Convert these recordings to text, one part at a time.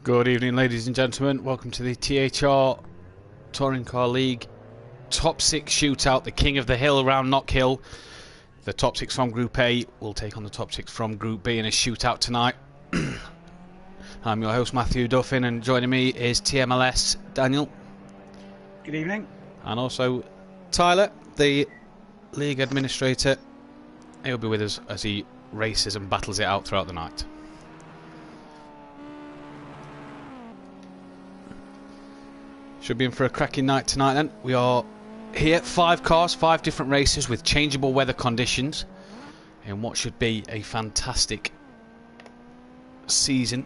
Good evening, ladies and gentlemen. Welcome to the THR Touring Car League Top 6 Shootout, the King of the Hill around Knockhill. The top 6 from Group A will take on the top 6 from Group B in a shootout tonight. I'm your host, Matthew Duffin, and joining me is TMLS Daniel. Good evening. And also Tyler, the league administrator. He'll be with us as he races and battles it out throughout the night. Should be in for a cracking night tonight then. We are here, 5 cars, 5 different races with changeable weather conditions in what should be a fantastic season.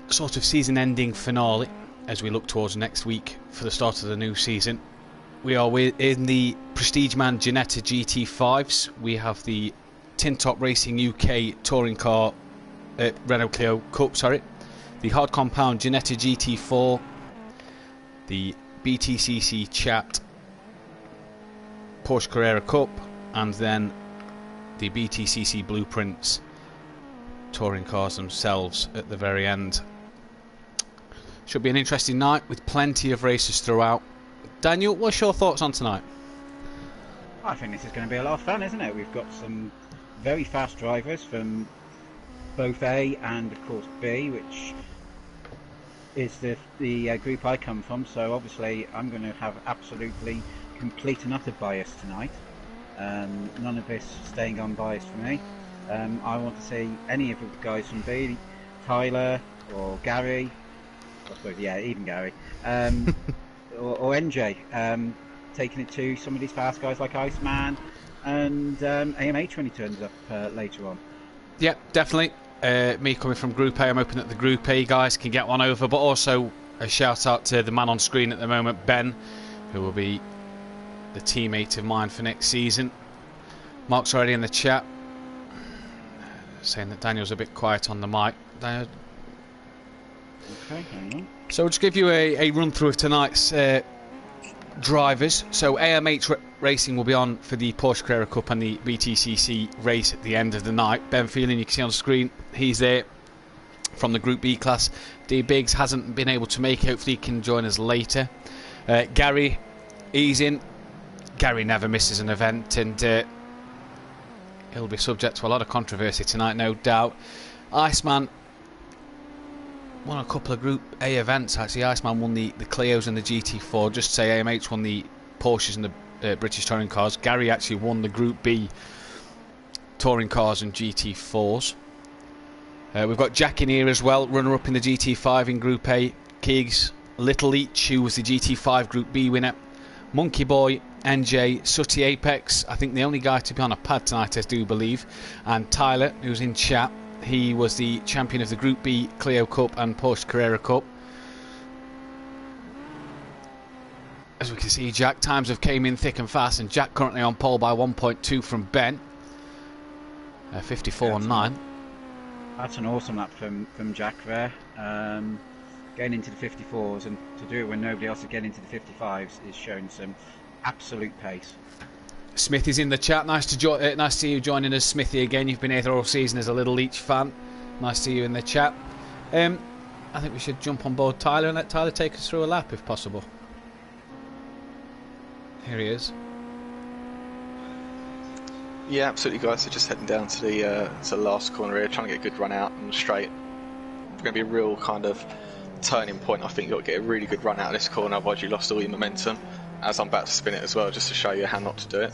Sort of season ending finale as we look towards next week for the start of the new season. We are in the Prestige Man Ginetta GT5s. We have the Tin Top Racing UK Touring Car Renault Clio Cup, the Hard Compound Ginetta GT4, the BTCC Chat Porsche Carrera Cup, and then the BTCC Blueprints touring cars themselves at the very end. Should be an interesting night with plenty of races throughout. Daniel, what's your thoughts on tonight? I think this is going to be a lot of fun, isn't it? We've got some very fast drivers from both A and of course B, which is the group I come from, so obviously I'm going to have absolutely complete and utter bias tonight. None of this staying unbiased for me. I want to see any of the guys from B, Tyler or Gary, I suppose, yeah, even Gary, or NJ, taking it to some of these fast guys like Iceman and AMH when he turns up later on. Yeah, definitely. Me coming from Group A, I'm hoping that the Group A guys can get one over, but also a shout out to the man on screen at the moment, Ben, who will be the teammate of mine for next season. Mark's already in the chat saying that Daniel's a bit quiet on the mic. Daniel. Okay, hang on. So we'll just give you a run through of tonight's drivers. So AMH Racing will be on for the Porsche Carrera Cup and the BTCC race at the end of the night. Ben Phelan, you can see on the screen, he's there from the Group B class. D Biggs hasn't been able to make it, hopefully he can join us later. Gary, he's in. Gary never misses an event, and he'll be subject to a lot of controversy tonight, no doubt. Iceman won a couple of Group A events actually. Iceman won the Clios and the GT4. Just to say, AMH won the Porsches and the British touring cars. Gary actually won the Group B touring cars and GT4s. We've got Jack in here as well, runner-up in the GT5 in Group A. Keegs, Little Leach, who was the GT5 Group B winner. Monkey Boy, NJ, Sooty Apex, I think the only guy to be on a pad tonight, I do believe. And Tyler, who's in chat, he was the champion of the Group B Clio Cup and Porsche Carrera Cup. As we can see, Jack, times have came in thick and fast, and Jack currently on pole by 1.2 from Ben. 54.9. That's an awesome lap from Jack there. Getting into the 54s, and to do it when nobody else is getting into the 55s is showing some absolute pace. Smith is in the chat. Nice to see you joining us, Smithy, again. You've been here all season as a Little Leach fan. Nice to see you in the chat. I think we should jump on board Tyler and let Tyler take us through a lap if possible. Here he is. Yeah, absolutely, guys. So just heading down to the last corner here, trying to get a good run out and straight. It's going to be a real kind of turning point. I think you've got to get a really good run out of this corner, otherwise you lost all your momentum. As I'm about to spin it as well, just to show you how not to do it.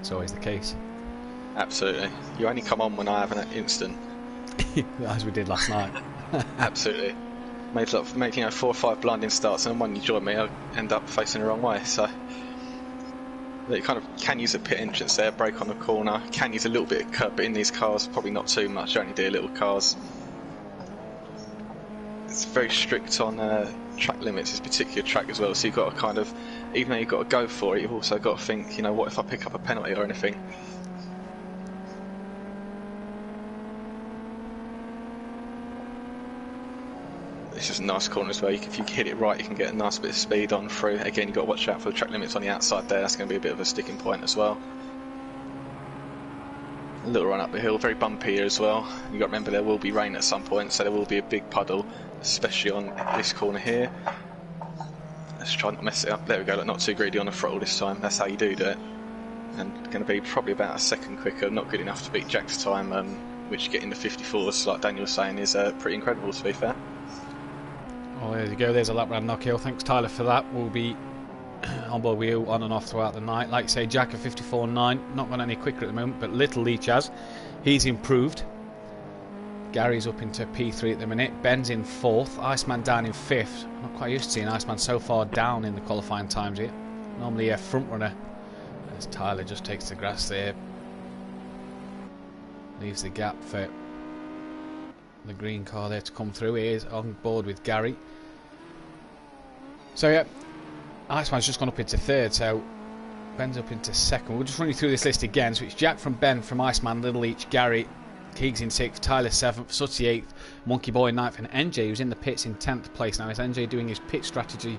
It's always the case. Absolutely. You only come on when I have an instant. As we did last night. Absolutely. Made 4 or 5 blinding starts, and when you join me, I end up facing the wrong way. So you kind of can use a pit entrance there, brake on the corner, can use a little bit of curb, but in these cars, probably not too much. Only do little cars. It's very strict on track limits, this particular track as well. So you've got to kind of, even though you've got to go for it, you've also got to think, you know, what if I pick up a penalty or anything? This is a nice corner as well. If you hit it right, you can get a nice bit of speed on through. Again, you've got to watch out for the track limits on the outside there. That's going to be a bit of a sticking point as well. A little run up the hill, very bumpy here as well. You've got to remember there will be rain at some point, so there will be a big puddle, especially on this corner here. Let's try not to mess it up. There we go, look, not too greedy on the throttle this time. That's how you do it. And going to be probably about a second quicker, not good enough to beat Jack's time, which getting the 54s, like Daniel was saying, is pretty incredible to be fair. Oh, there you go, there's a lap round Knockhill. Thanks Tyler for that. We'll be on board with you on and off throughout the night. Like I say, Jack at 54.9, not gone any quicker at the moment, but Little Leach has. He's improved. Gary's up into P3 at the minute. Ben's in 4th. Iceman down in 5th. I'm not quite used to seeing Iceman so far down in the qualifying times here. Normally a front runner. As Tyler just takes the grass there. Leaves the gap for the green car there to come through. He is on board with Gary. So yeah, Iceman's just gone up into 3rd, so Ben's up into 2nd. We'll just run you through this list again. So it's Jack from Ben, from Iceman, Little Leach, Gary, Keegs in 6th, Tyler 7th, Sutty 8th, Monkey Boy 9th, and NJ, who's in the pits, in 10th place. Now, is NJ doing his pit strategy,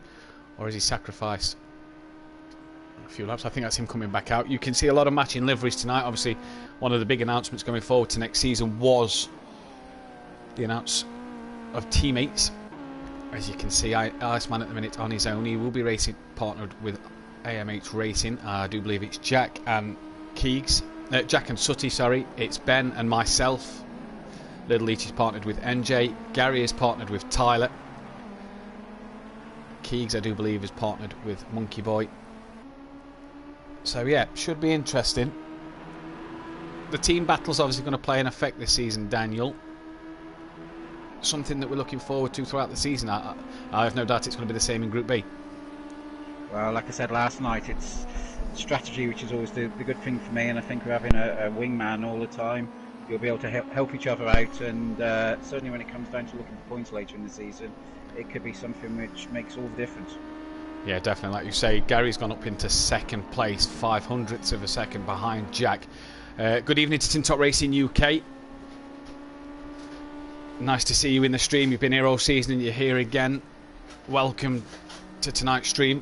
or has he sacrificed a few laps? I think that's him coming back out. You can see a lot of matching liveries tonight. Obviously, one of the big announcements going forward to next season was the announce of teammates. As you can see, Iceman at the minute on his own. He will be racing partnered with AMH Racing. I do believe it's Jack and Keegs. Jack and Sutty, sorry. It's Ben and myself. Little Leach is partnered with NJ. Gary is partnered with Tyler. Keegs, I do believe, is partnered with Monkey Boy. So yeah, should be interesting. The team battle's obviously going to play an effect this season, Daniel. Something that we're looking forward to throughout the season. I have no doubt it's going to be the same in Group B. Well, like I said last night, it's strategy, which is always the good thing for me, and I think we're having a wingman all the time. You'll be able to help each other out, and certainly when it comes down to looking for points later in the season, it could be something which makes all the difference. Yeah, definitely. Like you say, Gary's gone up into 2nd place, 500ths of a second behind Jack. Good evening to Tin Top Racing UK. Nice to see you in the stream. You've been here all season and you're here again. Welcome to tonight's stream.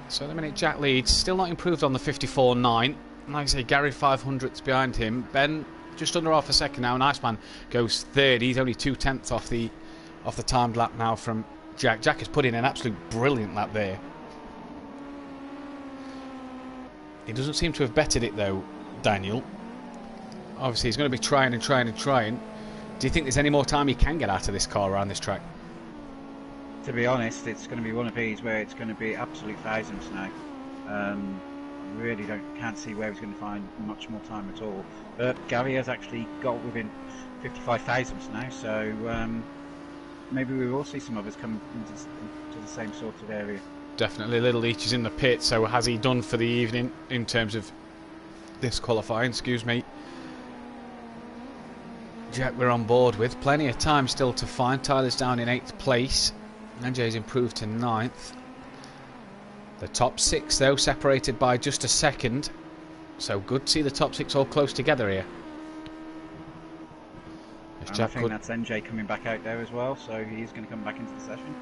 So at the minute Jack leads, still not improved on the 54.9. Like I say, Gary 500ths behind him. Ben just under half a second now, and Iceman goes 3rd. He's only 2/10 off the timed lap now from Jack. Jack has put in an absolute brilliant lap there. He doesn't seem to have bettered it though, Daniel. Obviously he's going to be trying and trying and trying. Do you think there's any more time he can get out of this car around this track? To be honest, it's going to be one of these where it's going to be absolute thousands now. Really can't see where he's going to find much more time at all. But Gary has actually got within 55 thousandths now, so maybe we will see some others come into the same sort of area. Definitely. Little Leach is in the pit, so has he done for the evening in terms of this qualifying? Excuse me. Jack we're on board with. Plenty of time still to find. Tyler's down in 8th place. NJ's improved to 9th. The top 6 though separated by just a second. So good to see the top 6 all close together here. I think that's NJ coming back out there as well, so he's going to come back into the session.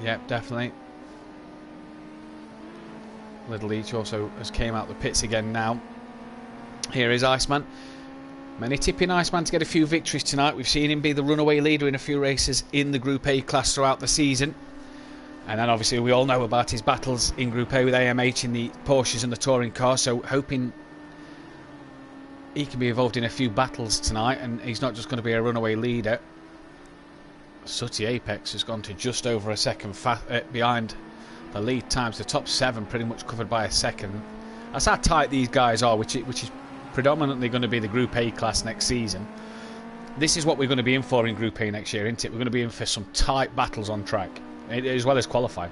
Yeah, definitely. Little Leach also has came out the pits again now. Here is Iceman. Many tipping Iceman to get a few victories tonight. We've seen him be the runaway leader in a few races in the Group A class throughout the season. And then obviously we all know about his battles in Group A with AMH in the Porsches and the touring car. So hoping he can be involved in a few battles tonight and he's not just going to be a runaway leader. Sutty Apex has gone to just over a second behind the lead times. The top 7 pretty much covered by a second. That's how tight these guys are, which is predominantly going to be the Group A class next season. This is what we're going to be in for in Group A next year, isn't it? We're going to be in for some tight battles on track, as well as qualify.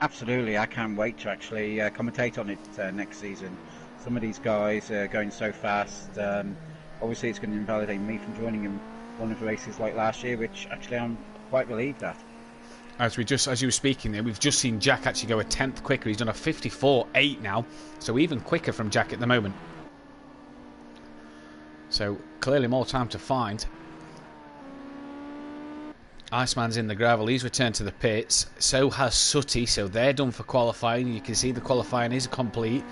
Absolutely, I can't wait to actually commentate on it next season. Some of these guys are going so fast. Obviously, it's going to invalidate me from joining in one of the races like last year, which actually I'm quite relieved at. As you were speaking there, we've just seen Jack actually go a 10th quicker. He's done a 54.8 now, so even quicker from Jack at the moment. So clearly more time to find. Iceman's in the gravel. He's returned to the pits. So has Sooty. So they're done for qualifying. You can see the qualifying is complete.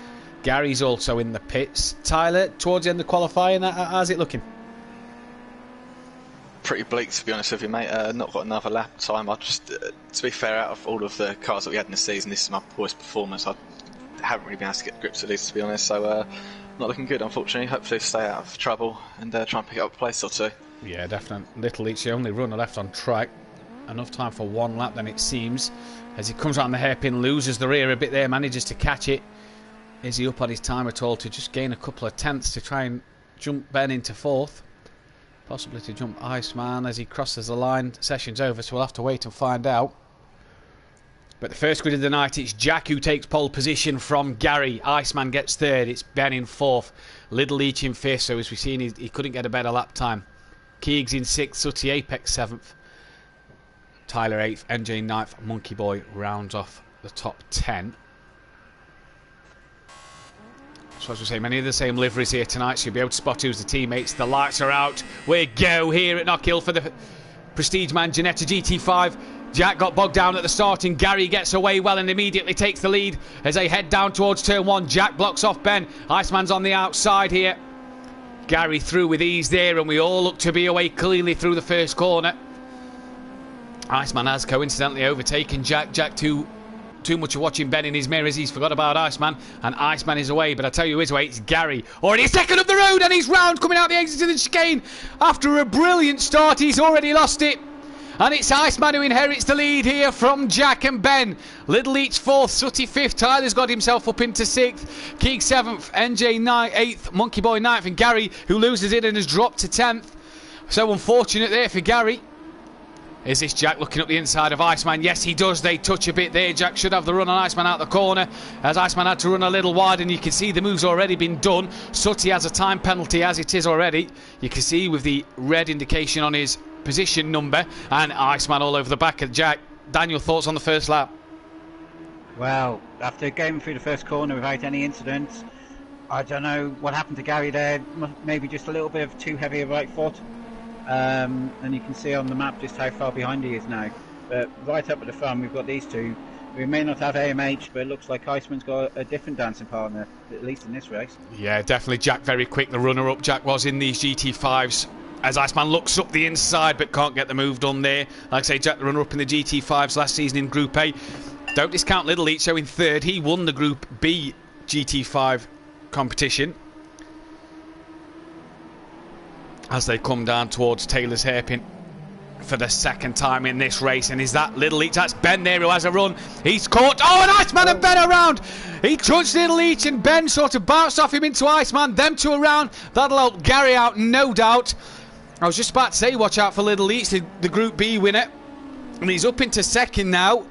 Gary's also in the pits. Tyler, towards the end of qualifying, how's it looking? Pretty bleak, to be honest with you, mate. Not got another lap time. I just, to be fair, out of all of the cars that we had in the season, this is my poorest performance. I haven't really been able to get grips with these, to be honest. So not looking good, unfortunately. Hopefully stay out of trouble and try and pick up a place or two. Yeah, definitely. Little each, the only runner left on track. Enough time for one lap, then it seems. As he comes around the hairpin, loses the rear a bit there, manages to catch it. Is he up on his time at all to just gain a couple of tenths to try and jump Ben into fourth? Possibly to jump Iceman as he crosses the line. Session's over, so we'll have to wait and find out. But the first grid of the night, it's Jack who takes pole position from Gary. Iceman gets third. It's Ben in fourth. Little Leach in fifth, so as we've seen, he couldn't get a better lap time. Keegs in sixth, Sooty Apex seventh. Tyler eighth, NJ ninth. Monkey Boy rounds off the top 10. So as we say, many of the same liveries here tonight, so you'll be able to spot who's the teammates. The lights are out. We go here at Knockhill for the Prestige Man Ginetta GT5. Jack got bogged down at the start and Gary gets away well and immediately takes the lead as they head down towards turn 1. Jack blocks off Ben. Iceman's on the outside here. Gary through with ease there, and we all look to be away cleanly through the first corner. Iceman has coincidentally overtaken Jack. Jack too much of watching Ben in his mirrors. He's forgot about Iceman, and Iceman is away. But I tell you who is away, it's Gary. Already second of the road, and he's round coming out the exit of the chicane. After a brilliant start, he's already lost it. And it's Iceman who inherits the lead here from Jack and Ben. Little Leach fourth, Sooty fifth. Tyler's got himself up into sixth. Keeg seventh, NJ eighth, Monkey Boy ninth, and Gary, who loses it and has dropped to 10th. So unfortunate there for Gary. Is this Jack looking up the inside of Iceman? Yes, he does. They touch a bit there. Jack should have the run on Iceman out the corner, as Iceman had to run a little wide, and you can see the move's already been done. Sooty has a time penalty as it is already. You can see with the red indication on his position number, and Iceman all over the back of Jack. Daniel, thoughts on the first lap? Well, after going through the first corner without any incidents, I don't know what happened to Gary there. Maybe just a little bit of too heavy a right foot. And you can see on the map just how far behind he is now. But right up at the front, we've got these two. We may not have AMH, but it looks like Iceman's got a different dancing partner, at least in this race. Yeah, definitely Jack very quick. The runner-up Jack was in these GT5s. As Iceman looks up the inside but can't get the move done there. Like I say, Jack the runner-up in the GT5s last season in Group A. Don't discount Little Leach showing third. He won the Group B GT5 competition. As they come down towards Taylor's hairpin for the second time in this race. And is that Little Leach? That's Ben there who has a run. He's caught. Oh, and Iceman and Ben around. He touched Little Leach and Ben sort of bounced off him into Iceman. Them two around. That'll help Gary out, no doubt. I was just about to say, watch out for Little Leach, the Group B winner. And he's up into second now.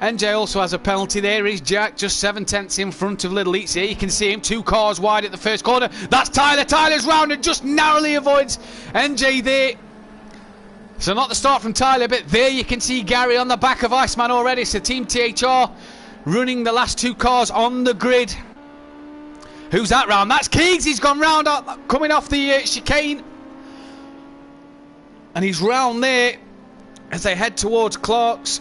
NJ also has a penalty. There is Jack, just 7/10 in front of Little Leach here. You can see him 2 cars wide at the first corner. That's Tyler. Tyler's round and just narrowly avoids NJ there. So not the start from Tyler, but there you can see Gary on the back of Iceman already. So Team THR running the last 2 cars on the grid. Who's that round? That's Keegs. He's gone round up, coming off the chicane. And he's round there as they head towards Clark's.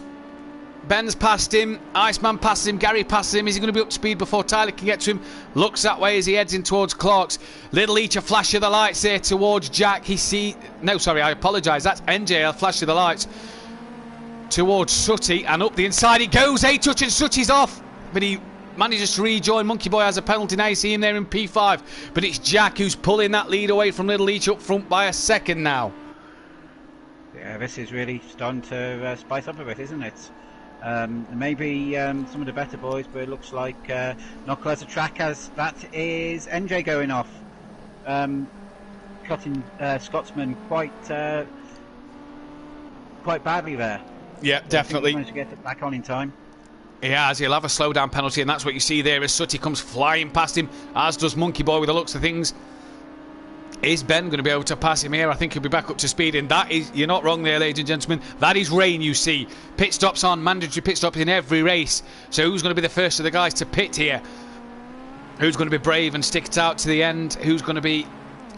Ben's past him, Iceman passes him, Gary passes him. Is he going to be up to speed before Tyler can get to him? Looks that way as he heads in towards Clark's. Little Leach a flash of the lights there towards Jack. No, sorry, I apologise. That's NJ, a flash of the lights towards Sooty, and up the inside he goes. A-touch and Sooty's off, but he manages to rejoin. Monkey Boy has a penalty now. You see him there in P5, but it's Jack who's pulling that lead away from Little Leach up front by a second now. Yeah, this is really starting to spice up a bit, isn't it? Maybe some of the better boys, but it looks like Knockhill has a track as that is NJ going off, cutting Scotsman quite badly there. Yeah, definitely. He managed to get it back on in time. He has. He'll have a slowdown penalty, and that's what you see there as Sooty comes flying past him, as does Monkey Boy with the looks of things. Is Ben going to be able to pass him here? I think he'll be back up to speed, and that is, you're not wrong there, ladies and gentlemen, that is rain you see. Pit stops on, mandatory pit stops in every race. So who's going to be the first of the guys to pit here? Who's going to be brave and stick it out to the end? Who's going to be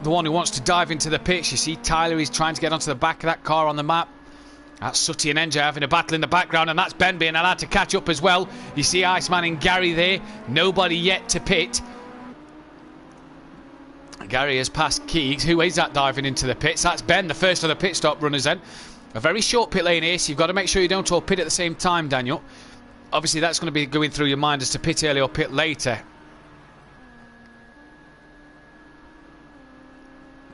the one who wants to dive into the pits? You see Tyler is trying to get onto the back of that car on the map. That's Sooty and NJ having a battle in the background, and that's Ben being allowed to catch up as well. You see Iceman and Gary there. Nobody yet to pit. Gary has passed Keegs. Who is that diving into the pits? That's Ben, the first of the pit stop runners then. A very short pit lane here, so you've got to make sure you don't all pit at the same time, Daniel. Obviously, that's going to be going through your mind as to pit early or pit later.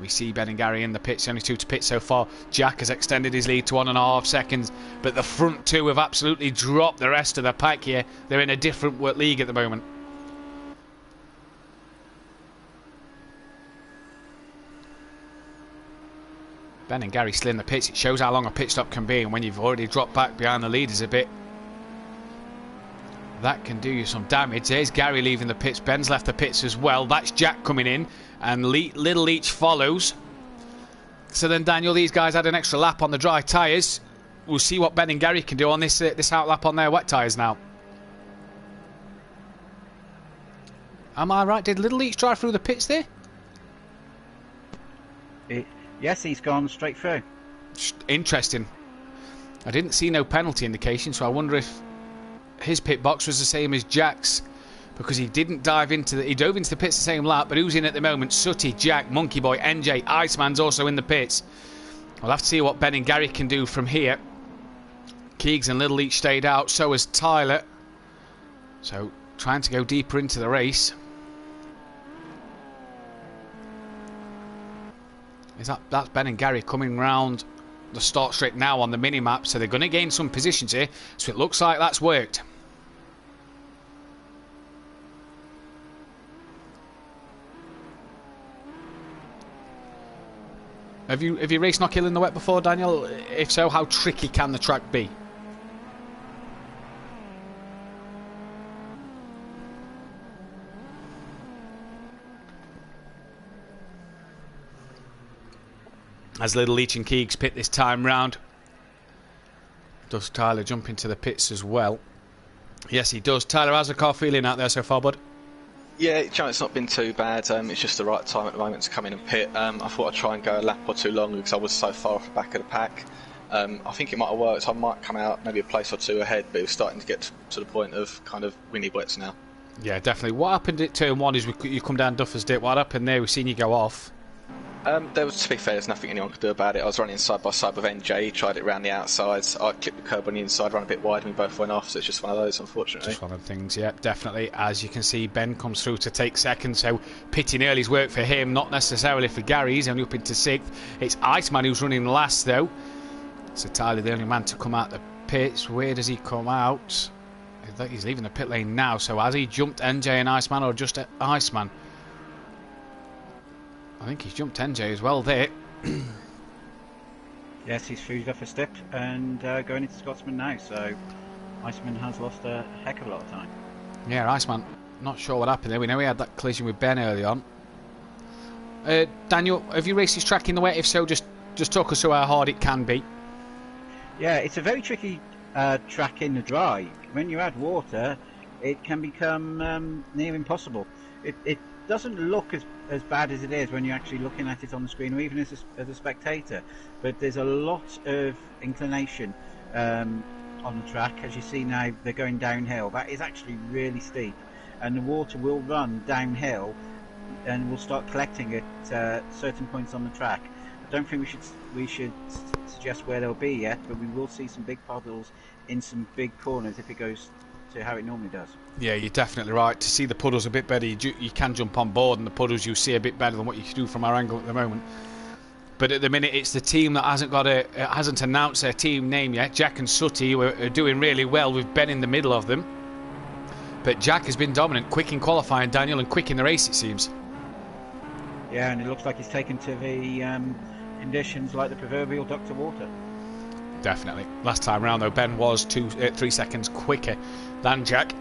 We see Ben and Gary in the pits, only 2 to pit so far. Jack has extended his lead to 1.5 seconds, but the front 2 have absolutely dropped the rest of the pack here. They're in a different league at the moment. Ben and Gary still in the pits. It shows how long a pit stop can be, and when you've already dropped back behind the leaders a bit, that can do you some damage. There's Gary leaving the pits. Ben's left the pits as well. That's Jack coming in, and Little Leach follows. So then, Daniel, these guys had an extra lap on the dry tyres. We'll see what Ben and Gary can do on this out lap on their wet tyres now. Am I right? Did Little Leach drive through the pits there? Yes, he's gone straight through. Interesting. I didn't see no penalty indication, so I wonder if his pit box was the same as Jack's, because he didn't dive into he dove into the pits the same lap. But who's in at the moment? Sooty, Jack, Monkey Boy, NJ, Iceman's also in the pits. We'll have to see what Ben and Gary can do from here. Keegs and Little Leach stayed out, so has Tyler. So trying to go deeper into the race. That's Ben and Gary coming round the start straight now on the mini-map, so they're going to gain some positions here, so it looks like that's worked. Have you raced Knockhill in the wet before, Daniel? If so, how tricky can the track be? As Little Leach and Keegs pit this time round. Does Tyler jump into the pits as well? Yes, he does. Tyler, how's the car feeling out there so far, bud? Yeah, it's not been too bad. It's just the right time at the moment to come in and pit. I thought I'd try and go a lap or 2 longer because I was so far off the back of the pack. I think it might have worked. I might come out maybe a place or 2 ahead, but it was starting to get to the point of kind of windy wets now. Yeah, definitely. What happened at turn 1 is you come down Duffers Dip. What happened there? We've seen you go off. There was, to be fair, there's nothing anyone could do about it. I was running side by side with NJ. He tried it around the outsides. I clipped the curb on the inside, ran a bit wide, and we both went off. So it's just one of those, unfortunately. Just one of the things, yeah, definitely. As you can see, Ben comes through to take second. So pitting early's work for him, not necessarily for Gary. He's only up into 6th. It's Iceman who's running last, though. So Tyler, the only man to come out the pits. Where does he come out? He's leaving the pit lane now. So has he jumped NJ and Iceman, or just Iceman? I think he's jumped NJ as well there. Yes, he's through off a step and going into Scotsman now, so Iceman has lost a heck of a lot of time. Yeah, Iceman, not sure what happened there. We know he had that collision with Ben early on. Daniel, have you raced this track in the wet? If so, just talk us through how hard it can be. Yeah, it's a very tricky track in the dry. When you add water, it can become near impossible. It doesn't look as bad as it is when you're actually looking at it on the screen, or even as a spectator, but there's a lot of inclination on the track. As you see now, they're going downhill. That is actually really steep, and the water will run downhill and will start collecting at certain points on the track. I don't think we should suggest where they'll be yet, but we will see some big puddles in some big corners if it goes to how it normally does. Yeah, you're definitely right. To see the puddles a bit better, you can jump on board, and the puddles you see a bit better than what you can do from our angle at the moment. But at the minute, it's the team that hasn't announced their team name yet. Jack and Sooty are doing really well with Ben in the middle of them. But Jack has been dominant, quick in qualifying, Daniel, and quick in the race, it seems. Yeah, and it looks like he's taken to the conditions like the proverbial duck to water. Definitely. Last time round, though, Ben was 3 seconds quicker than Jack.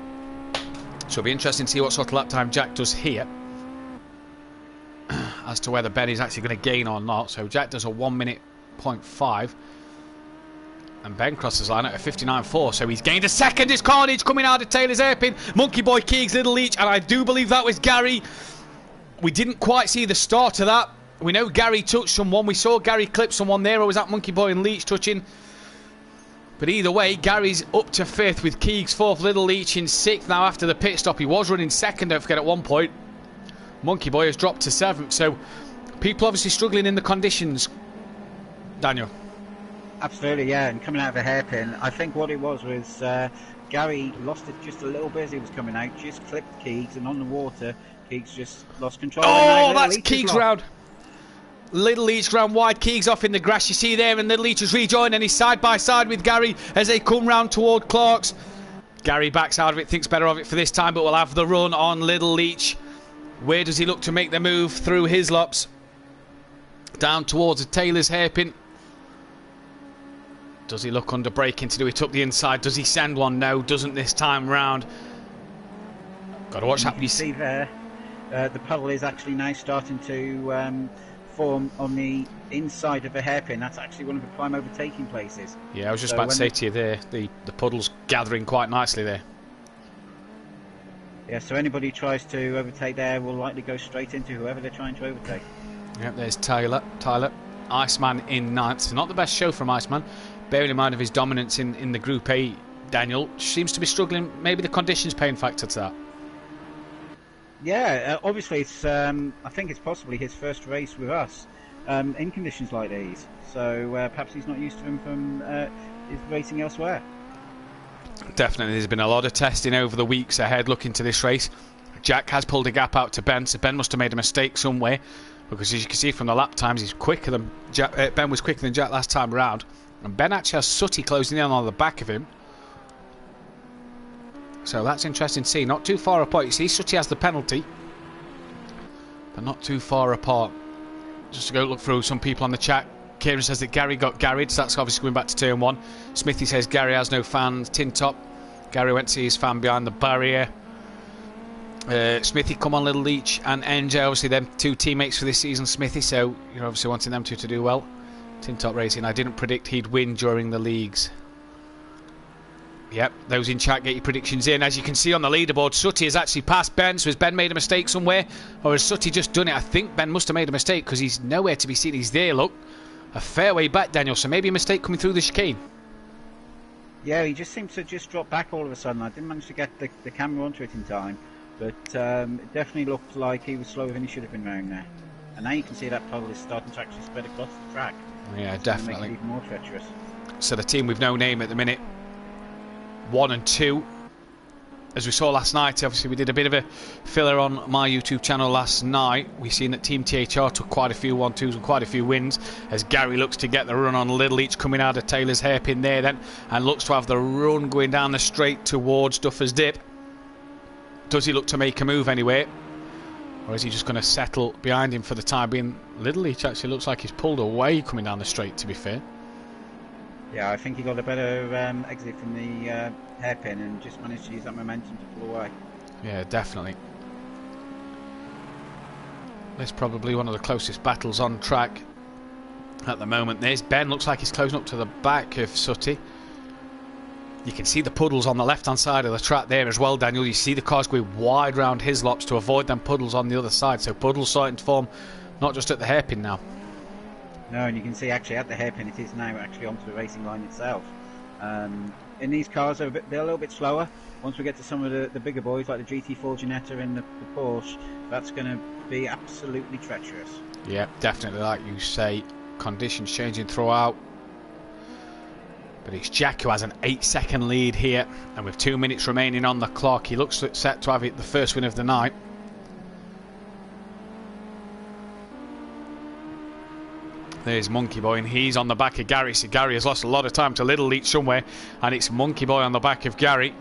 So it'll be interesting to see what sort of lap time Jack does here, as to whether Ben is actually going to gain or not. So Jack does a 1:05, and Ben crosses line at a 59.4. So he's gained a second. It's carnage coming out of Taylor's hairpin. Monkey Boy, Keegs, Little Leach, and I do believe that was Gary. We didn't quite see the start of that. We know Gary touched someone. We saw Gary clip someone there, or was that Monkey Boy and Leach touching? But either way, Gary's up to 5th with Keegs 4th, Little Leach in 6th now after the pit stop. He was running 2nd, don't forget, at one point. Monkey Boy has dropped to 7th, so people obviously struggling in the conditions. Daniel. Absolutely, yeah, and coming out of a hairpin, I think what it was Gary lost it just a little bit as he was coming out, just clipped Keegs, and on the water, Keegs just lost control. Oh, that's Keegs round. Little Leach round wide, Keegs off in the grass, you see there, and Little Leach has rejoined, and he's side by side with Gary as they come round toward Clark's. Gary backs out of it, thinks better of it for this time, but will have the run on Little Leach. Where does he look to make the move through his lops? Down towards the Taylor's hairpin. Does he look under braking to do it up the inside? Does he send one? No, doesn't this time round. Got to watch that. You see there, the puddle is actually now starting to form on the inside of a hairpin. That's actually one of the prime overtaking places. Yeah, I was just about to say to you there, the puddle's gathering quite nicely there. Yeah, so anybody who tries to overtake there will likely go straight into whoever they're trying to overtake. Yep, there's Tyler. Iceman in 9th. Not the best show from Iceman. Bearing in mind of his dominance in the Group A, Daniel seems to be struggling. Maybe the conditions playing factor to that. Yeah, obviously it's. I think it's possibly his first race with us in conditions like these. So perhaps he's not used to them from his racing elsewhere. Definitely, there's been a lot of testing over the weeks ahead looking to this race. Jack has pulled a gap out to Ben, so Ben must have made a mistake somewhere, because as you can see from the lap times, he's quicker than Jack, Ben was quicker than Jack last time around, and Ben actually has Sooty closing in on the back of him. So that's interesting to see. Not too far apart. You see, Sooty has the penalty, but not too far apart. Just to go look through some people on the chat. Kieran says that Gary got garaged. So that's obviously going back to turn 1. Smithy says Gary has no fans. Tin Top. Gary went to see his fan behind the barrier. Smithy, come on, Little Leach, and NJ, obviously them 2 teammates for this season, Smithy, so you're obviously wanting them 2 to do well. Tin Top Racing, I didn't predict he'd win during the leagues. Yep, those in chat, get your predictions in. As you can see on the leaderboard, Sooty has actually passed Ben, so has Ben made a mistake somewhere, or has Sooty just done it? I think Ben must have made a mistake, because he's nowhere to be seen. He's there, look. A fair way back, Daniel, so maybe a mistake coming through the chicane. Yeah, he just seems to just drop back all of a sudden. I didn't manage to get the camera onto it in time, but it definitely looked like he was slower than he should have been round there. And now you can see that puddle is starting to actually spread across the track. Yeah, it's definitely. Make it even more treacherous. So the team with no name at the minute, 1 and 2. As we saw last night, obviously we did a bit of a filler on my YouTube channel last night. We've seen that Team THR took quite a few 1-2s and quite a few wins, as Gary looks to get the run on Little Leach coming out of Taylor's hairpin there then, and looks to have the run going down the straight towards Duffer's Dip. Does he look to make a move anyway, or is he just going to settle behind him for the time being? Little Leach actually looks like he's pulled away coming down the straight, to be fair. Yeah, I think he got a better exit from the hairpin and just managed to use that momentum to pull away. Yeah, definitely. This is probably one of the closest battles on track at the moment. There's Ben, looks like he's closing up to the back of Sooty. You can see the puddles on the left-hand side of the track there as well, Daniel. You see the cars going wide round his lops to avoid them puddles on the other side. So puddles starting to form not just at the hairpin now. No, and you can see actually at the hairpin it is now actually onto the racing line itself. In these cars, they're a little bit slower. Once we get to some of the bigger boys like the GT4 Ginetta and the Porsche, that's going to be absolutely treacherous. Yeah, definitely, like you say. Conditions changing throughout. But it's Jack who has an 8-second lead here, and with 2 minutes remaining on the clock, he looks set to have it the first win of the night. There's Monkey Boy, and he's on the back of Gary. So Gary has lost a lot of time to Little Leach somewhere, and it's Monkey Boy on the back of Gary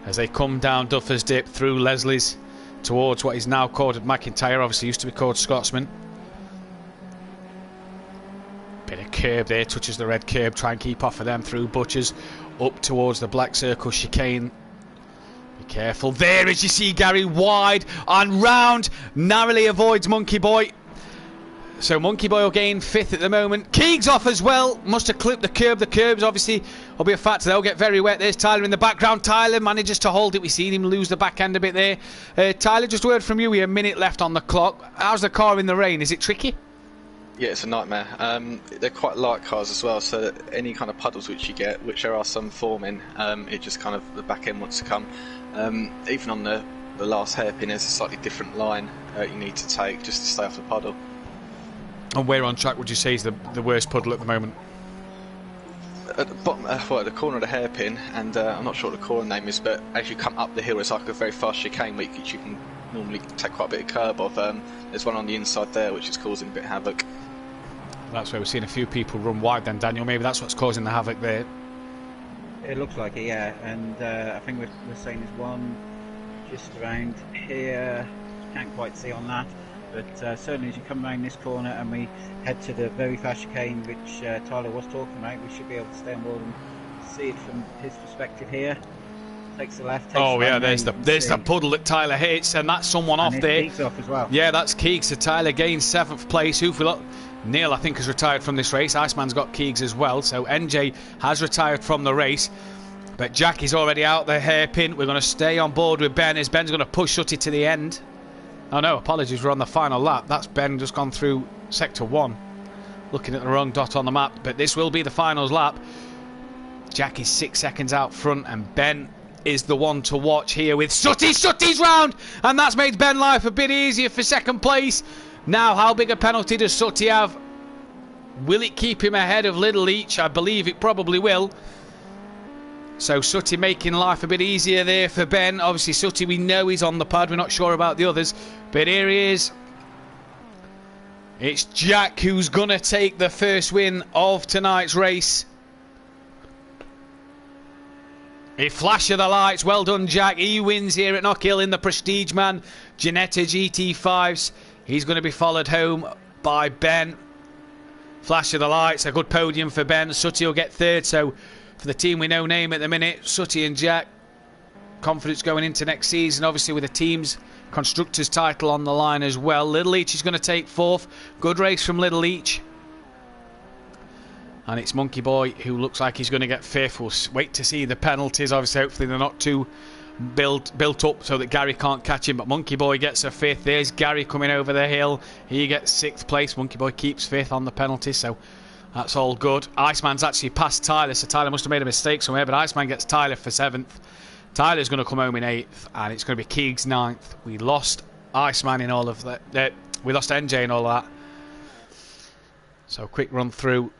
as they come down Duffer's Dip through Leslie's towards what is now called McIntyre. Obviously used to be called Scotsman. Bit of curb there, touches the red curb, try and keep off of them through Butchers up towards the black circle chicane. Be careful there as you see Gary wide and round, narrowly avoids Monkey Boy. So Monkey Boy will gain 5th at the moment. Keegs off as well. Must have clipped the curb. The curbs obviously will be a factor. They'll get very wet. There's Tyler in the background. Tyler manages to hold it. We've seen him lose the back end a bit there. Tyler, just a word from you. We have a minute left on the clock. How's the car in the rain? Is it tricky? Yeah, it's a nightmare. They're quite light cars as well, so that any kind of puddles which you get, which there are some forming, it just kind of, the back end wants to come. Even on the last hairpin, there's a slightly different line you need to take just to stay off the puddle. And where on track would you say is the worst puddle at the moment? At the bottom, at the corner of the hairpin, and I'm not sure what the corner name is, but as you come up the hill, it's like a very fast chicane which you can normally take quite a bit of curb of. There's one on the inside there which is causing a bit of havoc. That's where we're seeing a few people run wide then, Daniel. Maybe that's what's causing the havoc there. It looks like it, yeah. And I think we're saying there's one just around here. Can't quite see on that. But certainly as you come around this corner and we head to the very fast chicane which Tyler was talking about, we should be able to stay on board and see it from his perspective here. Takes the left. Oh yeah, there's the puddle that Tyler hits, and that's someone and off there. Keeks off as well. Yeah, that's Keeks. So Tyler gains 7th place. Neil, I think, has retired from this race. Iceman's got Keeks as well. So NJ has retired from the race. But Jack is already out the hairpin. We're going to stay on board with Ben as Ben's going to push Sutty to the end. Oh no, apologies, we're on the final lap. That's Ben just gone through sector 1. Looking at the wrong dot on the map. But this will be the finals lap. Jack is 6 seconds out front, and Ben is the one to watch here with Sutty. Sutty's round, and that's made Ben life a bit easier for 2nd place. Now, how big a penalty does Sutty have? Will it keep him ahead of Little Leach? I believe it probably will. So Sutty making life a bit easier there for Ben. Obviously Sutty, we know he's on the pad. We're not sure about the others, but here he is. It's Jack who's going to take the first win of tonight's race. A flash of the lights. Well done, Jack. He wins here at Knockhill in the Prestige Man Ginetta GT5s. He's going to be followed home by Ben. Flash of the lights. A good podium for Ben. Sutty will get 3rd. So for the team we know name at the minute, Sutty and Jack, confidence going into next season. Obviously with the team's constructors title on the line as well. Little Leach is going to take 4th. Good race from Little Leach. And it's Monkey Boy who looks like he's going to get 5th. We'll wait to see the penalties. Obviously, hopefully they're not too built up so that Gary can't catch him. But Monkey Boy gets a 5th. There's Gary coming over the hill. He gets 6th place. Monkey Boy keeps 5th on the penalties. So that's all good. Iceman's actually passed Tyler. So Tyler must have made a mistake somewhere. But Iceman gets Tyler for 7th. Tyler's going to come home in 8th. And it's going to be Keegs 9th. We lost Iceman in all of that. We lost NJ in all of that. So quick run through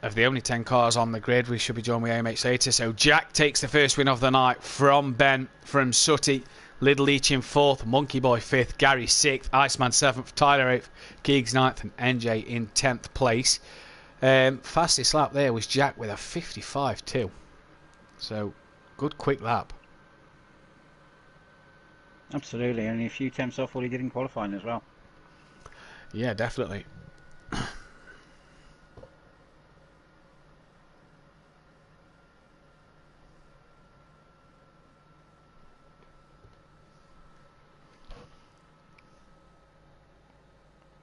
of the only 10 cars on the grid. We should be joined with AMH later. So Jack takes the first win of the night from Ben, from Sutty. Little Leach in 4th, Monkey Boy 5th, Gary 6th, Iceman 7th, Tyler 8th, Keegs 9th, and NJ in 10th place. Fastest lap there was Jack with a 55.2. So good quick lap. Absolutely, only a few tenths off what he did in qualifying as well. Yeah, definitely.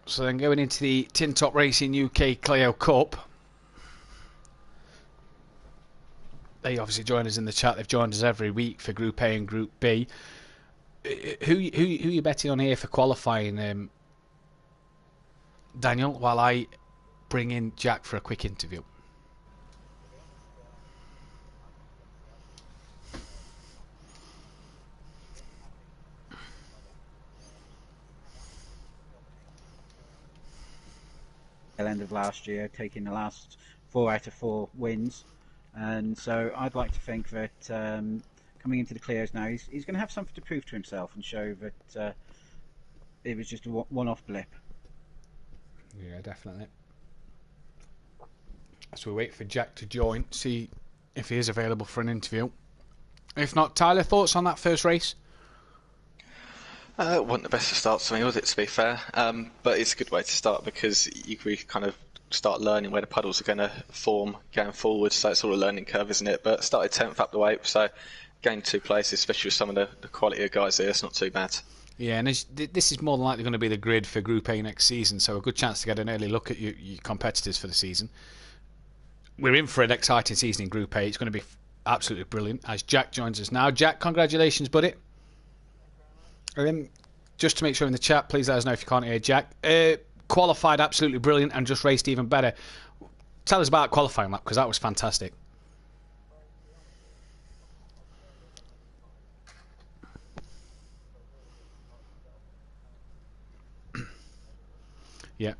So then going into the Tin Top Racing UK Clio Cup. They obviously join us in the chat. They've joined us every week for Group A and Group B. Who you betting on here for qualifying, Daniel, while I bring in Jack for a quick interview? End of last year, taking the last 4 out of 4 wins, and so I'd like to think that coming into the Clios now, he's going to have something to prove to himself and show that it was just a one-off blip. Yeah, definitely. So we wait for Jack to join, see if he is available for an interview. If not, Tyler, thoughts on that first race? It wasn't the best of starts for me, was it, to be fair? But it's a good way to start because you can kind of start learning where the puddles are going to form going forward. So it's all a learning curve, isn't it? But started 10th up the way, so gained 2 places, especially with some of the quality of guys there. It's not too bad. Yeah, and this is more than likely going to be the grid for Group A next season, so a good chance to get an early look at your competitors for the season. We're in for an exciting season in Group A. It's going to be absolutely brilliant as Jack joins us now. Jack, congratulations, buddy. Just to make sure in the chat, please let us know if you can't hear Jack. qualified absolutely brilliant and just raced even better. Tell us about qualifying lap, because that was fantastic. Yeah.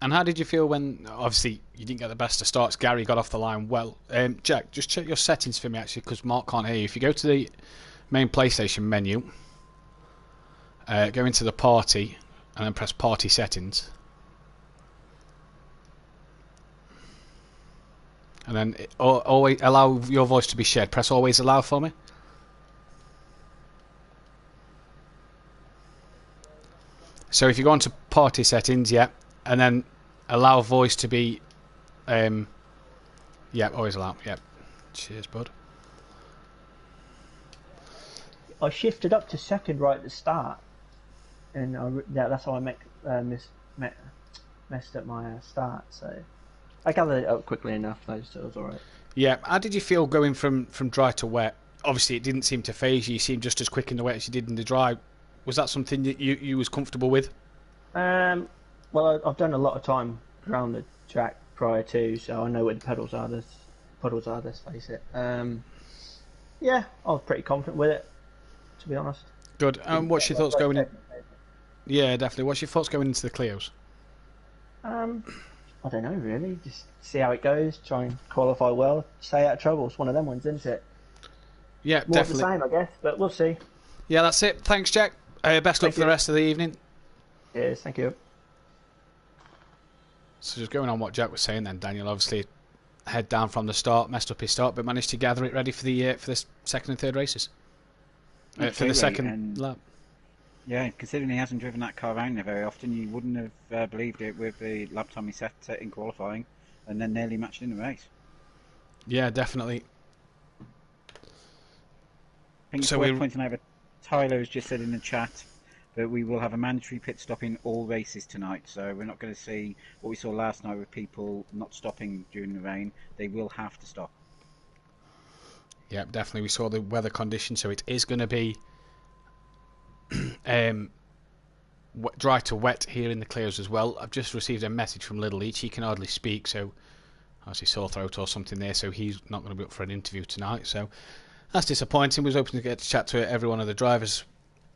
And how did you feel when, obviously, you didn't get the best of starts? Gary got off the line well. Jack, just check your settings for me, actually, because Mark can't hear you. If you go to the main PlayStation menu, go into the party, and then press party settings. And then always allow your voice to be shared. Press always allow for me. So if you go onto party settings, yeah, and then allow voice to be, yeah, always allow, yeah. Cheers, bud. I shifted up to second right at the start, and that's how I messed up my start. So I gathered it up quickly enough, though, so it was all right. Yeah, how did you feel going from dry to wet? Obviously, it didn't seem to phase you. You seemed just as quick in the wet as you did in the dry. Was that something that you was comfortable with? Well, I've done a lot of time around the track prior to, so I know where the puddles are. Let's face it. Yeah, I was pretty confident with it, to be honest. Good. What's your thoughts going in? Yeah, definitely. What's your thoughts going into the Clios? I don't know, really. Just see how it goes. Try and qualify well. Stay out of trouble. It's one of them ones, isn't it? Yeah, More definitely. the same, I guess, but we'll see. Yeah, that's it. Thanks, Jack. Best luck for the rest of the evening. Yes, thank you. So just going on what Jack was saying then, Daniel, obviously head down from the start, messed up his start, but managed to gather it ready for the second and third races. For the second lap. Yeah, considering he hasn't driven that car around there very often, you wouldn't have believed it with the lap time he set in qualifying, and then nearly matched in the race. Yeah, definitely. I think it's worth pointing out that Tyler has just said in the chat that we will have a mandatory pit stop in all races tonight, so we're not going to see what we saw last night with people not stopping during the rain. They will have to stop. Yeah, definitely. We saw the weather conditions, so it is going to be dry to wet here in the Clios as well. I've just received a message from Little Each. He can hardly speak, so obviously sore throat or something there, so he's not going to be up for an interview tonight. So that's disappointing. We was hoping to get to chat to every one of the drivers.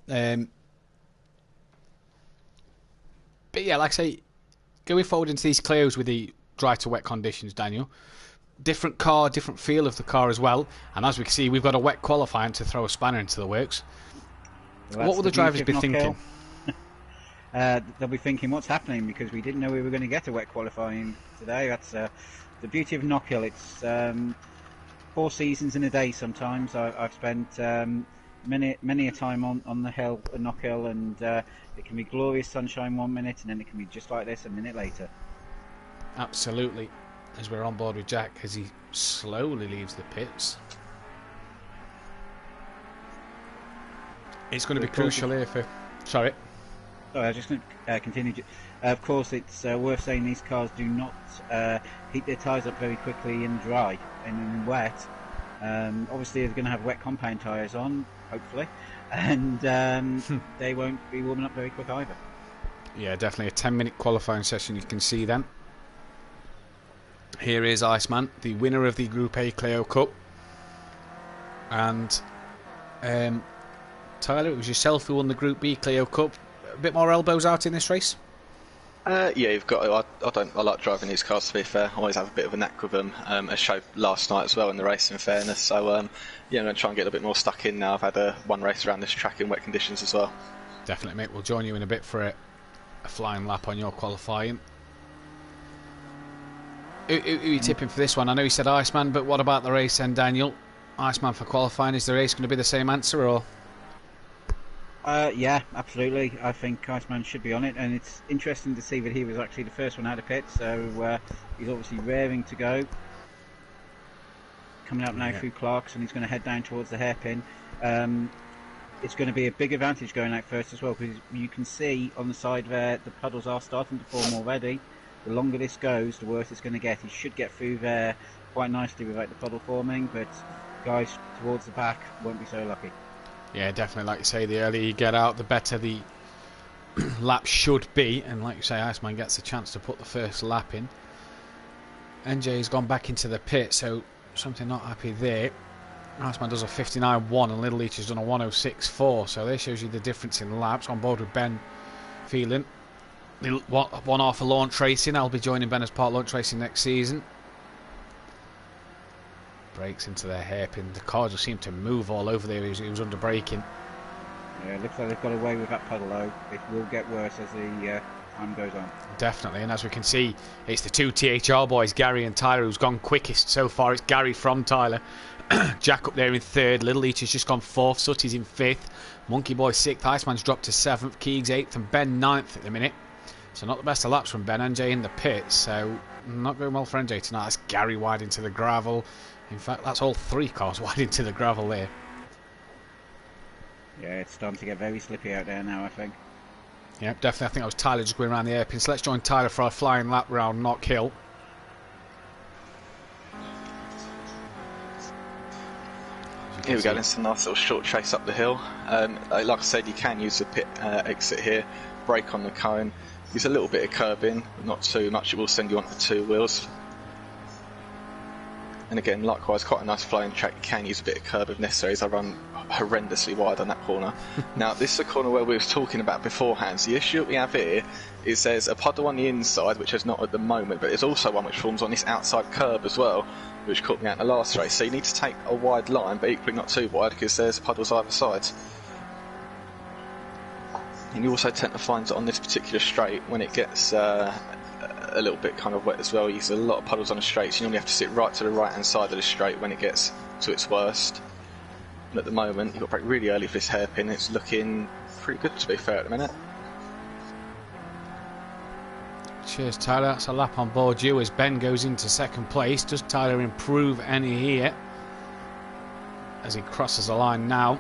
But yeah, like I say, going forward into these Clios with the dry to wet conditions, Daniel, different car, different feel of the car as well. And as we can see, we've got a wet qualifying to throw a spanner into the works. Well, what will the drivers be thinking? They'll be thinking, what's happening? Because we didn't know we were going to get a wet qualifying today. That's the beauty of Knockhill. It's 4 seasons in a day sometimes. I've spent many a time on the hill at Knockhill, and it can be glorious sunshine 1 minute, and then it can be just like this a minute later. Absolutely. As we're on board with Jack as he slowly leaves the pits. It's going to be crucial here for... Sorry, I was just going to continue. Of course, it's worth saying these cars do not heat their tyres up very quickly in dry and in wet. Obviously, they're going to have wet compound tyres on, hopefully, and they won't be warming up very quick either. Yeah, definitely a 10-minute qualifying session. You can see them. Here is Iceman, the winner of the Group A Clio Cup. And Tyler, it was yourself who won the Group B Clio Cup. A bit more elbows out in this race? Yeah, you've got. I like driving these cars. To be fair, I always have a bit of a knack with them. As showed last night as well in the race. In fairness, so yeah, I'm going to try and get a bit more stuck in now. I've had one race around this track in wet conditions as well. Definitely, mate. We'll join you in a bit for a flying lap on your qualifying. Who are you tipping for this one? I know you said Iceman, but what about the race then, Daniel? Iceman for qualifying. Is the race going to be the same answer, or? Yeah, absolutely. I think Iceman should be on it, and it's interesting to see that he was actually the first one out of pit, so he's obviously raring to go. Coming up now through Clark's, and he's going to head down towards the hairpin. It's going to be a big advantage going out first as well, because you can see on the side there the puddles are starting to form already. The longer this goes, the worse it's going to get. He should get through there quite nicely without the puddle forming, but guys towards the back won't be so lucky. Yeah, definitely. Like you say, the earlier you get out, the better the lap should be, and like you say, Iceman gets a chance to put the first lap in. NJ's gone back into the pit, so something not happy there. Iceman does a 59.1 and Little Leach has done a 106.4, so there shows you the difference in laps. On board with Ben Phelan. One off for Launch Racing. I'll be joining Ben as part of Launch Racing next season. Breaks into their hairpin. The car just seemed to move all over there. He was under braking. Yeah, it looks like they've got away with that puddle though. It will get worse as the time goes on. Definitely, and as we can see, it's the two THR boys, Gary and Tyler, who's gone quickest so far. It's Gary from Tyler. Jack up there in third. Little Leach has just gone fourth. Sutty's in fifth. Monkey Boy sixth. Iceman's dropped to seventh. Keegs eighth, and Ben ninth at the minute. So not the best of laps from Ben. NJ in the pit, so not going well for NJ tonight. That's Gary wide into the gravel. In fact, that's all three cars wide into the gravel there. Yeah, it's starting to get very slippy out there now, I think. Yeah, definitely. I think that was Tyler just going around the airpin. So let's join Tyler for our flying lap round Knockhill. Here we go, it's a nice little short chase up the hill. Like I said, you can use the pit exit here, brake on the cone, use a little bit of curbing, not too much, it will send you onto the two wheels. And again, likewise, quite a nice flying track, you can use a bit of curb if necessary, as I run horrendously wide on that corner. Now, this is the corner where we were talking about beforehand. So the issue that we have here is there's a puddle on the inside, which is not at the moment, but there's also one which forms on this outside curb as well, which caught me out in the last race. So you need to take a wide line, but equally not too wide, because there's puddles either side. And you also tend to find that on this particular straight, when it gets a little bit kind of wet as well, you use a lot of puddles on the straight, so you normally have to sit right to the right hand side of the straight when it gets to its worst. And at the moment, you've got to brake really early for this hairpin. It's looking pretty good, to be fair, at the minute. Cheers, Tyler. That's a lap on board you as Ben goes into second place. Does Tyler improve any here as he crosses the line now?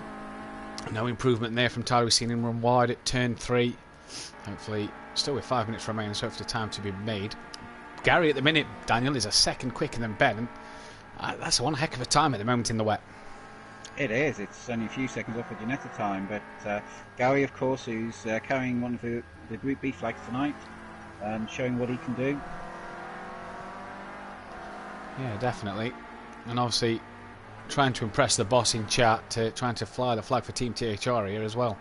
No improvement there from Tyler. We've seen him run wide at turn 3. Hopefully, still with 5 minutes remaining, so hopefully time to be made. Gary at the minute, Daniel, is a second quicker than Ben. And that's one heck of a time at the moment in the wet. It is. It's only a few seconds off of Janetta time, but Gary, of course, who's carrying one of the Group B flags tonight, showing what he can do. Yeah, definitely. And obviously trying to impress the boss in chat, trying to fly the flag for Team THR here as well.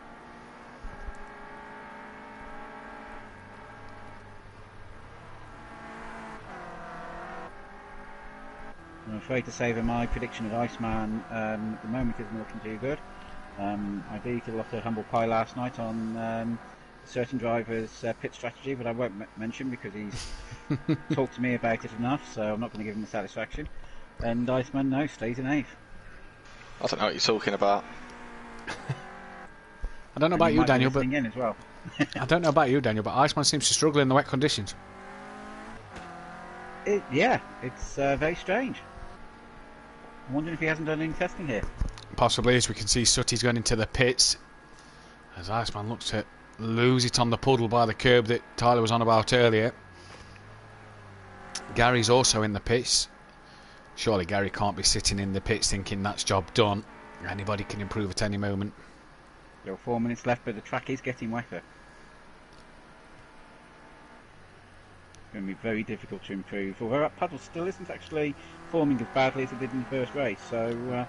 I'm afraid to say that my prediction of Iceman at the moment isn't looking too good. I did eat a lot of humble pie last night on a certain driver's pit strategy, but I won't mention because he's talked to me about it enough, so I'm not going to give him the satisfaction. And Iceman, no, stays in 8th. I don't know what you're talking about. I don't know about you, Daniel, but in as well. I don't know about you, Daniel, but Iceman seems to struggle in the wet conditions. Yeah, it's very strange. I'm wondering if he hasn't done any testing here. Possibly, as we can see, Sutty's gone into the pits as Iceman looks to lose it on the puddle by the curb that Tyler was on about earlier. Gary's also in the pits. Surely Gary can't be sitting in the pits thinking that's job done. Anybody can improve at any moment. There are 4 minutes left, but the track is getting wetter. It's going to be very difficult to improve, although that puddle still isn't actually forming as badly as it did in the first race, so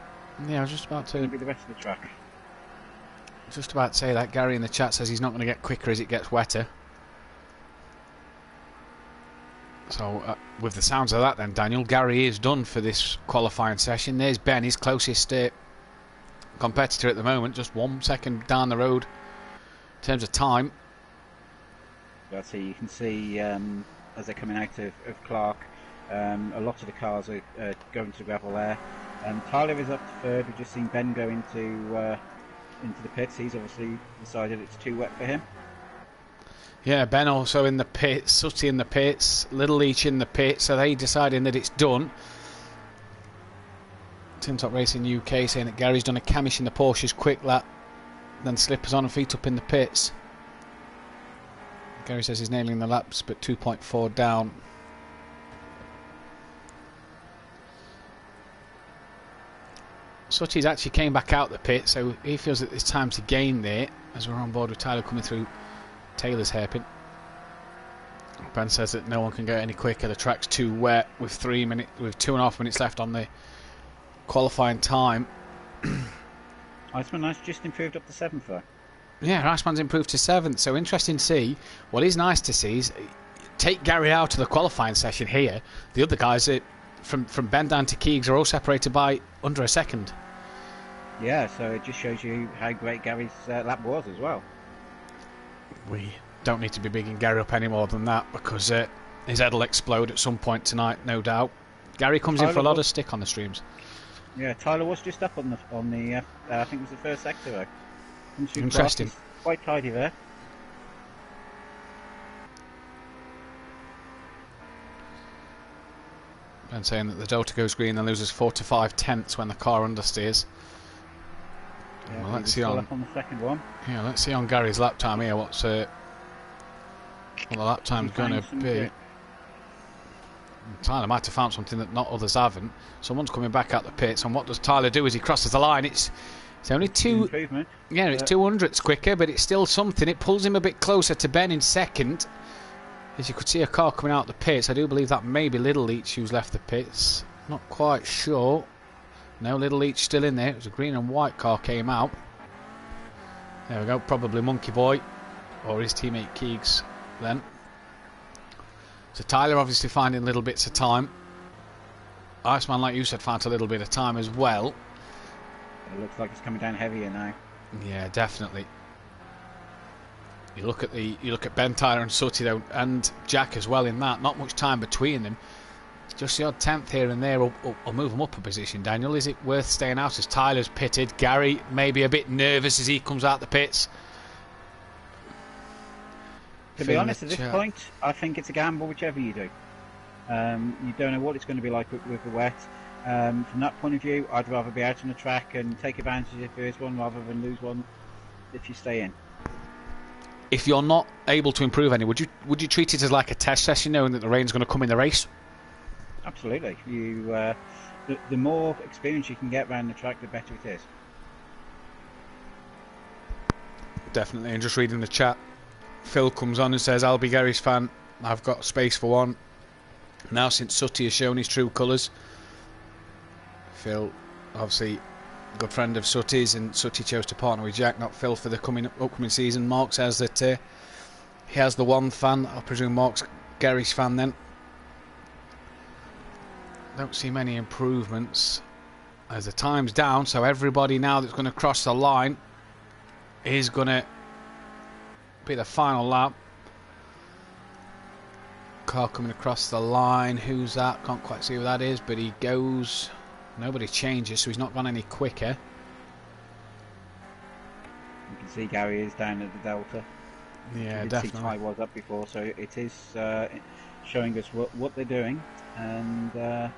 yeah, I was just about to be the rest of the track. Just about to say that. Gary in the chat says he's not going to get quicker as it gets wetter. So with the sounds of that then, Daniel, Gary is done for this qualifying session. There's Ben, his closest competitor at the moment, just 1 second down the road in terms of time. That's it. You can see as they're coming out of Clark, a lot of the cars are going to the gravel there. Tyler is up to third. We've just seen Ben go into the pits. He's obviously decided it's too wet for him. Yeah, Ben also in the pits, Sutty in the pits, Little Leach in the pits, so they deciding that it's done. Tim Top Racing UK saying that Gary's done a camish in the Porsche's quick lap, then slippers on and feet up in the pits. Gary says he's nailing the laps, but 2.4 down. Sutty's actually came back out the pit, so he feels that there's time to gain there, as we're on board with Tyler coming through Taylor's hairpin. Ben says that no one can go any quicker. The track's too wet with 2.5 minutes left on the qualifying time. Iceman has just improved up to 7th though. Yeah, Iceman's improved to 7th. So interesting to see. What is nice to see is take Gary out of the qualifying session here. The other guys from Ben down to Keegs are all separated by under a second. Yeah, so it just shows you how great Gary's lap was as well. We don't need to be bigging Gary up any more than that, because his head will explode at some point tonight, no doubt. Gary comes in for a lot of stick on the streams. Yeah, Tyler was just up on the I think it was the first sector though. Interesting. Quite tidy there. Ben saying that the Delta goes green and loses 4 to 5 tenths when the car understeers. Yeah, well, let's see on the second one. Yeah, let's see on Gary's lap time here. What's the lap time's going to be? Tyler might have found something that not others haven't. Someone's coming back out the pits, and what does Tyler do as he crosses the line? It's only two. Yeah, it's 200ths quicker, but it's still something. It pulls him a bit closer to Ben in second. As you could see a car coming out the pits. I do believe that may be Little Leach who's left the pits. Not quite sure. No, Little Leach still in there. It was a green and white car came out. There we go. Probably Monkey Boy or his teammate Keegs then. So Tyler obviously finding little bits of time. Iceman, like you said, found a little bit of time as well. It looks like it's coming down heavier now. Yeah, definitely. You look at Ben, Tyler and Sutty though, and Jack as well in that. Not much time between them. Just the odd 10th here and there will move them up a position. Daniel, is it worth staying out as Tyler's pitted? Gary maybe a bit nervous as he comes out the pits. To be honest, at this point, I think it's a gamble, whichever you do. You don't know what it's going to be like with the wet. From that point of view, I'd rather be out on the track and take advantage if there is one, rather than lose one if you stay in. If you're not able to improve any, would you treat it as like a test session, knowing that the rain's going to come in the race? Absolutely. The more experience you can get around the track, the better it is. Definitely. And just reading the chat, Phil comes on and says, "I'll be Gary's fan. I've got space for one. Now since Sutty has shown his true colours." Phil, obviously, good friend of Sutty's, and Sutty chose to partner with Jack, not Phil, for the upcoming season. Mark says that he has the one fan. I presume Mark's Gary's fan then. Don't see many improvements as the time's down, so everybody now that's going to cross the line is going to be the final lap. Car coming across the line. Who's that? Can't quite see who that is, but he goes. Nobody changes, so he's not gone any quicker. You can see Gary is down at the Delta. Yeah, you definitely. See Ty was up before, so it is showing us what they're doing. And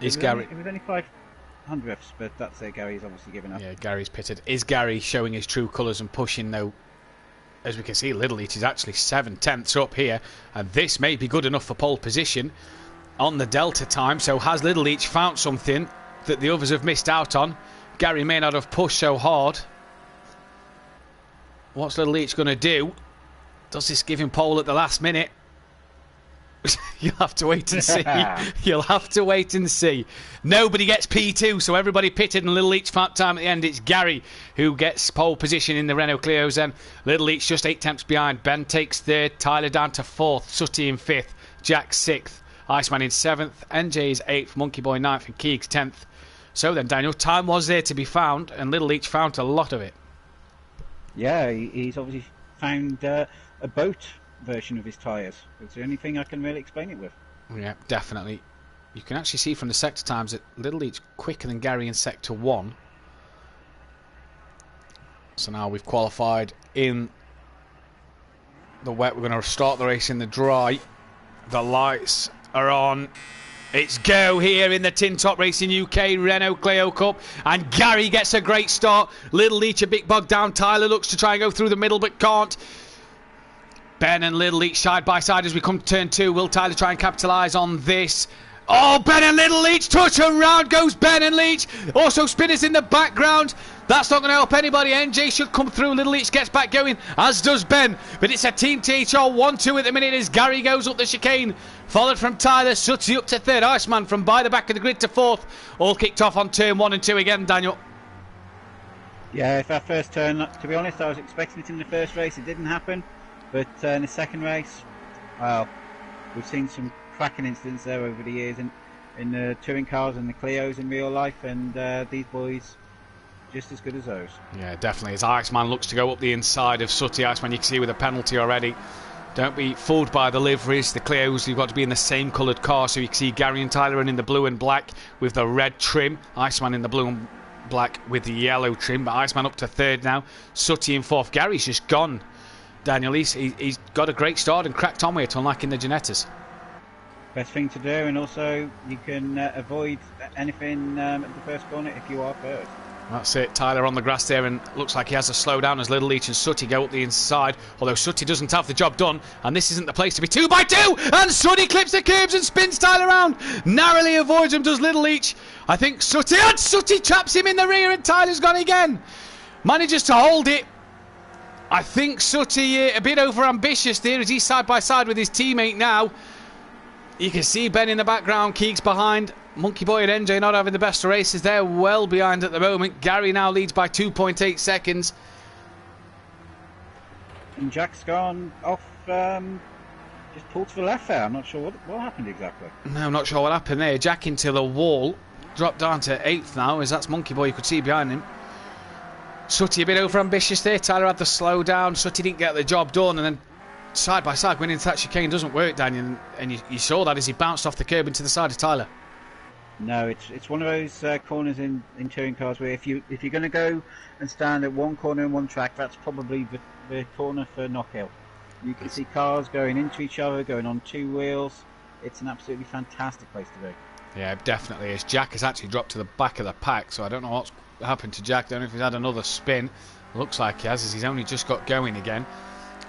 is Gary? It was only 500ths, but that's it. Gary's obviously given up. Yeah, Gary's pitted. Is Gary showing his true colours and pushing though? As we can see, Little Leach is actually 7/10ths up here, and this may be good enough for pole position on the Delta time. So has Little Leach found something that the others have missed out on? Gary may not have pushed so hard. What's Little Leach going to do? Does this give him pole at the last minute? You'll have to wait and see. You'll have to wait and see. Nobody gets P2, so everybody pitted, and Little Leach time at the end. It's Gary who gets pole position in the Renault Clios then. Little Leach just 8 tenths behind. Ben takes third. Tyler down to 4th. Sutty in 5th. Jack 6th. Iceman in 7th. NJ is 8th. Monkey Boy 9th. And Keegs 10th. So then, Daniel, time was there to be found, and Little Leach found a lot of it. Yeah, he's obviously found a boat version of his tyres. It's the only thing I can really explain it with. Yeah, definitely. You can actually see from the sector times that Little Leach quicker than Gary in sector 1. So now we've qualified in the wet. We're going to start the race in the dry. The lights are on. It's go here in the Tin Top Racing UK Renault Clio Cup, and Gary gets a great start. Little Leach a bit bogged down. Tyler looks to try and go through the middle but can't. Ben and Little Leach side by side as we come to turn 2. Will Tyler try and capitalise on this? Oh, Ben and Little Leach touch and round goes Ben and Leach. Also spinners in the background. That's not going to help anybody. NJ should come through. Little Leach gets back going, as does Ben. But it's a Team THR 1-2 at the minute as Gary goes up the chicane. Followed from Tyler. Sutty up to third. Iceman from by the back of the grid to fourth. All kicked off on turn 1 and 2 again, Daniel. Yeah, if our first turn, to be honest, I was expecting it in the first race. It didn't happen. But in the second race, well, we've seen some cracking incidents there over the years in the touring cars and the Clios in real life, and these boys just as good as those. Yeah, definitely. As Iceman looks to go up the inside of Sutty, Iceman you can see with a penalty already. Don't be fooled by the liveries. The Clios, you've got to be in the same coloured car, so you can see Gary and Tyler in the blue and black with the red trim. Iceman in the blue and black with the yellow trim, but Iceman up to third now. Sutty in fourth. Gary's just gone, Daniel. He's got a great start and cracked on with it, unlike in the Ginettas. Best thing to do, and also you can avoid anything at the first corner if you are first. That's it. Tyler on the grass there, and looks like he has a slow down as Little Leach and Sutty go up the inside, although Sutty doesn't have the job done, and this isn't the place to be 2 by 2, and Sutty clips the curbs and spins Tyler around. Narrowly avoids him, does Little Leach. I think Sutty traps him in the rear, and Tyler's gone again. Manages to hold it. I think Sutty a bit over ambitious there as he's side by side with his teammate now. You can see Ben in the background, Keeks behind. Monkey Boy and NJ not having the best of races. They're well behind at the moment. Gary now leads by 2.8 seconds. And Jack's gone off, just pulled to the left there. I'm not sure what happened exactly. No, I'm not sure what happened there. Jack into the wall. Dropped down to 8th now, as that's Monkey Boy, you could see behind him. Sutty a bit over ambitious there. Tyler had the slow down. Sutty didn't get the job done, and then side by side going into that chicane doesn't work, Daniel, and you saw that as he bounced off the curb into the side of Tyler. No, it's one of those corners in touring cars where if you're going to go and stand at one corner in one track, that's probably the corner for Knockhill. You can see cars going into each other, going on two wheels. It's an absolutely fantastic place to be. Yeah, definitely is. Jack has actually dropped to the back of the pack, so I don't know what's happened to Jack. I don't know if he's had another spin. Looks like he has, as he's only just got going again.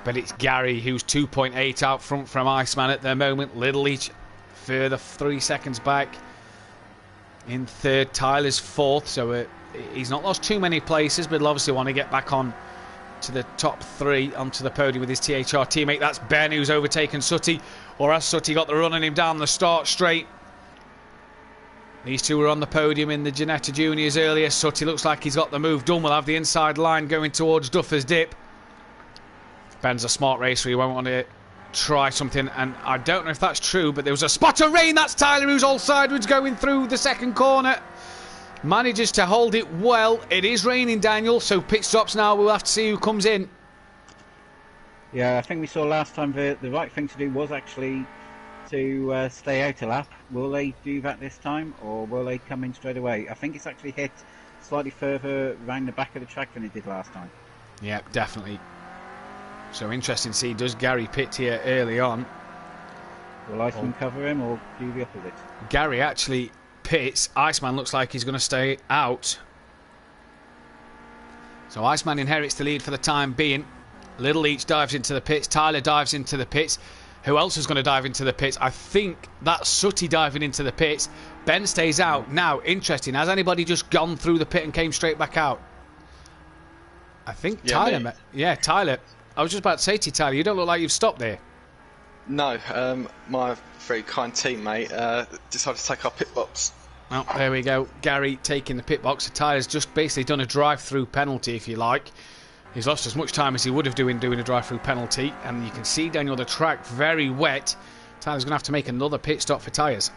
But it's Gary who's 2.8 out front from Iceman at the moment. Little Leach further 3 seconds back. In third, Tyler's fourth, so he's not lost too many places, but he'll obviously want to get back on to the top 3 onto the podium with his THR teammate. That's Ben who's overtaken Sutty, or has Sutty got the run on him down the start straight. These two were on the podium in the Ginetta Juniors earlier. Sutty looks like he's got the move done. We'll have the inside line going towards Duffer's Dip. Ben's a smart racer, he won't want to try something, and I don't know if that's true, but there was a spot of rain. That's Tyler who's all sideways going through the second corner. Manages to hold it well. It is raining, Daniel, so pit stops now. We'll have to see who comes in. Yeah, I think we saw last time the right thing to do was actually to stay out a lap. Will they do that this time, or will they come in straight away? I think it's actually hit slightly further around the back of the track than it did last time. Yeah, definitely. So interesting to see, does Gary pit here early on? Will Iceman cover him or do the opposite? Gary actually pits. Iceman looks like he's going to stay out. So Iceman inherits the lead for the time being. Little Leach dives into the pits. Tyler dives into the pits. Who else is going to dive into the pits? I think that's Sutty diving into the pits. Ben stays out. Now, interesting. Has anybody just gone through the pit and came straight back out? I think Tyler. Yeah, Tyler. I was just about to say to you, Tyler, you don't look like you've stopped there. No, my very kind teammate decided to take our pit box. Well, there we go. Gary taking the pit box. So Tyler's just basically done a drive-through penalty, if you like. He's lost as much time as he would have doing a drive-through penalty. And you can see, Daniel, the track very wet. Tyler's going to have to make another pit stop for tyres.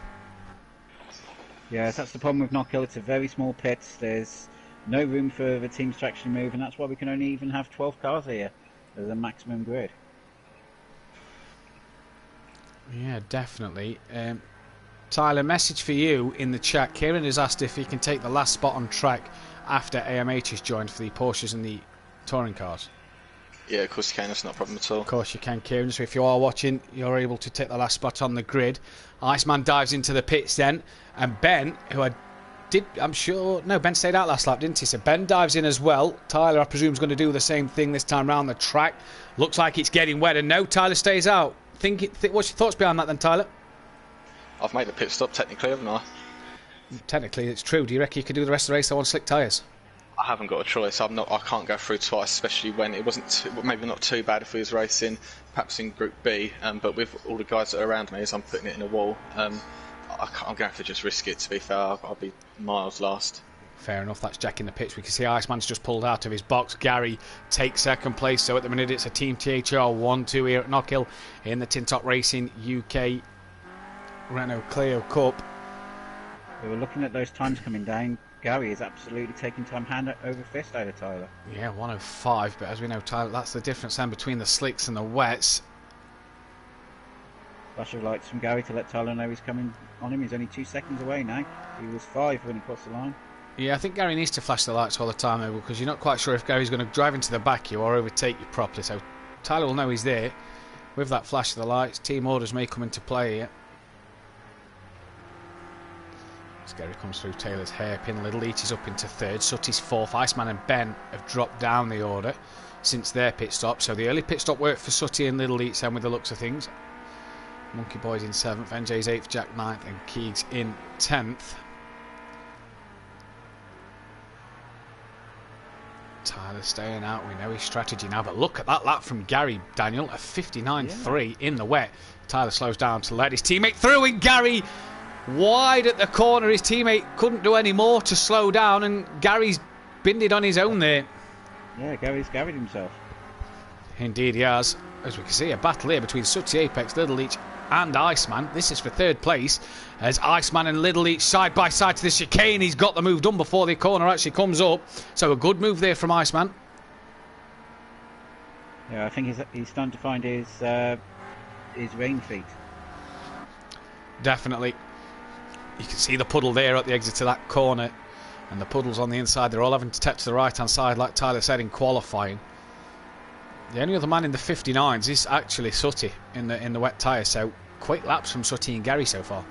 Yeah, that's the problem with Knockhill. It's a very small pit. There's no room for the teams to actually move, and that's why we can only even have 12 cars here as a maximum grid. Yeah, definitely. Tyler, message for you in the chat. Kieran has asked if he can take the last spot on track after AMH has joined for the Porsches and the touring cars. Yeah, of course you can. That's not a problem at all. Of course you can, Kieran. So if you are watching, you're able to take the last spot on the grid. Iceman dives into the pits then, and Ben, who I'm sure... No, Ben stayed out last lap, didn't he? So Ben dives in as well. Tyler, I presume, is going to do the same thing this time round the track. Looks like it's getting wet, and no, Tyler stays out. What's your thoughts behind that then, Tyler? I've made a pit stop technically, haven't I? Technically, it's true. Do you reckon you could do the rest of the race on slick tyres? I haven't got a choice. I can't go through twice, especially when it wasn't maybe not too bad if we was racing, perhaps in Group B. But with all the guys that are around me, as I'm putting it in a wall, I'm going to have to just risk it. To be fair, I'll be miles last. Fair enough. That's Jack in the pitch. We can see Iceman's just pulled out of his box. Gary takes second place. So at the minute, it's a Team THR 1-2 here at Knockhill in the Tintop Racing UK Renault Clio Cup. We were looking at those times coming down. Gary is absolutely taking time hand over fist out of Tyler. Yeah, 105, but as we know, Tyler, that's the difference then between the slicks and the wets. Flash of lights from Gary to let Tyler know he's coming on him. He's only 2 seconds away now. He was 5 when he crossed the line. Yeah, I think Gary needs to flash the lights all the time, though, because you're not quite sure if Gary's going to drive into the back of you or overtake you properly. So Tyler will know he's there with that flash of the lights. Team orders may come into play here. As Gary comes through Taylor's hairpin, Little Leach is up into third, Sutty's fourth. Iceman and Ben have dropped down the order since their pit stop. So the early pit stop worked for Sutty and Little Leach then with the looks of things. Monkey Boy's in 7th, NJ's 8th, Jack 9th and Keegs in 10th. Tyler staying out, we know his strategy now, but look at that lap from Gary, Daniel, a 59.3 in the wet. Tyler slows down to let his teammate through, and Gary wide at the corner. His teammate couldn't do any more to slow down, and Gary's binned it on his own there. Yeah, Gary's carried himself. Indeed he has. As we can see, a battle here between Sutty Apex, Little Leach and Iceman. This is for third place, as Iceman and Little Leach side by side to the chicane. He's got the move done before the corner actually comes up. So a good move there from Iceman. Yeah, I think he's starting to find his rain feet. Definitely. You can see the puddle there at the exit to that corner, and the puddles on the inside. They're all having to tap to the right hand side, like Tyler said in qualifying. The only other man in the 59s is actually Sutty in the wet tyre, so quick laps from Sutty and Gary so far.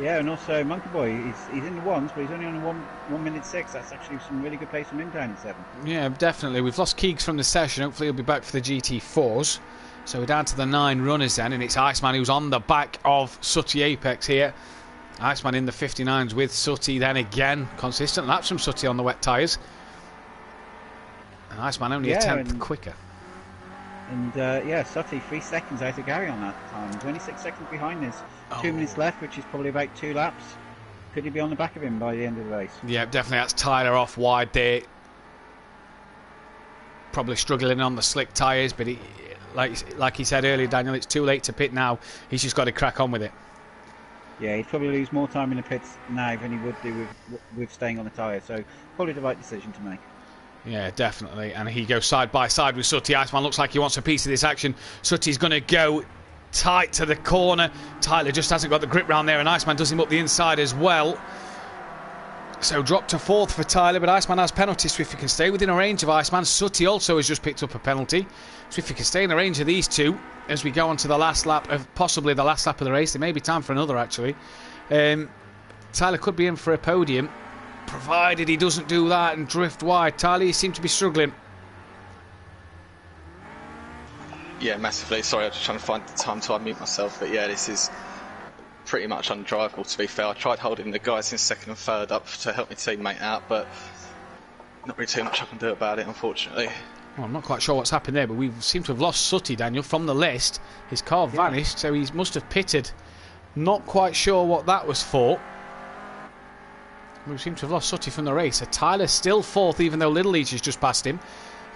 Yeah, and also Monkey Boy, he's in the ones, but he's only on 1 minute 6. That's actually some really good pace from him down in 7. Yeah, definitely. We've lost Keegs from the session. Hopefully he'll be back for the GT4s. So we're down to the 9 runners then, and it's Iceman who's on the back of Sutty Apex here. Iceman in the 59s with Sutty, then again consistent laps from Sutty on the wet tyres. And Iceman only a tenth quicker. And Sutty 3 seconds out of Gary on that time. He's only 6 seconds behind. There's 2 minutes left, which is probably about 2 laps. Could he be on the back of him by the end of the race? Yeah, definitely. That's Tyler off wide there. Probably struggling on the slick tyres, but he, like he said earlier, Daniel, it's too late to pit now. He's just got to crack on with it. Yeah, he'd probably lose more time in the pits now than he would do with staying on the tyre. So probably the right decision to make. Yeah, definitely. And he goes side by side with Sutty. Iceman looks like he wants a piece of this action. Sutty's going to go tight to the corner. Tyler just hasn't got the grip round there, and Iceman does him up the inside as well. So drop to 4th for Tyler, but Iceman has penalties. So if he can stay within a range of Iceman, Sutty also has just picked up a penalty. So if he can stay in the range of these two as we go on to the last lap of possibly the last lap of the race, there may be time for another actually. Tyler could be in for a podium, provided he doesn't do that and drift wide. Tyler, you seem to be struggling. Yeah, massively. Sorry, I was just trying to find the time to unmute myself, but yeah, this is pretty much undrivable, to be fair. I tried holding the guys in 2nd and 3rd up to help my teammate out, but not really too much I can do about it, unfortunately. Well, I'm not quite sure what's happened there, but we seem to have lost Sutty, Daniel, from the list. His car vanished, so he must have pitted. Not quite sure what that was for. We seem to have lost Sutty from the race. So Tyler's still 4th, even though Little Leach has just passed him.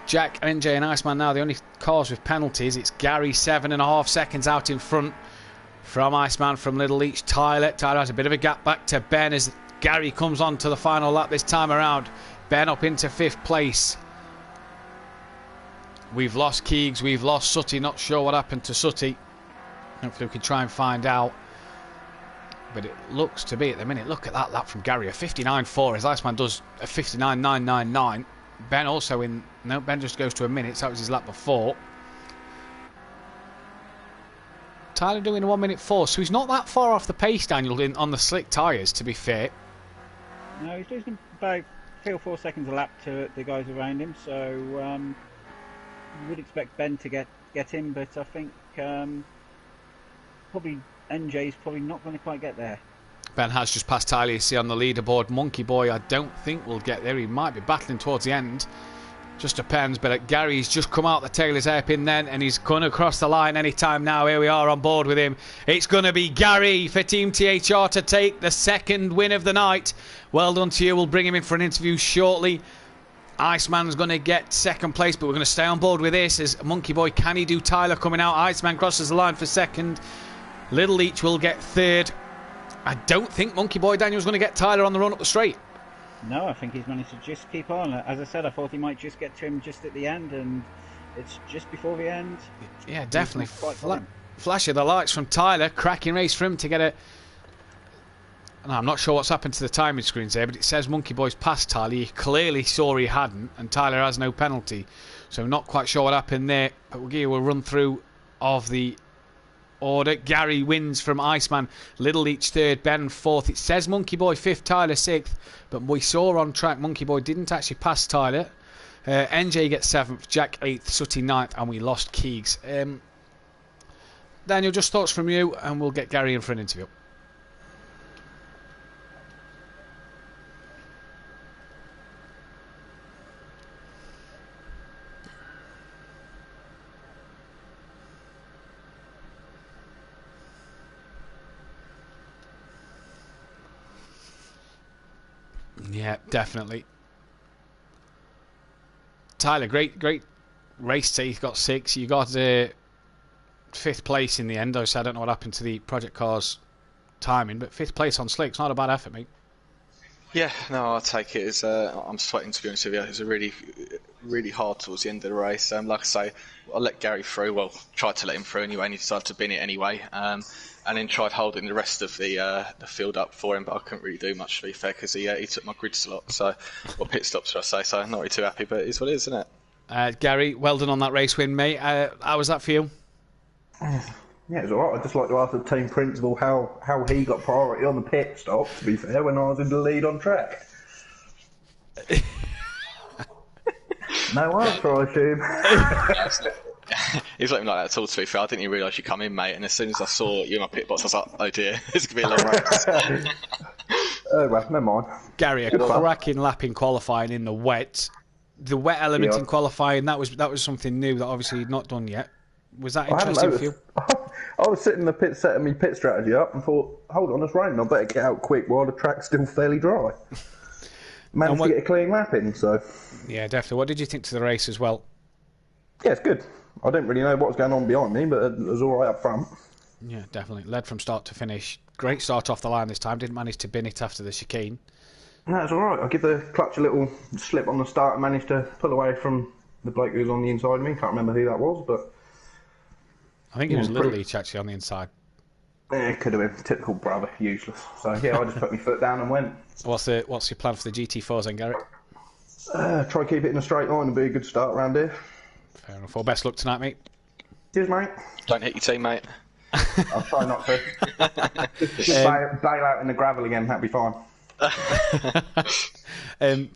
Jack, NJ and Iceman now the only cars with penalties. It's Gary 7.5 seconds out in front from Iceman, from Little Leach. Tyler has a bit of a gap back to Ben as Gary comes on to the final lap this time around. Ben up into 5th place. We've lost Keegs, we've lost Sutty. Not sure what happened to Sutty. Hopefully we can try and find out. But it looks to be at the minute. Look at that lap from Gary, a 59.4 as Iceman does a 59.999. Ben also in. No, Ben just goes to a minute, so that was his lap before. Tyler doing a 1 minute 4, so he's not that far off the pace, Daniel, on the slick tyres, to be fair. No, he's losing about 3 or 4 seconds a lap to the guys around him, so would expect Ben to get him, but I think probably NJ's probably not going to quite get there. Ben has just passed Tyler, you see on the leaderboard. Monkey Boy, I don't think will get there. He might be battling towards the end. Just depends, but Gary's just come out the tail of his hairpin then, and he's going to cross the line anytime now. Here we are on board with him. It's going to be Gary for Team THR to take the second win of the night. Well done to you. We'll bring him in for an interview shortly. Iceman's going to get second place, but we're going to stay on board with this as Monkey Boy. Can he do Tyler coming out? Iceman crosses the line for second. Little Leech will get third. I don't think Monkey Boy Daniel's going to get Tyler on the run up the straight. No, I think he's managed to just keep on. As I said, I thought he might just get to him just at the end, and it's just before the end. Yeah, definitely. Flash of the lights from Tyler. Cracking race for him to get a... No, I'm not sure what's happened to the timing screens there, but it says Monkey Boy's passed Tyler. He clearly saw he hadn't, and Tyler has no penalty. So not quite sure what happened there, but we'll give you a run through of the order. Gary wins from Iceman. Little Leech third, Ben fourth. It says Monkey Boy fifth, Tyler sixth, but we saw on track Monkey Boy didn't actually pass Tyler. NJ gets seventh, Jack eighth, Sooty ninth, and we lost Keegs. Daniel, just thoughts from you, and we'll get Gary in for an interview. Yeah, definitely. Tyler, great race. He got six. You got fifth place in the end. So I don't know what happened to the Project Cars timing, but fifth place on slicks, not a bad effort, mate. Yeah, no, I'll take it. As I'm sweating, to be honest with you. It was a really hard towards the end of the race. Like I say, I let Gary through. Well, tried to let him through anyway, and he decided to bin it anyway. And then tried holding the rest of the field up for him, but I couldn't really do much, to be fair, because he took my grid slot, or pit stop, should I say, so I'm not really too happy, but it is what it is, isn't it? Gary, well done on that race win, mate. How was that for you? Yeah, it was alright. I'd just like to ask the team principal how he got priority on the pit stop, to be fair, when I was in the lead on track. No answer, I assume. He's not even like that at all, to be fair. I didn't even realise you come in, mate, and as soon as I saw you in my pit box, I was like, oh dear, it's going to be a long race. Oh well, never mind. Gary, a cracking lap in qualifying in the wet. The wet element in qualifying, that was something new that obviously you'd not done yet. Was that interesting for you? I was sitting in the pit setting my pit strategy up and thought, hold on, it's raining, I better get out quick while the track's still fairly dry. Managed to get a clean lap in, so... Yeah, definitely. What did you think to the race as well? Yeah, it's good. I didn't really know what was going on behind me, but it was alright up front. Yeah, definitely. Led from start to finish. Great start off the line this time. Didn't manage to bin it after the chicane. No, it's alright. I give the clutch a little slip on the start and managed to pull away from the bloke who was on the inside of me. Can't remember who that was, but... I think it was Little Leech actually on the inside. Yeah, it could have been. Typical brother, useless. So yeah, I just put my foot down and went. What's your plan for the GT4s then, Garrett? Try keep it in a straight line and be a good start around here. Fair enough. Well, best luck tonight, mate. Cheers, mate. Don't hit your team, mate. I'll try not to. just bail out in the gravel again, that'd be fine.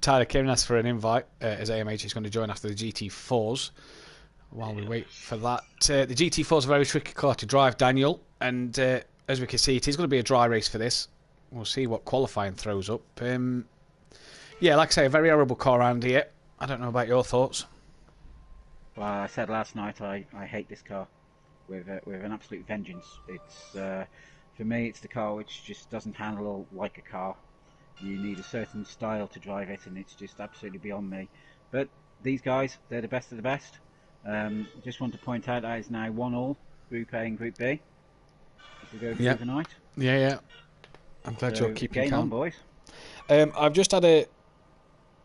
Tyler Kieran asked for an invite as AMH is going to join after the GT4s. While we wait for that, the GT4 is a very tricky car to drive, Daniel, and as we can see, it is going to be a dry race for this. We'll see what qualifying throws up. Yeah, like I say, a very horrible car around here. I don't know about your thoughts. Well, I said last night I hate this car with an absolute vengeance. It's for me, it's the car which just doesn't handle like a car. You need a certain style to drive it, and it's just absolutely beyond me. But these guys, they're the best of the best. Just want to point out that is now 1-1, Group A and Group B. As we go through the night. Yeah. I'm glad you're keeping calm. On, boys. I've just had a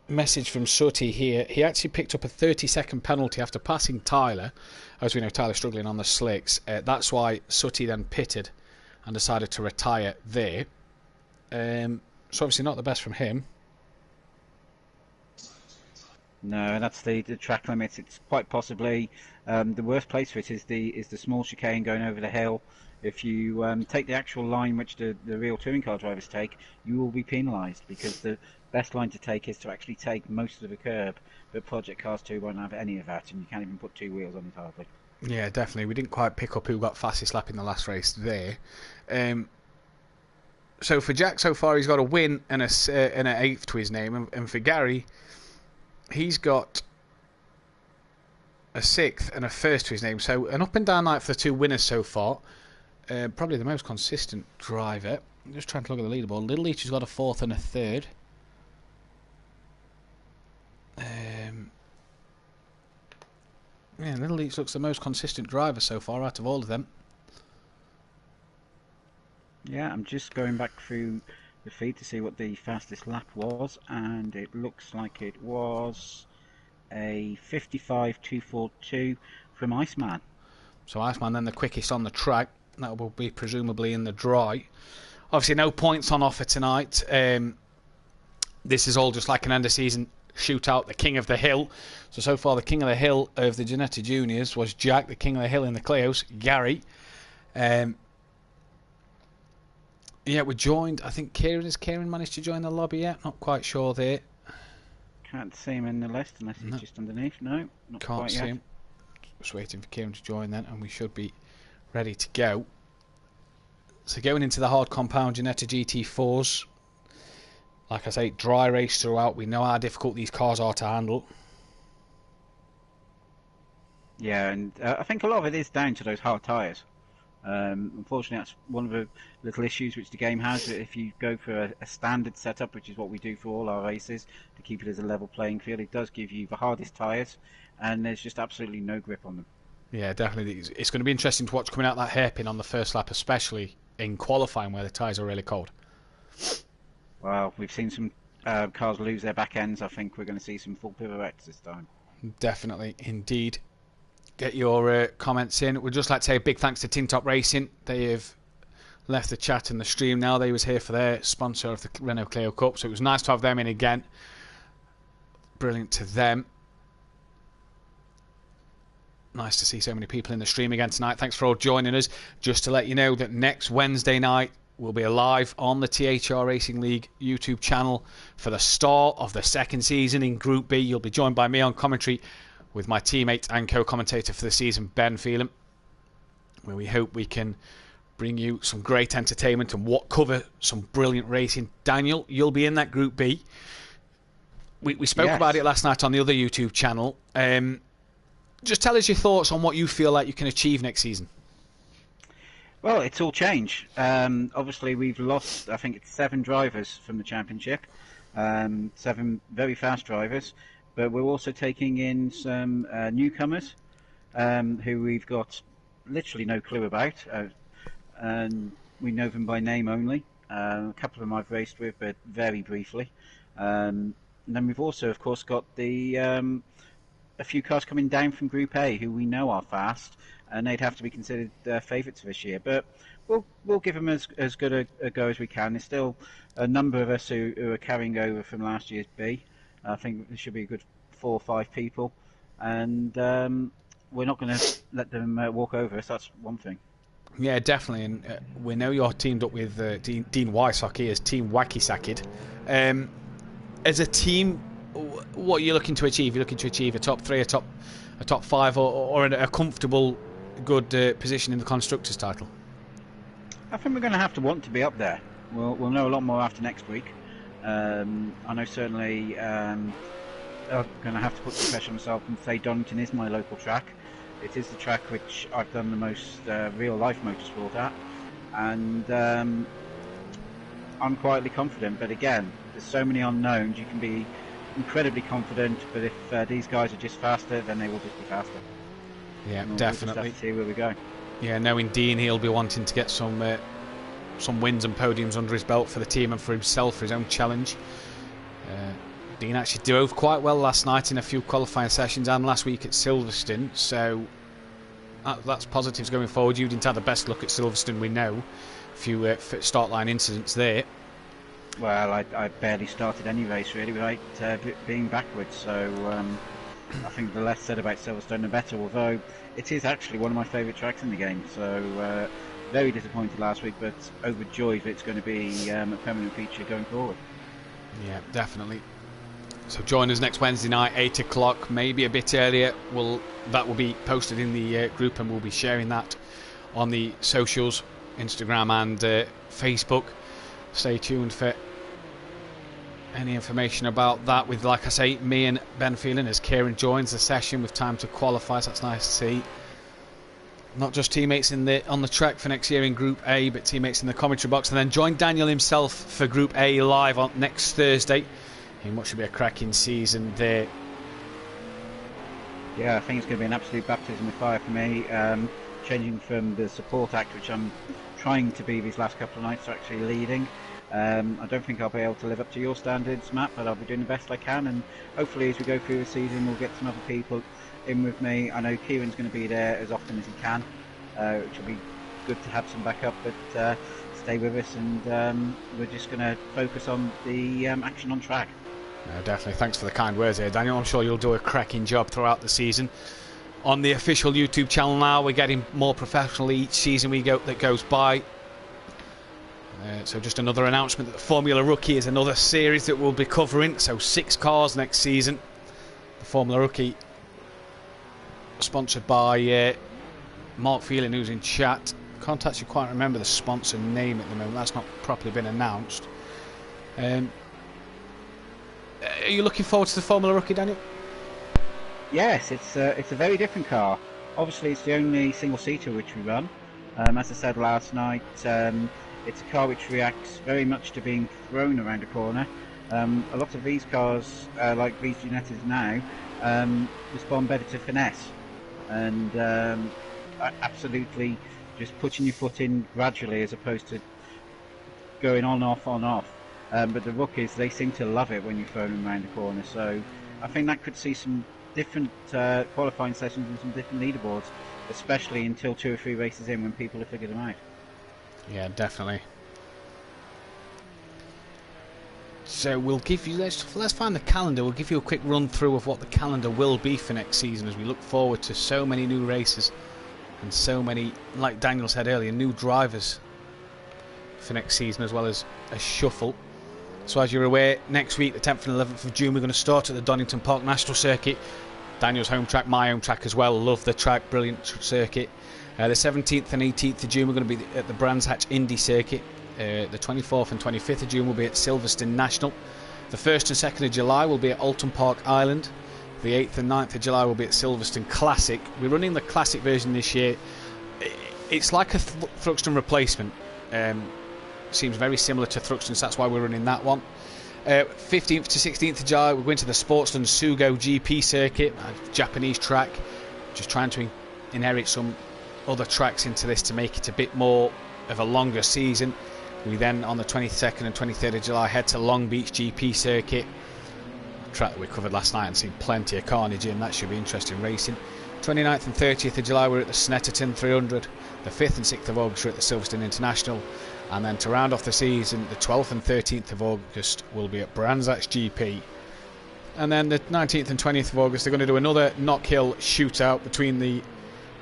message from Sooty here. He actually picked up a 30-second penalty after passing Tyler. As we know, Tyler's struggling on the slicks. That's why Sooty then pitted and decided to retire there. So obviously not the best from him. No, that's the track limits. It's quite possibly the worst place for it is the small chicane going over the hill. If you take the actual line which the real touring car drivers take, you will be penalised, because the best line to take is to actually take most of the curb. But Project Cars 2 won't have any of that, and you can't even put 2 wheels on it hardly. Yeah, definitely. We didn't quite pick up who got fastest lap in the last race there. So for Jack, so far, he's got a win and an 8th to his name. And for Gary, he's got a 6th and a 1st to his name. So an up and down night for the 2 winners so far. Probably the most consistent driver. I'm just trying to look at the leaderboard. Little Leach has got a 4th and a 3rd. Yeah, Little Leach looks the most consistent driver so far out of all of them. Yeah, I'm just going back through the feed to see what the fastest lap was, and it looks like it was a 55.242 from Iceman. So Iceman then the quickest on the track. That will be presumably in the dry. Obviously no points on offer tonight. This is all just like an end of season shootout, the King of the Hill. So far the King of the Hill of the Ginetta Juniors was Jack, the King of the Hill in the Cleos, Gary. Yeah, we're joined, I think Kieran, has Kieran managed to join the lobby yet? Not quite sure there. Can't see him in the list unless he's just underneath. No, not Can't quite see yet. him. Just waiting for Kieran to join then, and we should be ready to go. So going into the hard compound Ginetta GT4s, like I say, dry race throughout. We know how difficult these cars are to handle. Yeah, and I think a lot of it is down to those hard tyres. Unfortunately, that's one of the little issues which the game has. If you go for a standard setup, which is what we do for all our races, to keep it as a level playing field, it does give you the hardest tyres, and there's just absolutely no grip on them. Yeah, definitely. It's going to be interesting to watch coming out that hairpin on the first lap, especially in qualifying where the tyres are really cold. Well, we've seen some cars lose their back ends. I think we're going to see some full pirouettes this time. Definitely, indeed. Get your comments in. We'd just like to say a big thanks to Tin Top Racing. They have left the chat and the stream now. They was here for their sponsor of the Renault Clio Cup, so it was nice to have them in again. Brilliant to them. Nice to see so many people in the stream again tonight. Thanks for all joining us. Just to let you know that next Wednesday night we'll be live on the THR Racing League YouTube channel for the start of the second season in Group B. You'll be joined by me on commentary with my teammate and co-commentator for the season, Ben Phelan, where we hope we can bring you some great entertainment and cover some brilliant racing. Daniel, you'll be in that Group B. We spoke about it last night on the other YouTube channel. Just tell us your thoughts on what you feel like you can achieve next season. Well, it's all change. Obviously, we've lost, I think it's 7 drivers from the championship, 7 very fast drivers, but we're also taking in some newcomers who we've got literally no clue about, and we know them by name only. A couple of them I've raced with, but very briefly. And then we've also, of course, got a few cars coming down from Group A who we know are fast, and they'd have to be considered favourites this year. But we'll give them as good a go as we can. There's still a number of us who are carrying over from last year's B. I think there should be a good 4 or 5 people, and we're not going to let them walk over us. That's one thing. Yeah, definitely. And we know you're teamed up with Dean Wysocki as Team Wacky Sacked. As a team, what are you looking to achieve? You're looking to achieve a top 3, a top 5, or a comfortable, good position in the constructors' title? I think we're going to have to want to be up there. We'll know a lot more after next week. I know certainly I'm going to have to put some pressure on myself and say Donington is my local track. It is the track which I've done the most real-life motorsport at, and I'm quietly confident. But again, there's so many unknowns. You can be incredibly confident, but if these guys are just faster, then they will just be faster. Yeah, and definitely. We'll just have to see where we go. Yeah, knowing Dean, he'll be wanting to get some wins and podiums under his belt for the team and for himself, for his own challenge. Dean actually drove quite well last night in a few qualifying sessions and last week at Silverstone, so that's positives going forward. You didn't have the best look at Silverstone, we know. A few start line incidents there. Well, I barely started any race really without being backwards, so I think the less said about Silverstone the better, although it is actually one of my favourite tracks in the game, so very disappointed last week, but overjoyed that it's going to be a permanent feature going forward. Yeah, definitely. So join us next Wednesday night, 8 o'clock, maybe a bit earlier. That will be posted in the group, and we'll be sharing that on the socials, Instagram and Facebook. Stay tuned for any information about that with, like I say, me and Ben Phelan as Kieran joins the session with time to qualify, so that's nice to see. Not just teammates on the track for next year in Group A, but teammates in the commentary box, and then join Daniel himself for Group A live on next Thursday in what should be a cracking season there. Yeah, I think it's going to be an absolute baptism of fire for me. Changing from the support act, which I'm trying to be these last couple of nights, to actually leading. I don't think I'll be able to live up to your standards, Matt, but I'll be doing the best I can, and hopefully as we go through the season we'll get some other people in with me. I know Kieran's going to be there as often as he can, which will be good to have some backup, but stay with us, and we're just going to focus on the action on track. No, definitely. Thanks for the kind words here, Daniel. I'm sure you'll do a cracking job throughout the season. On the official YouTube channel now, we're getting more professional each season that goes by. So just another announcement that the Formula Rookie is another series that we'll be covering. So 6 cars next season. The Formula Rookie, sponsored by Mark Phelan, who's in chat. Can't actually quite remember the sponsor name at the moment. That's not properly been announced. Are you looking forward to the Formula Rookie, Daniel? Yes, it's a very different car. Obviously, it's the only single-seater which we run. As I said last night, it's a car which reacts very much to being thrown around a corner. A lot of these cars, like these Ginettas now, respond better to finesse, and absolutely just putting your foot in gradually as opposed to going on, off, on, off. But the rookies, they seem to love it when you throw them around the corner. So I think that could see some different qualifying sessions and some different leaderboards, especially until 2 or 3 races in when people have figured them out. Yeah, definitely. So we'll give you, let's find the calendar. We'll give you a quick run through of what the calendar will be for next season, as we look forward to so many new races and so many, like Daniel said earlier, new drivers for next season, as well as a shuffle. So as you're aware, next week, the 10th and 11th of June, we're going to start at the Donington Park National Circuit. Daniel's home track, my home track as well. Love the track, brilliant circuit. The 17th and 18th of June, we're going to be at the Brands Hatch Indy Circuit. The 24th and 25th of June will be at Silverstone National. The 1st and 2nd of July will be at Alton Park Island. The 8th and 9th of July will be at Silverstone Classic. We're running the Classic version this year. It's like a Thruxton replacement. Seems very similar to Thruxton, so that's why we're running that one. 15th to 16th of July, we're going to the Sportsland Sugo GP Circuit, a Japanese track. Just trying to inherit some other tracks into this to make it a bit more of a longer season. We then, on the 22nd and 23rd of July, head to Long Beach GP Circuit, a track that we covered last night and seen plenty of carnage in. That should be interesting racing. 29th and 30th of July, we're at the Snetterton 300. The 5th and 6th of August, we're at the Silverstone International. And then to round off the season, the 12th and 13th of August will be at Brands Hatch GP. And then the 19th and 20th of August, they're going to do another Knockhill shootout between the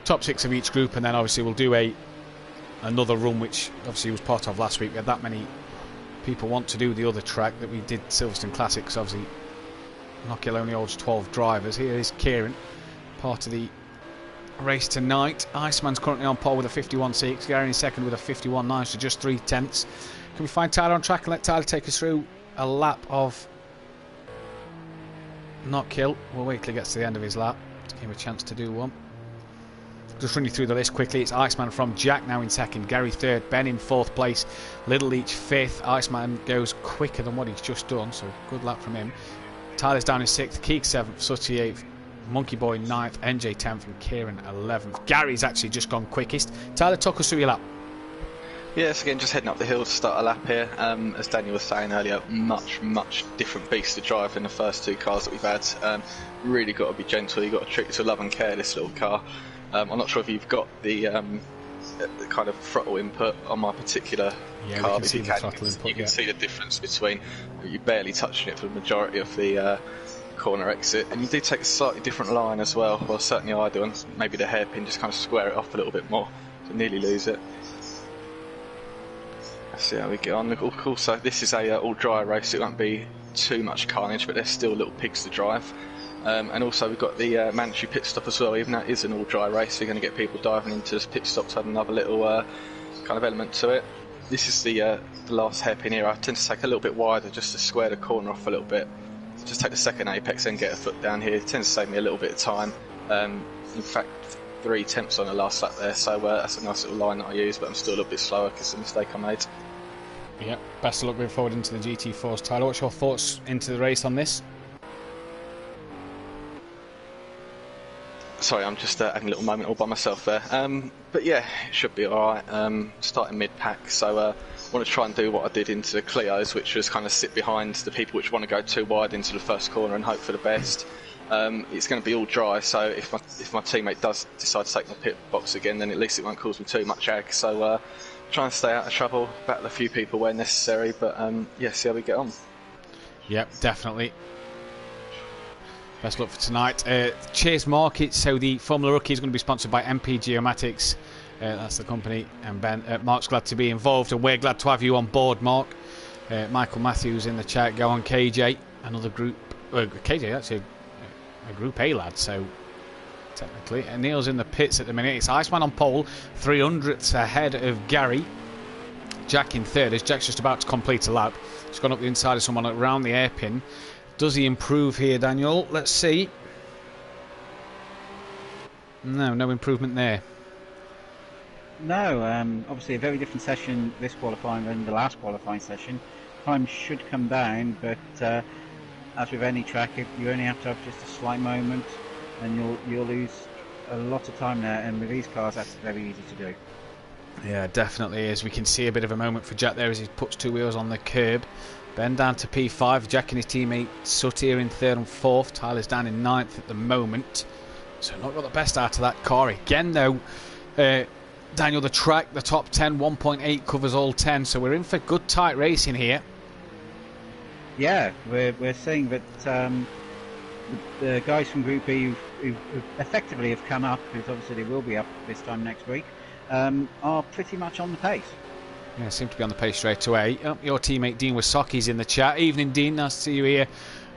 top 6 of each group, and then obviously we'll do another run, which obviously was part of last week. We had that many people want to do the other track that we did Silverstone Classics. Obviously Knockhill only holds 12 drivers. Here is Kieran, part of the race tonight. Iceman's currently on pole with a 51.6, Gary in second with a 51.9, so just 3 tenths. Can we find Tyler on track and let Tyler take us through a lap of Knockhill? We'll wait till he gets to the end of his lap to give him a chance to do one. Just running through the list quickly. It's Iceman from Jack now in second, Gary third, Ben in 4th place, Little Leach 5th. Iceman goes quicker than what he's just done, so good lap from him. Tyler's down in 6th, Keek 7th, Sutty 8th, Monkey Boy 9th, NJ 10th and Kieran 11th. Gary's actually just gone quickest. Tyler, talk us through your lap. Yes, again, just heading up the hill to start a lap here. As Daniel was saying earlier, much different beast to drive than the first 2 cars that we've had. Really got to be gentle, you've got to treat it to love and care, this little car. I'm not sure if you've got the kind of throttle input on my particular car. We can see the throttle input, you can see the difference between you barely touching it for the majority of the corner exit, and you do take a slightly different line as well. Well, certainly I do, and maybe the hairpin just kind of square it off a little bit more to nearly lose it. Let's see how we get on. Also, this is a all dry race. It won't be too much carnage, but there's still little pigs to drive. And also we've got the mandatory pit stop as well. Even though it is an all dry race, we're going to get people diving into the pit stop to have another little kind of element to it. This is the last hairpin here. I tend to take a little bit wider just to square the corner off a little bit. Just take the second apex and get a foot down here. It tends to save me a little bit of time. In fact, 3 attempts on the last lap there, so that's a nice little line that I use, but I'm still a little bit slower because of the mistake I made. Yep, best of luck going forward into the GT4s. Tyler, what's your thoughts into the race on this? Sorry, I'm just having a little moment all by myself there. But yeah, it should be alright. Starting mid-pack, so I want to try and do what I did into the Clios, which was kind of sit behind the people which want to go too wide into the first corner and hope for the best. It's going to be all dry, so if my teammate does decide to take my pit box again, then at least it won't cause me too much ag. So try and stay out of trouble, battle a few people where necessary, but yeah, see how we get on. Yep, definitely. Best luck for tonight. Chase Market, so the Formula Rookie is going to be sponsored by MP Geomatics. That's the company, and Ben, Mark's glad to be involved, and we're glad to have you on board, Mark. Michael Matthews in the chat. Go on, KJ. Another group. KJ, actually a Group A lad, so technically. And Neil's in the pits at the minute. It's Iceman on pole, 300ths ahead of Gary. Jack in third, as Jack's just about to complete a lap. He's gone up the inside of someone around the hairpin. Does he improve here, Daniel? Let's see. No improvement there. No, obviously a very different session this qualifying than the last qualifying session. Time should come down, but as with any track, you only have to have just a slight moment, and you'll lose a lot of time there. And with these cars, that's very easy to do. Yeah, definitely is. We can see a bit of a moment for Jack there as he puts 2 wheels on the curb. Ben down to P5. Jack and his teammate Sutty are in 3rd and 4th. Tyler's down in 9th at the moment. So not got the best out of that car. Again, though, Daniel, the track, the top 10, 1.8 covers all 10. So we're in for good tight racing here. Yeah, we're seeing that the guys from Group B who effectively have come up, because obviously they will be up this time next week, are pretty much on the pace. Yeah, seem to be on the pace straight away. Oh, your teammate Dean Wasaki's in the chat. Evening, Dean. Nice to see you here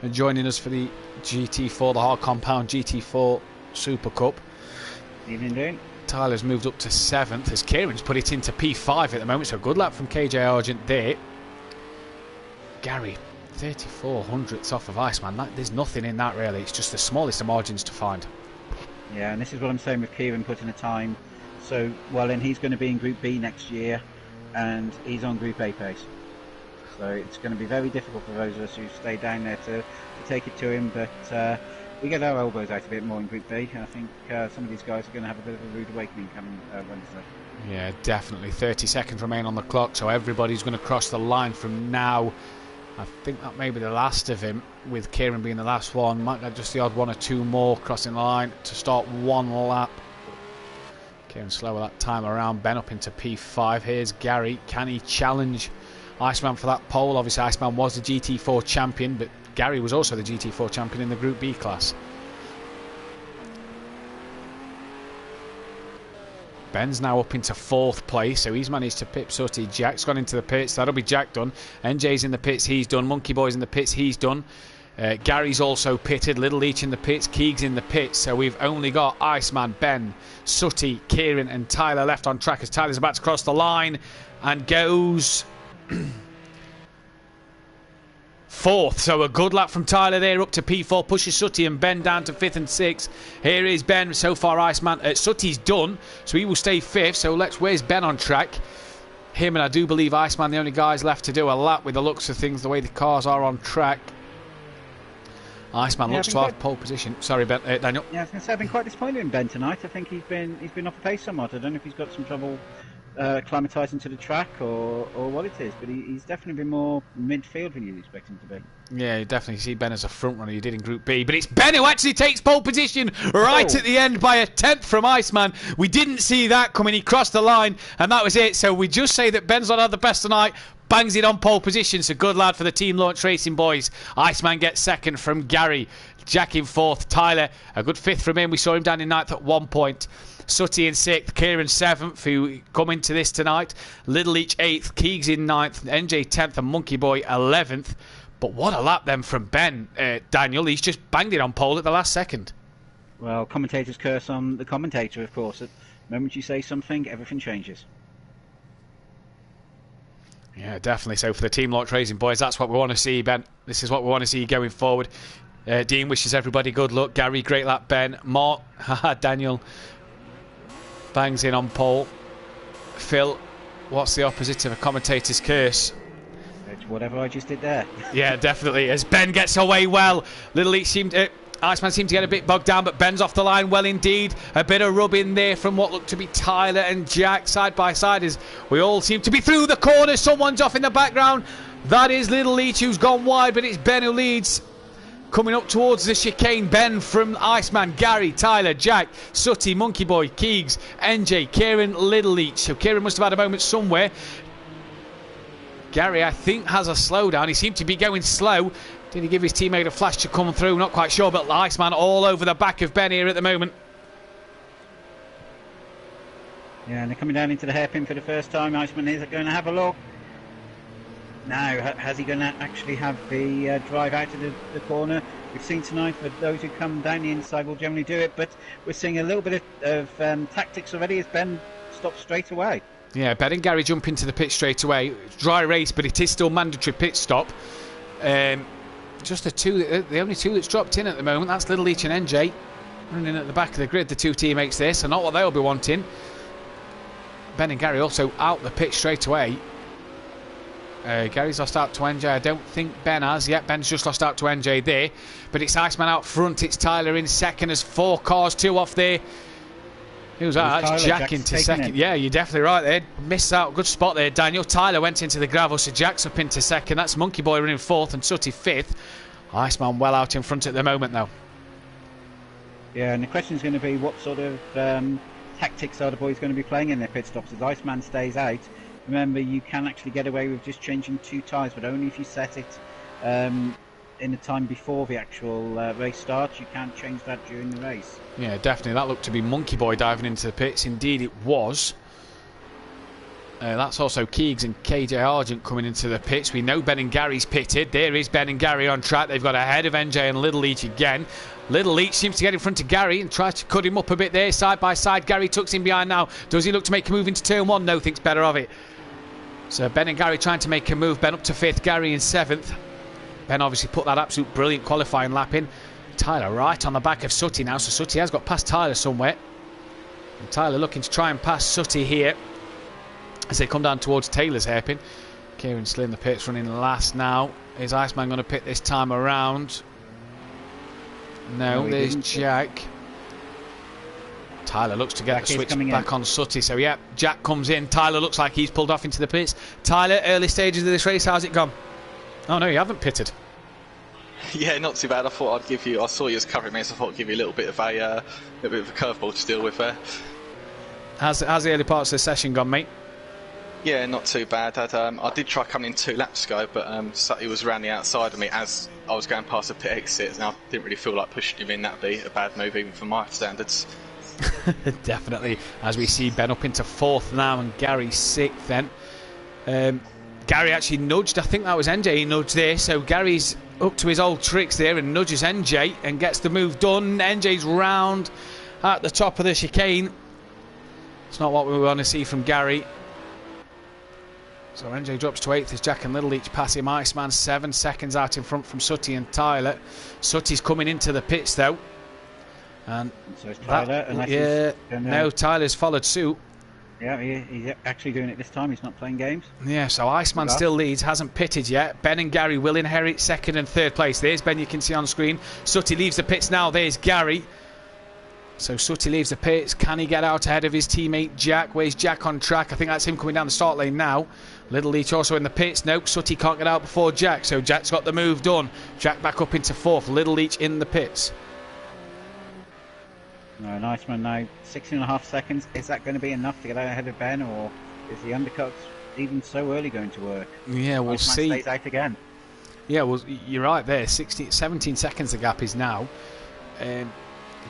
and joining us for the GT4, the Hard Compound GT4 Super Cup. Evening, Dean. Tyler's moved up to 7th as Kieran's put it into P5 at the moment. So good luck from KJ Argent there. Gary, 34 hundredths off of Iceman. There's nothing in that really. It's just the smallest of margins to find. Yeah, and this is what I'm saying with Kieran putting a time. So, well, then he's going to be in Group B next year, and he's on Group A pace. So it's going to be very difficult for those of us who stay down there to take it to him, but we get our elbows out a bit more in Group B. I think some of these guys are going to have a bit of a rude awakening coming Wednesday. Yeah, definitely. 30 seconds remain on the clock, so everybody's going to cross the line from now. I think that may be the last of him, with Kieran being the last one. Might get just the odd 1 or 2 more crossing the line to start 1 lap. Kieran slower that time around. Ben up into P5. Here's Gary. Can he challenge Iceman for that pole? Obviously Iceman was the GT4 champion, but Gary was also the GT4 champion in the Group B class. Ben's now up into 4th place, so he's managed to pip Sutty. Jack's gone into the pits. That'll be Jack done. NJ's in the pits. He's done. Monkey Boy's in the pits. He's done. Gary's also pitted. Little Leach in the pits. Keegs in the pits. So we've only got Iceman, Ben, Sutty, Kieran and Tyler left on track as Tyler's about to cross the line and goes 4th. So a good lap from Tyler there up to P4. Pushes Sutty and Ben down to 5th and 6th. Here is Ben. So far Iceman. Sutty's done. So he will stay 5th. So where's Ben on track? Him and I do believe Iceman the only guys left to do a lap with the looks of things, the way the cars are on track. Iceman looks to have pole position. Sorry, Ben, Daniel. Yeah, I was going to say I've been quite disappointed in Ben tonight. I think he's been off the pace somewhat. I don't know if he's got some trouble acclimatising to the track or what it is, but he's definitely been more midfield than you'd expect him to be. Yeah, you definitely see Ben as a front runner. You did in Group B, but it's Ben who actually takes pole position right at the end by a 10th from Iceman. We didn't see that coming. He crossed the line, and that was it. So we just say that Ben's not had the best tonight. Bangs it on pole position, so good lad for the Team Launch Racing boys. Iceman gets 2nd from Gary. Jack in 4th. Tyler, a good 5th from him. We saw him down in 9th at one point. Sutty in 6th. Kieran 7th, who come into this tonight. Little Leach 8th. Keegs in 9th. NJ 10th. And Monkey Boy 11th. But what a lap then from Ben, Daniel. He's just banged it on pole at the last second. Well, commentators curse on the commentator, of course. At the moment you say something, everything changes. Yeah, definitely. So for the Team Launch Racing boys, that's what we want to see, Ben. This is what we want to see going forward. Dean wishes everybody good luck. Gary, great lap. Ben, Mark, Daniel bangs in on pole. Phil, what's the opposite of a commentator's curse? It's whatever I just did there. Yeah, definitely. As Ben gets away well. Little Leach Iceman seemed to get a bit bogged down, but Ben's off the line well indeed. A bit of rub in there from what looked to be Tyler and Jack side by side as we all seem to be through the corner. Someone's off in the background. That is Little Leach who's gone wide, but it's Ben who leads. Coming up towards the chicane, Ben from Iceman, Gary, Tyler, Jack, Sutty, Monkey Boy, Keegs, NJ, Kieran, Little Leach. So Kieran must have had a moment somewhere. Gary, I think, has a slowdown. He seemed to be going slow. Did he give his teammate a flash to come through? Not quite sure, but Iceman all over the back of Ben here at the moment. Yeah, and they're coming down into the hairpin for the first time. Iceman is going to have a look. Now, has he going to actually have the drive out of the corner? We've seen tonight for those who come down the inside will generally do it, but we're seeing a little bit of tactics already as Ben stops straight away. Yeah, Ben and Gary jump into the pit straight away. Dry race, but it is still mandatory pit stop. Just the only two that's dropped in at the moment. That's Little Leach and NJ running at the back of the grid. The two teammates there, so not what they'll be wanting. Ben and Gary also out the pit straight away. Gary's lost out to NJ. I don't think Ben has. Yep, Ben's just lost out to NJ there. But it's Iceman out front. It's Tyler in second. There's 4 cars, 2 off there. Who's that? That's Jack into second. Yeah, you're definitely right there. Missed out. Good spot there, Daniel. Tyler went into the gravel, so Jack's up into second. That's Monkey Boy running 4th and Sutty 5th. Iceman well out in front at the moment, though. Yeah, and the question is going to be what sort of tactics are the boys going to be playing in their pit stops as Iceman stays out. Remember, you can actually get away with just changing 2 tyres, but only if you set it in the time before the actual race starts. You can't change that during the race. Yeah, definitely. That looked to be Monkey Boy diving into the pits. Indeed, it was. That's also Keegs and KJ Argent coming into the pits. We know Ben and Gary's pitted. There is Ben and Gary on track. They've got ahead of NJ and Little Leach again. Little Leach seems to get in front of Gary and tries to cut him up a bit there, side by side. Gary tucks him behind now. Does he look to make a move into turn 1? No, thinks better of it. So Ben and Gary trying to make a move. Ben up to 5th, Gary in 7th. Ben obviously put that absolute brilliant qualifying lap in. Tyler right on the back of Sutty now, so Sutty has got past Tyler somewhere. And Tyler looking to try and pass Sutty here as they come down towards Taylor's hairpin. Kieran still in the pits, running last now. Is Iceman going to pit this time around? No, there's Jack. Tyler looks to get the switch back on Sutty, so yeah, Jack comes in. Tyler looks like he's pulled off into the pits. Tyler, early stages of this race, how's it gone? Oh no, you haven't pitted. Yeah, not too bad. I thought I'd give you. I saw you as covering me, so I thought I'd give you a little bit of a curveball to deal with there. How's the early parts of the session gone, mate? Yeah, not too bad. I did try coming in 2 laps ago, but Sutty was around the outside of me as I was going past the pit exit, and I didn't really feel like pushing him in. That'd be a bad move, even for my standards. Definitely. As we see Ben up into 4th now and Gary 6th then. Gary actually nudged, I think that was NJ he nudged there, so Gary's up to his old tricks there and nudges NJ and gets the move done. NJ's round at the top of the chicane. It's not what we want to see from Gary. So NJ drops to 8th as Jack and Little Leach pass him. Iceman 7 seconds out in front from Sutty and Tyler. Sutty's coming into the pits though. And so it's Tyler, no, Tyler's followed suit. Yeah, he's actually doing it this time. He's not playing games. Yeah, so Iceman still leads, hasn't pitted yet. Ben and Gary will inherit 2nd and 3rd place. There's Ben, you can see on screen. Sutty leaves the pits now. There's Gary. So Sutty leaves the pits. Can he get out ahead of his teammate Jack? Where's Jack on track? I think that's him coming down the start lane now. Little Leach also in the pits. Nope, Sutty can't get out before Jack. So Jack's got the move done. Jack back up into 4th. Little Leach in the pits. No, Iceman now 16.5 seconds. Is that going to be enough to get out ahead of Ben, or is the undercut even so early going to work? Yeah, we'll Iceman see. Stays out again. Yeah, well, you're right there. 17 seconds the gap is now.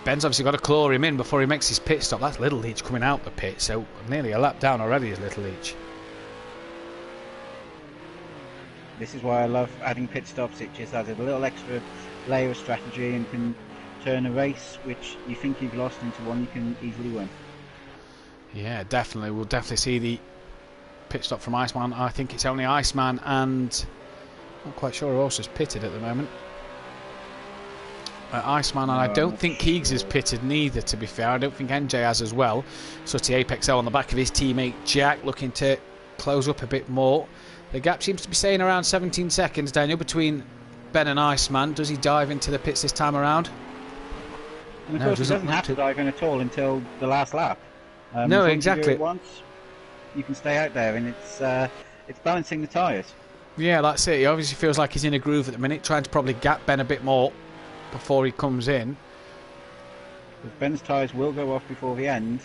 Ben's obviously got to claw him in before he makes his pit stop. That's Little Leach coming out the pit, so nearly a lap down already is Little Leach. This is why I love adding pit stops. It just adds a little extra layer of strategy and can turn a race which you think you've lost into one you can easily win. Yeah, definitely. We'll definitely see the pit stop from Iceman. I think it's only Iceman and I'm not quite sure who else is pitted at the moment. Iceman, and I don't think Keegs is pitted neither, to be fair. I don't think NJ has as well. Sooty Apex on the back of his teammate Jack, looking to close up a bit more. The gap seems to be staying around 17 seconds, Daniel, between Ben and Iceman. Does he dive into the pits this time around? And of course, he doesn't have to dive in at all until the last lap. No, exactly. Once you can stay out there, and it's balancing the tyres. Yeah, that's it. He obviously feels like he's in a groove at the minute, trying to probably gap Ben a bit more before he comes in. But Ben's tyres will go off before the end,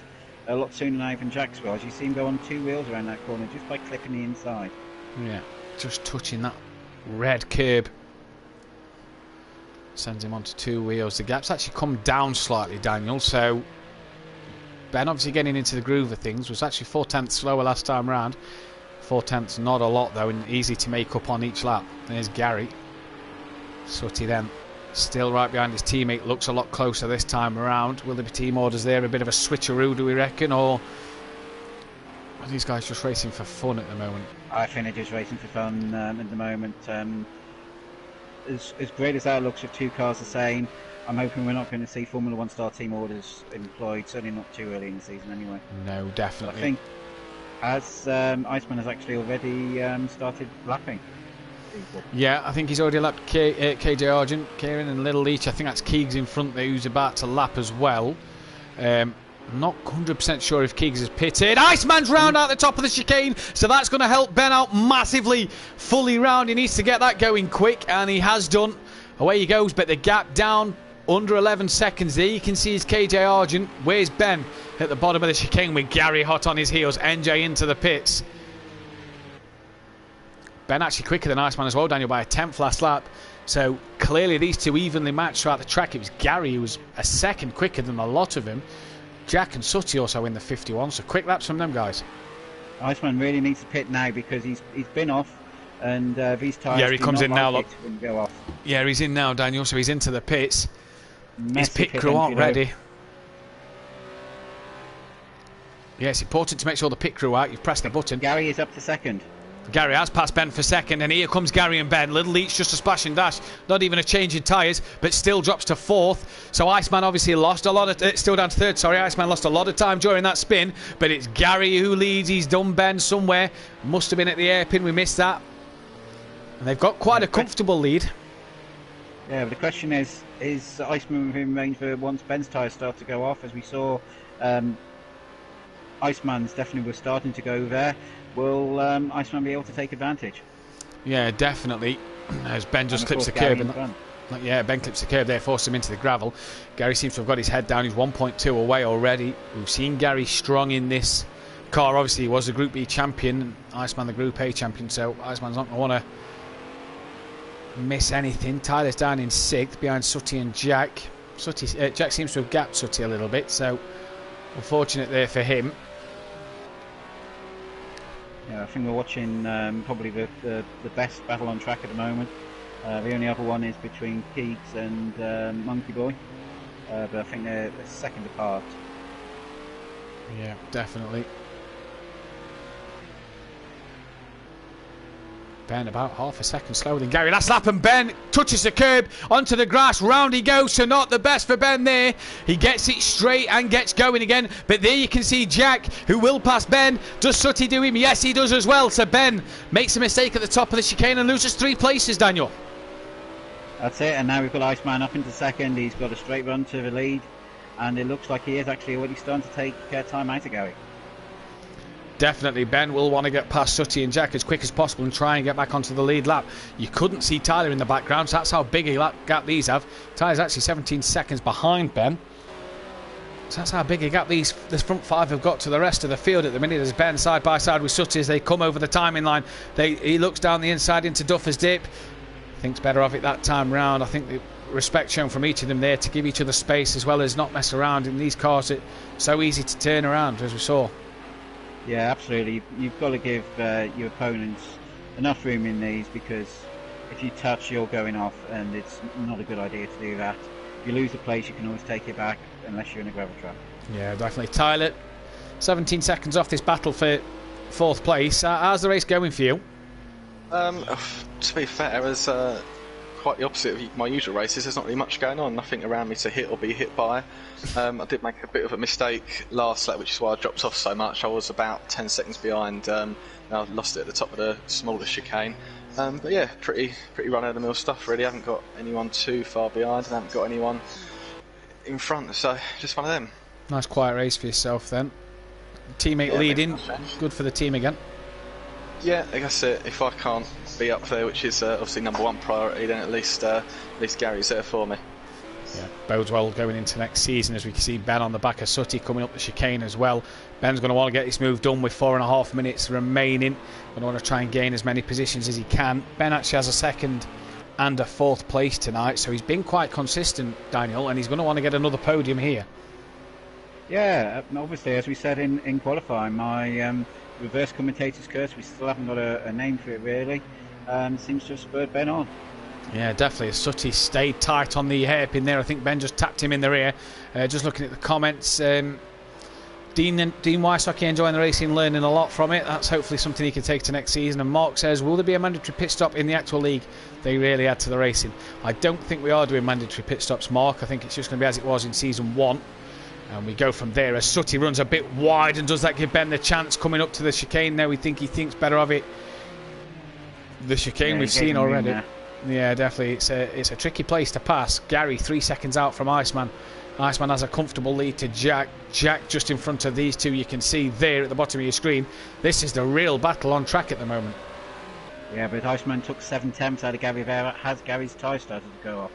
a lot sooner now than Jack's will. As you see him go on 2 wheels around that corner just by clipping the inside. Yeah, just touching that red curb sends him onto 2 wheels. The gap's actually come down slightly, Daniel, so Ben obviously getting into the groove of things. Was actually 4 tenths slower last time round. 4 tenths, not a lot though, and easy to make up on each lap. There's Gary. Sooty then still right behind his teammate, looks a lot closer this time around. Will there be team orders there? A bit of a switcheroo, do we reckon, or are these guys just racing for fun at the moment? I think they're just racing for fun at the moment. As great as that looks with 2 cars the same, I'm hoping we're not going to see Formula 1 star team orders employed, certainly not too early in the season anyway. No, definitely. I think as Iceman has actually already started lapping people. Yeah, I think he's already lapped KJ Argent, Kieran and Little Leach. I think that's Keegs in front there who's about to lap as well. Not 100% sure if Keegs is pitted. Iceman's round out the top of the chicane, so that's going to help Ben out massively. Fully round, he needs to get that going quick, and he has done. Away he goes, but the gap down under 11 seconds there. You can see his KJ Argent. Where's Ben? At the bottom of the chicane with Gary hot on his heels. NJ into the pits. Ben actually quicker than Iceman as well, Daniel, by a 10th last lap. So clearly these two evenly matched throughout the track. It was Gary who was a second quicker than a lot of them. Jack and Sooty also in the 51, so quick laps from them guys. Iceman really needs to pit now because he's been off, and these tyres. Yeah, he comes in now. Look, go off. Yeah, he's in now, Daniel. So he's into the pits. His pit crew aren't ready. Yeah, it's important to make sure the pit crew out. You've pressed the button. Gary is up to second. Gary has passed Ben for second, and here comes Gary and Ben. Little Leach just a splash and dash, not even a change in tyres, but still drops to 4th. So Iceman obviously lost a lot of, still down to 3rd, sorry. Iceman lost a lot of time during that spin, but it's Gary who leads. He's done Ben somewhere. Must have been at the airpin, we missed that. And they've got quite a comfortable lead. Yeah, but the question is Iceman within range for once Ben's tyres start to go off? As we saw, Iceman's definitely was starting to go there. Will Iceman be able to take advantage? Yeah, definitely. As Ben just clips the curb. Yeah, Ben clips the curb there, forced him into the gravel. Gary seems to have got his head down. He's 1.2 away already. We've seen Gary strong in this car. Obviously, he was the Group B champion. Iceman the Group A champion. So Iceman's not going to want to miss anything. Tyler's down in 6th behind Sooty and Jack. Jack seems to have gapped Sooty a little bit. So unfortunate there for him. Yeah, I think we're watching probably the best battle on track at the moment. The only other one is between Keegs and Monkey Boy, but I think they're a second apart. Yeah, definitely. Ben about half a second slower than Gary. Last lap, and Ben touches the curb onto the grass. Round he goes, so not the best for Ben there. He gets it straight and gets going again. But there you can see Jack, who will pass Ben. Does Sooty do him? Yes, he does as well. So Ben makes a mistake at the top of the chicane and loses 3 places, Daniel. That's it, and now we've got Iceman up into second. He's got a straight run to the lead, and it looks like he is actually already starting to take time out of Gary. Definitely, Ben will want to get past Sooty and Jack as quick as possible and try and get back onto the lead lap. You couldn't see Tyler in the background, so that's how big a lap gap these have. Tyler's actually 17 seconds behind Ben. So that's how big a gap this front 5 have got to the rest of the field at the minute, as Ben side by side with Sooty as they come over the timing line. He looks down the inside into Duffer's Dip. thinks better of it that time round. I think the respect shown from each of them there to give each other space as well as not mess around in these cars. It's so easy to turn around, as we saw. Yeah, absolutely. You've got to give your opponents enough room in these, because if you touch, you're going off, and it's not a good idea to do that. If you lose the place, you can always take it back, unless you're in a gravel trap. Yeah, definitely. Tyler, 17 seconds off this battle for 4th place. How's the race going for you? To be fair, it was quite the opposite of my usual races. There's not really much going on, nothing around me to hit or be hit by. I did make a bit of a mistake last lap, which is why I dropped off so much. I was about 10 seconds behind, and I lost it at the top of the smaller chicane. But yeah, pretty run-of-the-mill stuff really. I haven't got anyone too far behind, and I haven't got anyone in front, so just one of them. Nice quiet race for yourself then. Teammate leading, good for the team again. Yeah, I guess if I can't be up there, which is obviously #1 priority, then at least Gary's there for me. Yeah, bodes well going into next season, as we can see Ben on the back of Sutty coming up the chicane as well. Ben's going to want to get this move done with 4.5 minutes remaining. Going to want to try and gain as many positions as he can. Ben actually has a 2nd and a 4th place tonight, so he's been quite consistent, Daniel, and he's going to want to get another podium here. Yeah, obviously, as we said in qualifying, my reverse commentator's curse, we still haven't got a name for it really, seems to have spurred Ben on. Yeah, definitely. Sutty stayed tight on the hairpin there. I think Ben just tapped him in the rear. Just looking at the comments, Dean Wysocki enjoying the racing, learning a lot from it. That's hopefully something he can take to next season. And Mark says, will there be a mandatory pit stop in the actual league? They really add to the racing. I don't think we are doing mandatory pit stops, Mark. I think it's just going to be as it was in season 1. And we go from there as Sutty runs a bit wide, and does that give Ben the chance coming up to the chicane now? We think he thinks better of it. The chicane we've seen already. Yeah, definitely. It's a tricky place to pass. Gary 3 seconds out from Iceman. Iceman has a comfortable lead to Jack. Jack just in front of these two, you can see there at the bottom of your screen. This is the real battle on track at the moment. Yeah, but Iceman took 7 attempts out of Gary there. Has Gary's tyre started to go off?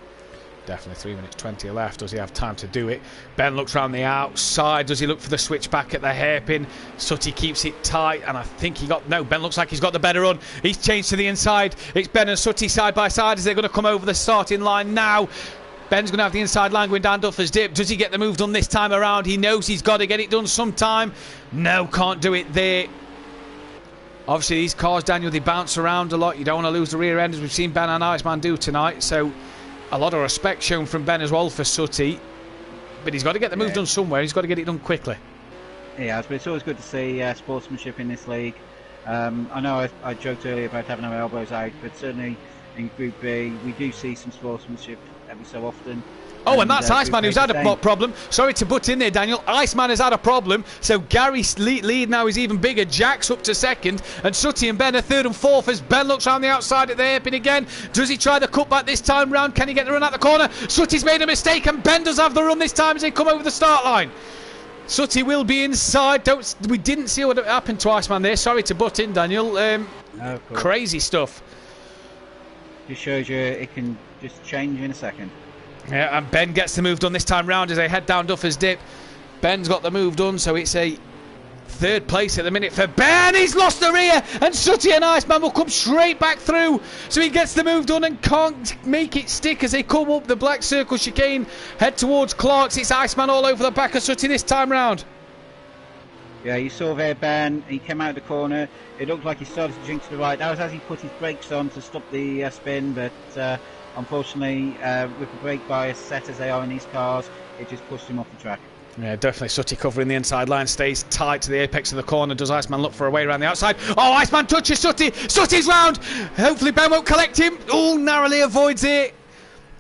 Definitely 3 minutes 20 left. Does he have time to do it? Ben looks round the outside. Does he look for the switch back at the hairpin? Sutty keeps it tight, and I think Ben looks like he's got the better run. He's changed to the inside. It's Ben and Sutty side by side as they're going to come over the starting line now. Ben's going to have the inside line going down Duffer's Dip. Does he get the move done this time around? He knows he's got to get it done sometime. No, can't do it there. Obviously, these cars, Daniel, they bounce around a lot. You don't want to lose the rear end, as we've seen Ben and Iceman do tonight. So a lot of respect shown from Ben as well for Sutty. But he's got to get the move done somewhere. He's got to get it done quickly. Yeah, but it's always good to see sportsmanship in this league. I know I joked earlier about having our elbows out, but certainly in Group B, we do see some sportsmanship every so often. Oh, and that's Iceman who's had a problem. Sorry to butt in there, Daniel. Iceman has had a problem. So Gary's lead now is even bigger. Jack's up to 2nd. And Sutty and Ben are 3rd and 4th as Ben looks around the outside at the hairpin again. Does he try the cutback this time round? Can he get the run out the corner? Sutty's made a mistake and Ben does have the run this time as they come over the start line. Sutty will be inside. We didn't see what happened to Iceman there. Sorry to butt in, Daniel. No, crazy stuff. Just shows you it can just change in a second. Yeah, and Ben gets the move done this time round as they head down Duffer's Dip. Ben's got the move done, so it's a 3rd place at the minute for Ben. He's lost the rear, and Sutty and Iceman will come straight back through. So he gets the move done and can't make it stick as they come up the black circle chicane, head towards Clark's. It's Iceman all over the back of Sutty this time round. Yeah, you saw there Ben, he came out of the corner. It looked like he started to drink to the right. That was as he put his brakes on to stop the spin, but unfortunately, with the brake bias set as they are in these cars, it just pushed him off the track. Yeah, definitely. Sutty covering the inside line, stays tight to the apex of the corner. Does Iceman look for a way around the outside? Oh, Iceman touches Sutty. Sutty's round. Hopefully Ben won't collect him. Oh, narrowly avoids it.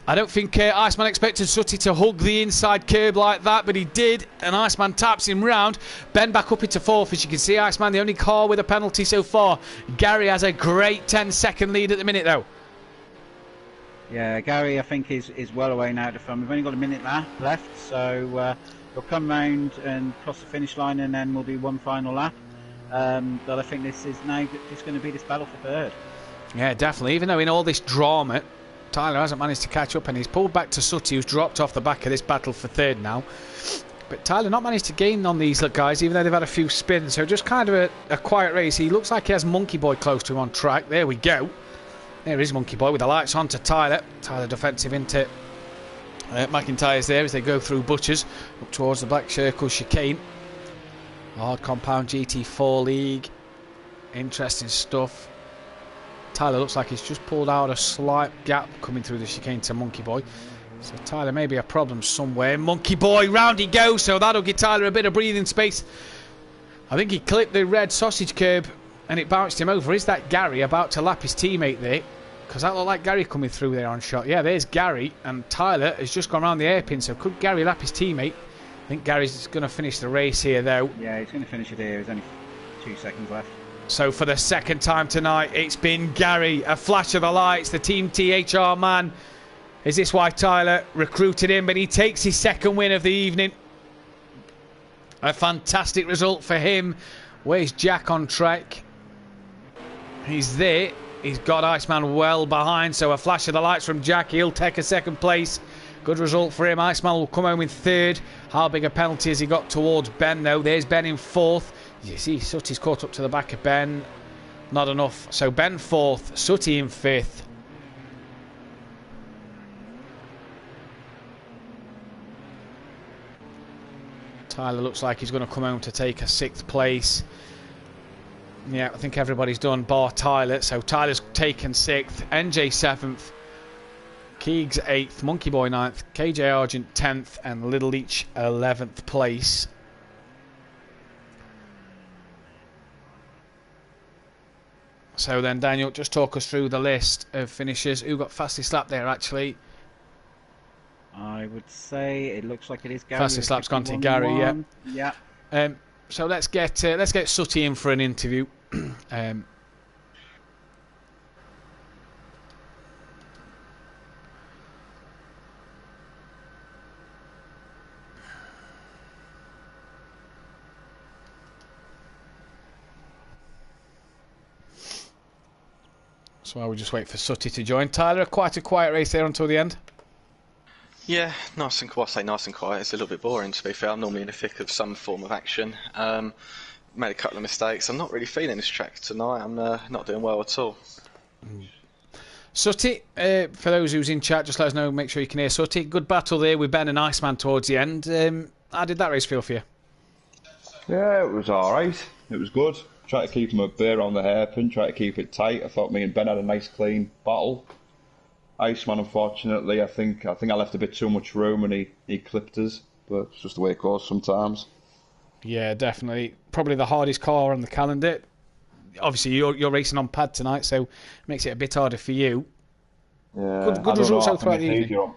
I don't think Iceman expected Sutty to hug the inside curb like that, but he did, and Iceman taps him round. Ben back up into 4th, as you can see. Iceman the only car with a penalty so far. Gary has a great 10-second lead at the minute, though. Yeah, Gary, I think, is well away now to front. We've only got a minute left, so we'll come round and cross the finish line, and then we'll do one final lap. But I think this is now just going to be this battle for 3rd. Yeah, definitely. Even though in all this drama, Tyler hasn't managed to catch up, and he's pulled back to Sutty, who's dropped off the back of this battle for 3rd now. But Tyler not managed to gain on these guys, even though they've had a few spins. So just kind of a quiet race. He looks like he has Monkey Boy close to him on track. There we go. There is Monkey Boy with the lights on to Tyler. Tyler defensive into McIntyre's there as they go through Butchers up towards the Black Circle chicane. Hard Compound GT4 League. Interesting stuff. Tyler looks like he's just pulled out a slight gap coming through the chicane to Monkey Boy. So Tyler may be a problem somewhere. Monkey Boy, round he goes, so that'll give Tyler a bit of breathing space. I think he clipped the red sausage curb and it bounced him over. Is that Gary about to lap his teammate there? Because that looked like Gary coming through there on shot. Yeah, there's Gary, and Tyler has just gone around the hairpin, so could Gary lap his teammate? I think Gary's going to finish the race here, though. Yeah, he's going to finish it here. There's only 2 seconds left. So for the second time tonight, it's been Gary. A flash of the lights, the Team THR man. Is this why Tyler recruited him? But he takes his second win of the evening. A fantastic result for him. Where's Jack on track? He's there. He's got Iceman well behind, so a flash of the lights from Jack. He'll take a second place. Good result for him. Iceman will come home in third. How big a penalty has he got towards Ben, though? There's Ben in fourth. You see, Sutty's caught up to the back of Ben. Not enough. So Ben fourth, Sutty in fifth. Tyler looks like he's going to come home to take a sixth place. Yeah, I think everybody's done bar Tyler. So Tyler's taken sixth, NJ seventh, Keegs eighth, Monkey Boy ninth, KJ Argent 10th, and Little Leech 11th place. So then, Daniel, just talk us through the list of finishers. Who got fastest lap there, actually? I would say it looks like it is Gary. Fastest lap's gone to Gary, yeah. Yeah. So let's get Sutty in for an interview. So I will just wait for Sutty to join. Tyler, quite a quiet race there until the end. Yeah, nice and quiet. I say nice and quiet. It's a little bit boring, to be fair. I'm normally in the thick of some form of action. Made a couple of mistakes. I'm not really feeling this track tonight. I'm not doing well at all. Sutty, for those who's in chat, just let us know. Make sure you can hear Sutty. Good battle there with Ben and Iceman towards the end. How did that race feel for you? Yeah, it was alright. It was good. Try to keep him up there on the hairpin. Try to keep it tight. I thought me and Ben had a nice clean battle. Iceman, unfortunately, I think I left a bit too much room and he clipped us. But it's just the way it goes sometimes. Yeah, definitely. Probably the hardest car on the calendar. Obviously, you're racing on pad tonight, so it makes it a bit harder for you. Yeah, good results throughout the evening.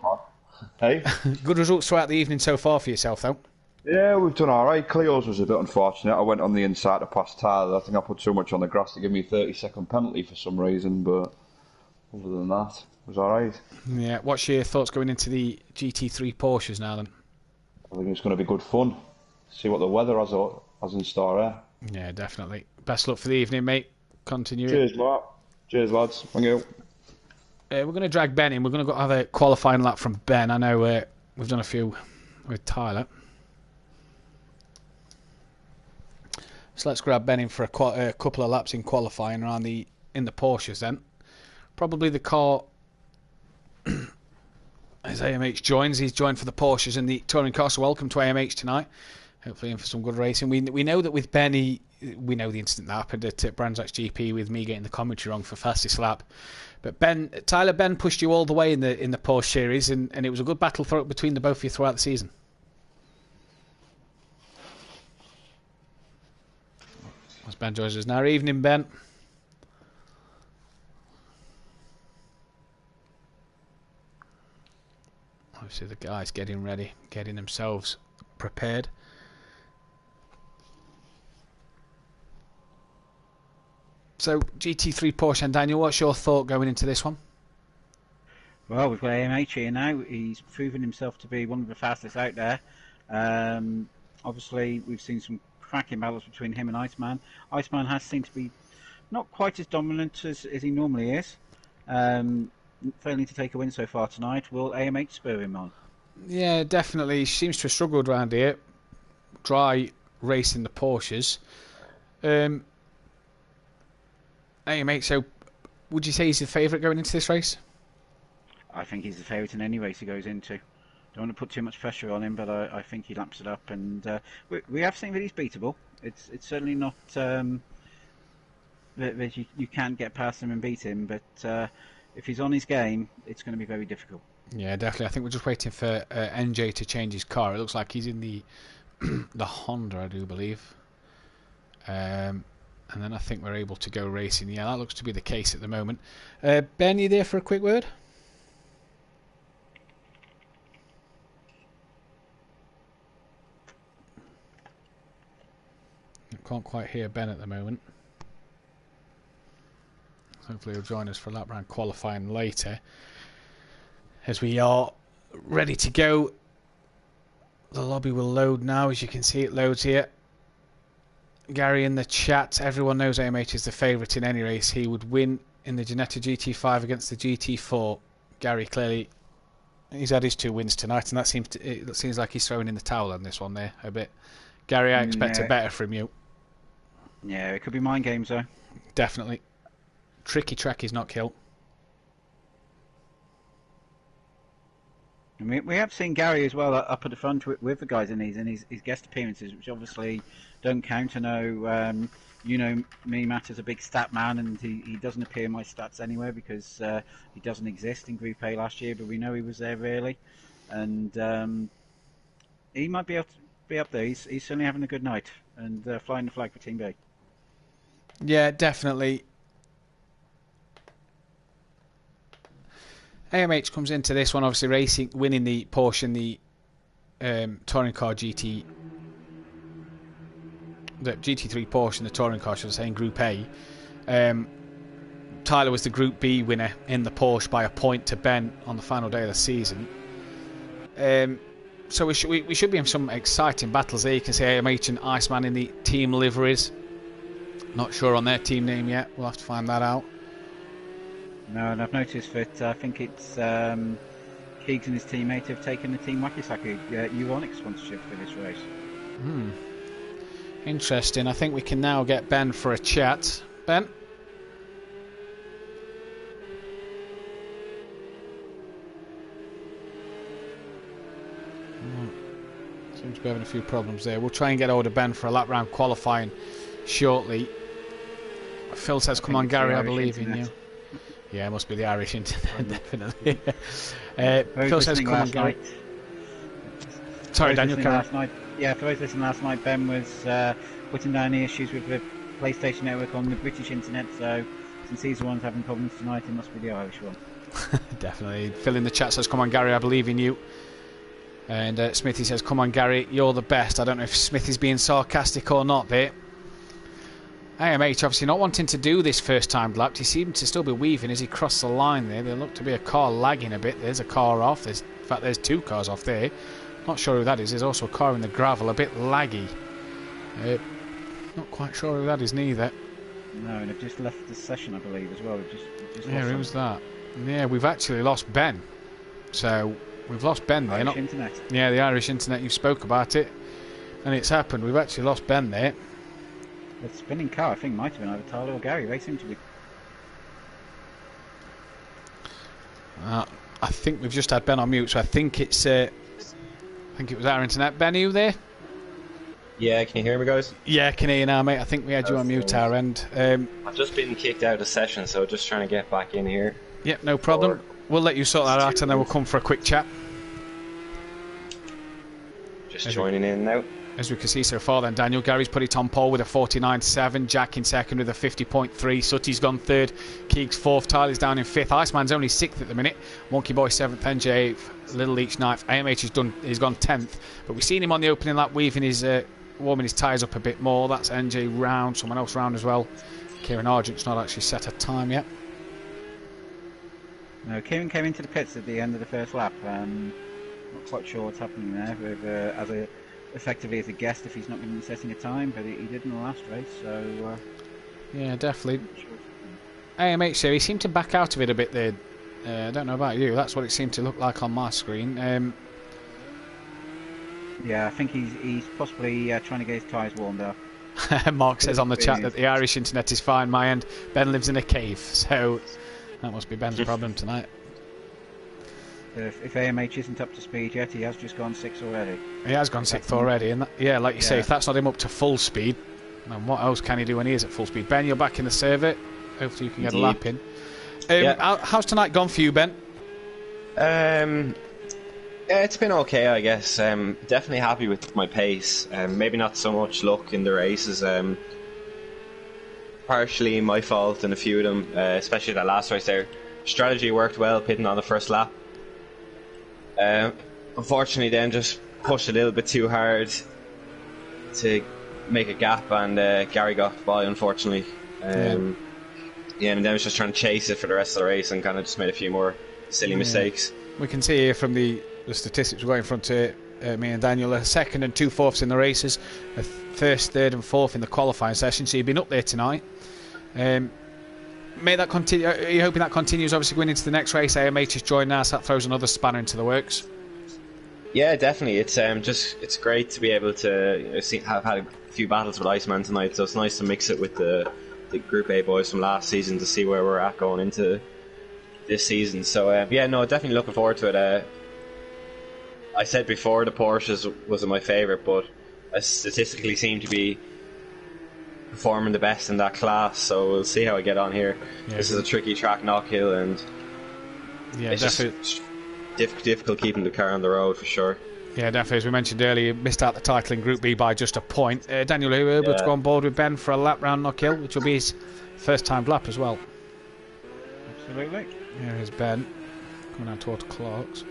Hey? Good results throughout the evening so far for yourself, though. Yeah, we've done alright. Cleo's was a bit unfortunate. I went on the inside to pass Tyler. I think I put too much on the grass to give me a 30-second penalty for some reason, but other than that, it was alright. Yeah, what's your thoughts going into the GT3 Porsches now, then? I think it's going to be good fun. See what the weather has in store there. Yeah, definitely. Best luck for the evening, mate. Continue. Cheers, Mark. Cheers, lads. Thank you. We're going to drag Ben in. We're going to have a qualifying lap from Ben. I know we've done a few with Tyler. So let's grab Ben in for a couple of laps in qualifying around in the Porsches then. Probably the car as AMH joins. He's joined for the Porsches and the touring car. So welcome to AMH tonight. Hopefully in for some good racing. We know that with Benny, we know the incident that happened at Brands Hatch GP with me getting the commentary wrong for fastest lap. But Ben pushed you all the way in the Porsche series, and it was a good battle between the both of you throughout the season. As Ben joins us now. Evening, Ben. Obviously the guys getting ready, getting themselves prepared. So GT3 Porsche, and Daniel, what's your thought going into this one? Well, we've got AMH here now. He's proven himself to be one of the fastest out there. Obviously, we've seen some cracking battles between him and Iceman. Iceman has seemed to be not quite as dominant as he normally is. Failing to take a win so far tonight. Will AMH spur him on? Yeah, definitely. He seems to have struggled around here. Dry racing the Porsches. AMH, so would you say he's the favourite going into this race? I think he's the favourite in any race he goes into. Don't want to put too much pressure on him, but I think he laps it up. And we have seen that he's beatable. It's certainly not that you can't get past him and beat him, but if he's on his game, it's going to be very difficult. Yeah, definitely. I think we're just waiting for NJ to change his car. It looks like he's in the the Honda, I do believe. And then I think we're able to go racing. Yeah, that looks to be the case at the moment. Ben, you there for a quick word? I can't quite hear Ben at the moment. Hopefully he'll join us for lap round qualifying later. As we are ready to go. The lobby will load now. As you can see, it loads here. Gary in the chat. Everyone knows AMH is the favourite in any race. He would win in the Ginetta GT5 against the GT4. Gary clearly, he's had his 2 wins tonight, and it seems like he's throwing in the towel on this one there a bit. Gary, I expect it better from you. Yeah, it could be mind games though. Definitely. Tricky track is Knockhill. We have seen Gary as well up at the front with the guys in his guest appearances, which obviously don't count. I know, me, Matt, is a big stat man, and he doesn't appear in my stats anywhere because he doesn't exist in Group A last year, but we know he was there really, and he might be able to be up there. He's certainly having a good night and flying the flag for Team B. Yeah, definitely. AMH comes into this one obviously winning the Porsche and the touring car GT, the GT3 Porsche and the touring car, should I say, in Group A. Tyler was the Group B winner in the Porsche by a point to Ben on the final day of the season. So we should be in some exciting battles there. You can see AMH and Iceman in the team liveries. Not sure on their team name yet. We'll have to find that out. No, and I've noticed that I think it's Keegs and his teammate have taken the Team Wakisaka Euronic sponsorship for this race. Interesting. I think we can now get Ben for a chat. Ben? Seems to be having a few problems there. We'll try and get hold of Ben for a lap round qualifying shortly. Phil says, come on, Gary, I believe in you. Yeah, it must be the Irish internet, definitely. Phil says, come on, Gary. Sorry, Daniel, last night, yeah, for those listening last night, Ben was putting down the issues with the PlayStation Network on the British internet, so since he's the one having problems tonight, it must be the Irish one. Definitely. Phil in the chat says, come on, Gary, I believe in you. And Smithy says, come on, Gary, you're the best. I don't know if Smithy's being sarcastic or not there. AMH obviously not wanting to do this first time lap. He seemed to still be weaving as he crossed the line there. There looked to be a car lagging a bit. There's a car off. In fact, there's 2 cars off there. Not sure who that is. There's also a car in the gravel, a bit laggy. Not quite sure who that is neither. No, and they've just left the session, I believe, as well. We've just yeah, who's that? Yeah, we've actually lost Ben. So we've lost Ben there. Irish internet. Yeah, the Irish internet. You spoke about it, and it's happened. We've actually lost Ben there. The spinning car, I think, might have been either Tyler or Gary. They seem to be. I think we've just had Ben on mute, so I think it's. I think it was our internet. Ben, are you there? Yeah, can you hear me, guys? Yeah, I can hear you now, mate. I think we had you on mute our end. I've just been kicked out of the session, so just trying to get back in here. Yep, no problem. We'll let you sort that out, and then we'll come for a quick chat. Just joining in now. As we can see so far then, Daniel Gary's put it on pole with a 49.7, Jack in second with a 50.3, Sutty's gone third, Keegs fourth, Tyler's down in fifth, Iceman's only sixth at the minute, Monkey Boy seventh, NJ eighth, Little Leech ninth, AMH he's gone 10th, but we've seen him on the opening lap weaving his, warming his tyres up a bit more. That's NJ round, someone else round as well. Kieran Argent's not actually set a time yet. No, Kieran came into the pits at the end of the first lap. Not quite sure what's happening there with effectively as a guest if he's not going to be setting a time, but he did in the last race, so yeah, definitely. AMH there, he seemed to back out of it a bit there. I don't know about you, that's what it seemed to look like on my screen. Yeah, I think he's possibly trying to get his tyres warmed up. Mark says on the chat that the Irish internet is fine. My end. Ben lives in a cave, so that must be Ben's problem tonight. If AMH isn't up to speed yet, he has just gone 6th already. He has gone 6th already, and like you say, if that's not him up to full speed, then what else can he do when he is at full speed? Ben, you're back in the server. Hopefully you can get a lap in. How's tonight gone for you, Ben? It's been okay, I guess. Definitely happy with my pace. Maybe not so much luck in the races. Partially my fault in a few of them, especially that last race there. Strategy worked well, pitting on the first lap. Unfortunately, then just pushed a little bit too hard to make a gap, and Gary got by, unfortunately. And then I was just trying to chase it for the rest of the race and kind of just made a few more silly mistakes. We can see here from the statistics we've got in front of me and Daniel, a 2nd and 2/4 in the races, a 1st, 3rd and 4th in the qualifying session, so you've been up there tonight. May that continue? Are you hoping that continues? Obviously going into the next race, AMH is joining us, that throws another spanner into the works. Yeah, definitely. It's great to be able to have had a few battles with Iceman tonight, so it's nice to mix it with the Group A boys from last season to see where we're at going into this season. So definitely looking forward to it. I said before the Porsches wasn't my favourite, but I statistically seem to be performing the best in that class, so we'll see how I get on here. This is a tricky track, Knockhill, and it's just difficult keeping the car on the road for sure. Yeah, definitely. As we mentioned earlier, you missed out the title in Group B by just a point. Daniel, are you able to go on board with Ben for a lap round Knockhill, which will be his first time lap as well? Absolutely. Here is Ben coming down towards Clark's.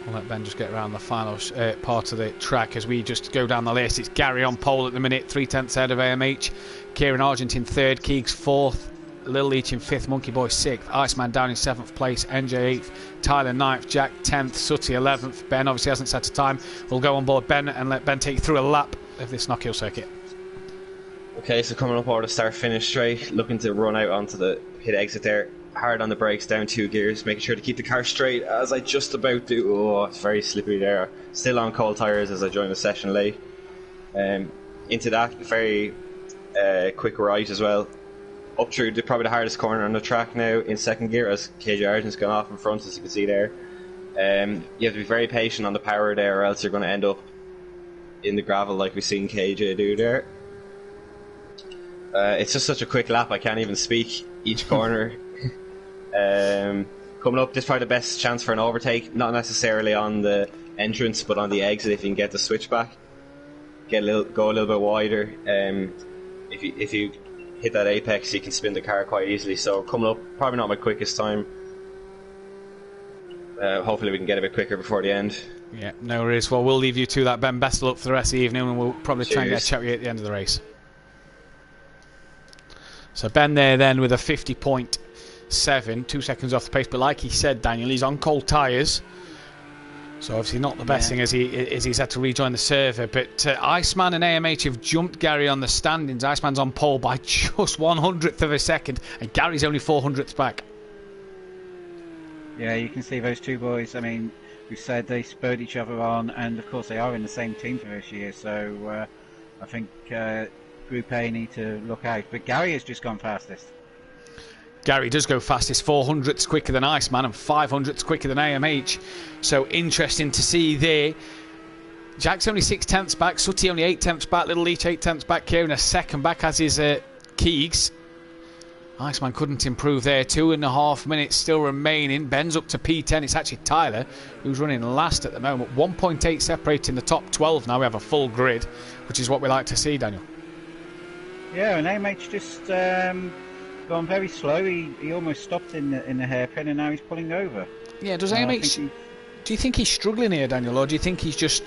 I'll let Ben just get around the final part of the track as we just go down the list. It's Gary on pole at the minute, 3/10 ahead of AMH. Kieran Argent in 3rd, Keegs 4th, Lil Leach in 5th, Monkey Boy 6th, Iceman down in 7th place, NJ 8th, Tyler 9th, Jack 10th, Sutty 11th. Ben obviously hasn't set a time. We'll go on board Ben and let Ben take you through a lap of this Knockhill circuit. Okay, so coming up over the start-finish straight, looking to run out onto the pit exit there. Hard on the brakes, down 2 gears, making sure to keep the car straight as I just about do. Oh, it's very slippery there. Still on cold tyres as I join the session late. Into that very quick right as well. Up through probably the hardest corner on the track now in 2nd gear as KJ Argent's gone off in front, as you can see there. You have to be very patient on the power there, or else you're going to end up in the gravel like we've seen KJ do there. It's just such a quick lap, I can't even speak each corner. Coming up, this is probably the best chance for an overtake, not necessarily on the entrance but on the exit if you can get the switchback, go a little bit wider. If you hit that apex you can spin the car quite easily, so coming up, probably not my quickest time. Hopefully we can get a bit quicker before the end. Yeah, no worries. Well, we'll leave you to that, Ben. Best of luck for the rest of the evening, and we'll probably try and get a chat with you at the end of the race. So Ben there then with a 50.7, 2 seconds off the pace, but like he said, Daniel, he's on cold tyres, so obviously not the best thing as he's had to rejoin the server. But Iceman and AMH have jumped Gary on the standings. Iceman's on pole by just 100th of a second, and Gary's only 400ths back. Yeah, you can see those two boys. I mean, we've said they spurred each other on, and of course they are in the same team for this year, so I think Group A need to look out. But Gary has just gone fastest. Gary does go fastest, 400ths quicker than Iceman and 500ths quicker than AMH. So interesting to see there. Jack's only 6/10 back, Sutty only 8/10 back, Little Leach 8/10 back, Kieran a second back as is Keegs. Iceman couldn't improve there. 2.5 minutes still remaining. Ben's up to P10. It's actually Tyler who's running last at the moment. 1.8 separating the top 12 now. We have a full grid, which is what we like to see, Daniel. Yeah, and AMH just gone very slow. He almost stopped in the hairpin, and now he's pulling over. Yeah, does AMH... Do you think he's struggling here, Daniel, or do you think he's just,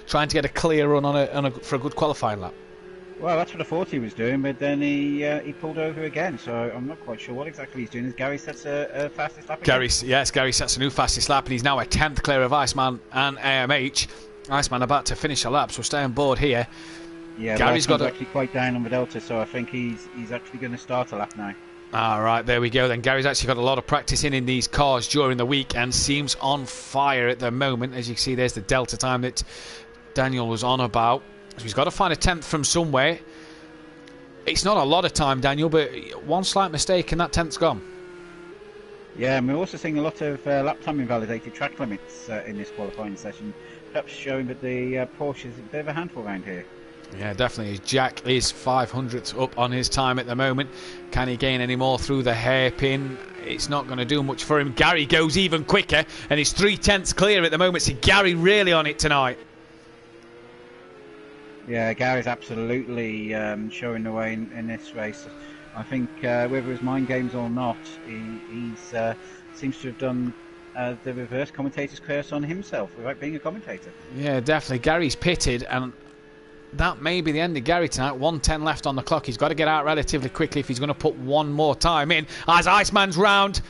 trying to get a clear run for a good qualifying lap? Well, that's what I thought he was doing, but then he pulled over again, so I'm not quite sure what exactly he's doing. As Gary sets a fastest lap again? Gary sets a new fastest lap, and he's now a 10th clear of Iceman and AMH. Iceman about to finish a lap, so stay on board here. Yeah, Gary's actually quite down on the Delta, so I think he's actually going to start a lap now. Alright, there we go then. Gary's actually got a lot of practice in these cars during the week and seems on fire at the moment. As you can see, there's the Delta time that Daniel was on about. So he's got to find a 10th from somewhere. It's not a lot of time, Daniel, but one slight mistake and that 10th's gone. Yeah, and we're also seeing a lot of lap time invalidated track limits in this qualifying session, perhaps showing that the Porsche is a bit of a handful around here. Yeah, definitely. Jack is 500th up on his time at the moment. Can he gain any more through the hairpin? It's not going to do much for him. Gary goes even quicker, and he's 3/10 clear at the moment. So Gary really on it tonight. Yeah, Gary's absolutely showing the way in this race. I think whether it's mind games or not, he seems to have done the reverse commentator's curse on himself without being a commentator. Yeah, definitely. Gary's pitted, and that may be the end of Gary tonight. 1:10 left on the clock. He's got to get out relatively quickly if he's going to put one more time in. As Iceman's round.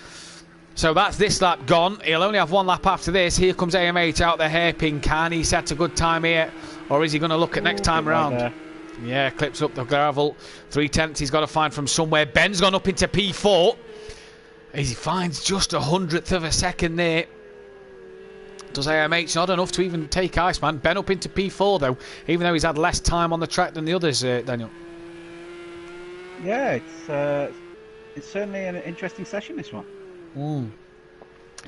So that's this lap gone. He'll only have one lap after this. Here comes AMH out the hairpin. Can he set a good time here? Or is he going to look at next time round? Yeah, clips up the gravel. 3/10 he's got to find from somewhere. Ben's gone up into P4. As he finds just 100th of a second there. Does AMH not enough to even take Iceman. Ben up into P4 though, even though he's had less time on the track than the others, Daniel. Yeah, it's certainly an interesting session, this one.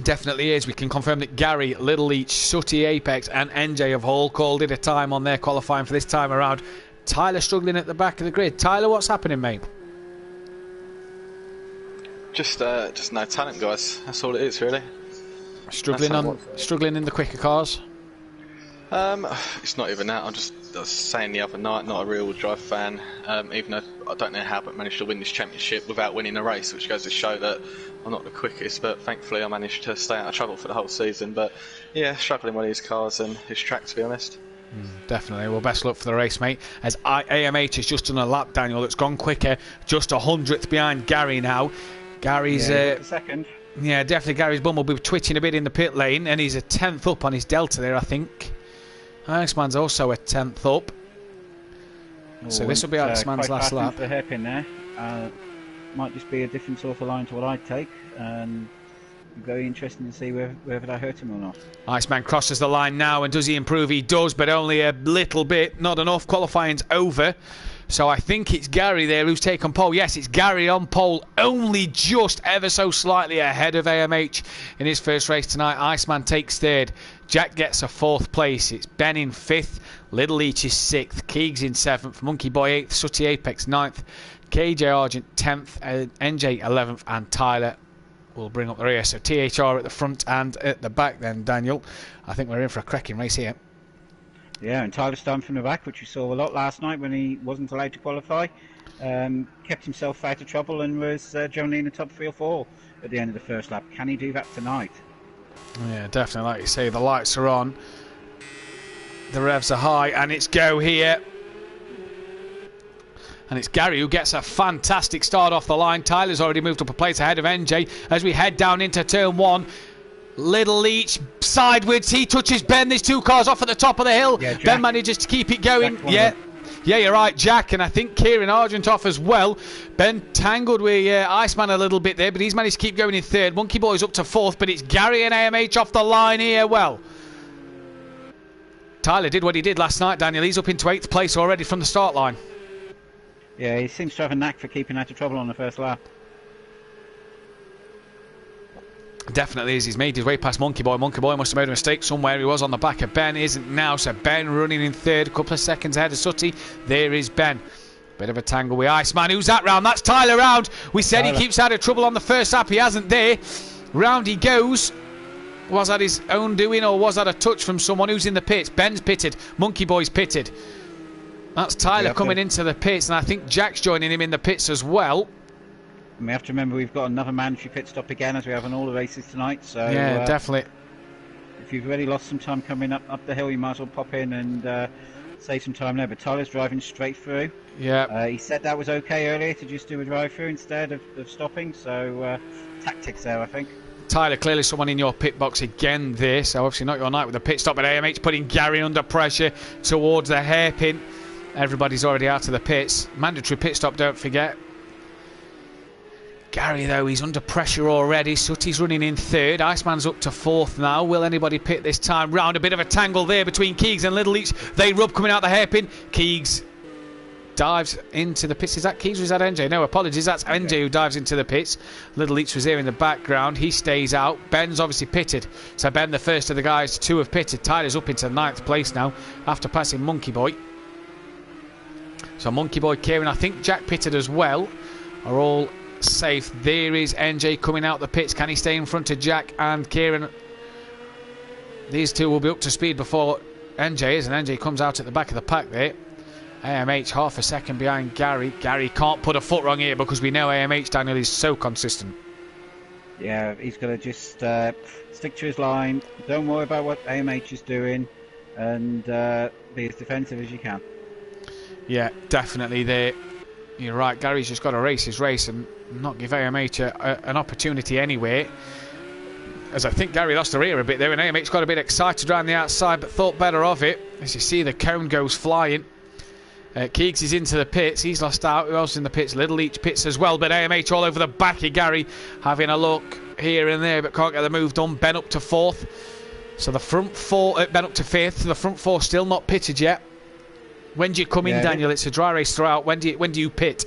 Definitely is. We can confirm that Gary, Little Leach, Sooty Apex and NJ have all called it a time on their qualifying for this time around. Tyler struggling at the back of the grid. Tyler, what's happening, mate? Just no talent, guys. That's all it is, really. Struggling in the quicker cars. It's not even that. I was saying the other night, not a real drive fan. Even though I don't know how, but managed to win this championship without winning a race, which goes to show that I'm not the quickest. But thankfully, I managed to stay out of trouble for the whole season. But yeah, struggling with these cars and his track, to be honest. Definitely. Well, best luck for the race, mate. As AMH has just done a lap, Daniel, that's gone quicker, just 100th behind Gary now. Gary's second. Yeah, definitely. Gary's bum will be twitching a bit in the pit lane, and he's a 10th up on his delta there, I think. Iceman's also a 10th up. So this will be Iceman's last lap. The hairpin there. Might just be a different sort of line to what I'd take, and very interesting to see whether that hurt him or not. Iceman crosses the line now, and does he improve? He does, but only a little bit, not enough. Qualifying's over. So I think it's Gary there who's taken pole. Yes, it's Gary on pole, only just ever so slightly ahead of AMH in his first race tonight. Iceman takes third. Jack gets a 4th place. It's Ben in 5th. Little Leach is 6th. Keegs in 7th. Monkey Boy 8th. Sooty Apex 9th. KJ Argent 10th. NJ 11th. And Tyler will bring up the rear. So THR at the front and at the back then, Daniel. I think we're in for a cracking race here. Yeah, and Tyler starting from the back, which we saw a lot last night when he wasn't allowed to qualify. Kept himself out of trouble and was generally in the top 3 or 4 at the end of the first lap. Can he do that tonight? Yeah, definitely. Like you say, the lights are on. The revs are high, and it's go here. And it's Gary who gets a fantastic start off the line. Tyler's already moved up a place ahead of NJ as we head down into turn 1. Little Leach sideways, he touches Ben. There's 2 cars off at the top of the hill. Yeah, Ben manages to keep it going. Yeah, you're right, Jack, and I think Kieran Argent off as well. Ben tangled with Iceman a little bit there, but he's managed to keep going in 3rd. Monkey Boy's up to 4th, but it's Gary and AMH off the line here. Well, Tyler did what he did last night, Daniel. He's up into 8th place already from the start line. Yeah, he seems to have a knack for keeping out of trouble on the first lap. Definitely is. He's made his way past Monkey Boy. Monkey Boy must have made a mistake somewhere. He was on the back of Ben, isn't now. So Ben running in 3rd, a couple of seconds ahead of Sooty. There is Ben. Bit of a tangle with Iceman. Who's that round? That's Tyler round. We said Tyler. He keeps out of trouble on the first lap. He hasn't there. Round he goes. Was that his own doing, or was that a touch from someone who's in the pits? Ben's pitted. Monkey Boy's pitted. That's Tyler coming into the pits, and I think Jack's joining him in the pits as well. And we have to remember we've got another mandatory pit stop again, as we have on all the races tonight. So yeah, definitely. If you've already lost some time coming up the hill, you might as well pop in and save some time there. But Tyler's driving straight through. Yeah. He said that was okay earlier to just do a drive through instead of stopping. So tactics there, I think. Tyler, clearly someone in your pit box again there. So obviously not your night with the pit stop, but AMH putting Gary under pressure towards the hairpin. Everybody's already out of the pits. Mandatory pit stop, don't forget. Gary, though, he's under pressure already. Sutty's running in third. Iceman's up to fourth now. Will anybody pit this time round? A bit of a tangle there between Keegs and Little Leach. They rub coming out the hairpin. Keegs dives into the pits. Is that Keegs or is that NJ? No, apologies. That's NJ who dives into the pits. Little Leach was there in the background. He stays out. Ben's obviously pitted. So Ben, the first of the guys to have pitted. Tyler's up into 9th place now after passing Monkey Boy. So Monkey Boy, Kieran, I think Jack pitted as well, are all safe. There is NJ coming out the pits. Can he stay in front of Jack and Kieran? These two will be up to speed before NJ is, and NJ comes out at the back of the pack there. AMH half a second behind Gary. Gary can't put a foot wrong here because we know AMH, Daniel, is so consistent. Yeah, he's got to just stick to his line. Don't worry about what AMH is doing, and be as defensive as you can. Yeah, definitely there. You're right, Gary's just got to race his race and not give AMH an opportunity anyway. As I think Gary lost her ear a bit there, and AMH got a bit excited around the outside but thought better of it. As you see, the cone goes flying. Keegs is into the pits. He's lost out. Who else is in the pits? Little Leach pits as well, but AMH all over the back of Gary, having a look here and there but can't get the move done. Ben up to 4th. So the front 4, Ben up to 5th. The front 4 still not pitted yet. When do you come in, Daniel? It's a dry race throughout. When do you pit?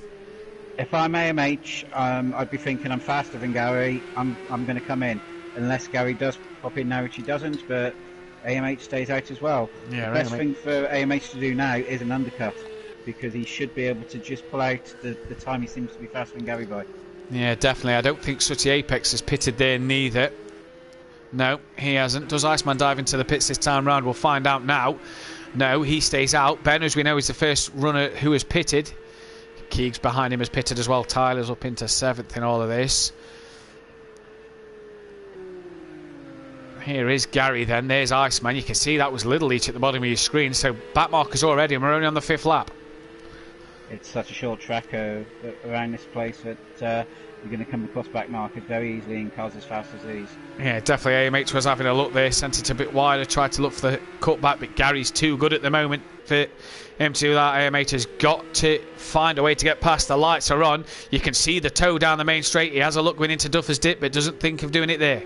If I'm AMH, I'd be thinking I'm faster than Gary. I'm going to come in, unless Gary does pop in now, which he doesn't. But AMH stays out as well. Yeah, the best thing for AMH to do now is an undercut, because he should be able to just pull out the time he seems to be faster than Gary by. Yeah, definitely. I don't think Sooty Apex has pitted there neither. No, he hasn't. Does Iceman dive into the pits this time round? We'll find out now. No, he stays out. Ben, as we know, is the first runner who has pitted. Keegs behind him has pitted as well. Tyler's up into 7th in all of this. Here is Gary then. There's Iceman. You can see that was Little Leach at the bottom of your screen. So back markers already, and we're only on the 5th lap. It's such a short track around this place that you're going to come across back markers very easily in cars as fast as these. Yeah, definitely. AMH was having a look there, sent it a bit wider, tried to look for the cutback, but Gary's too good at the moment for him to do that. AMH has got to find a way to get past. The lights are on. You can see the toe down the main straight. He has a look going into Duffer's Dip, but doesn't think of doing it there.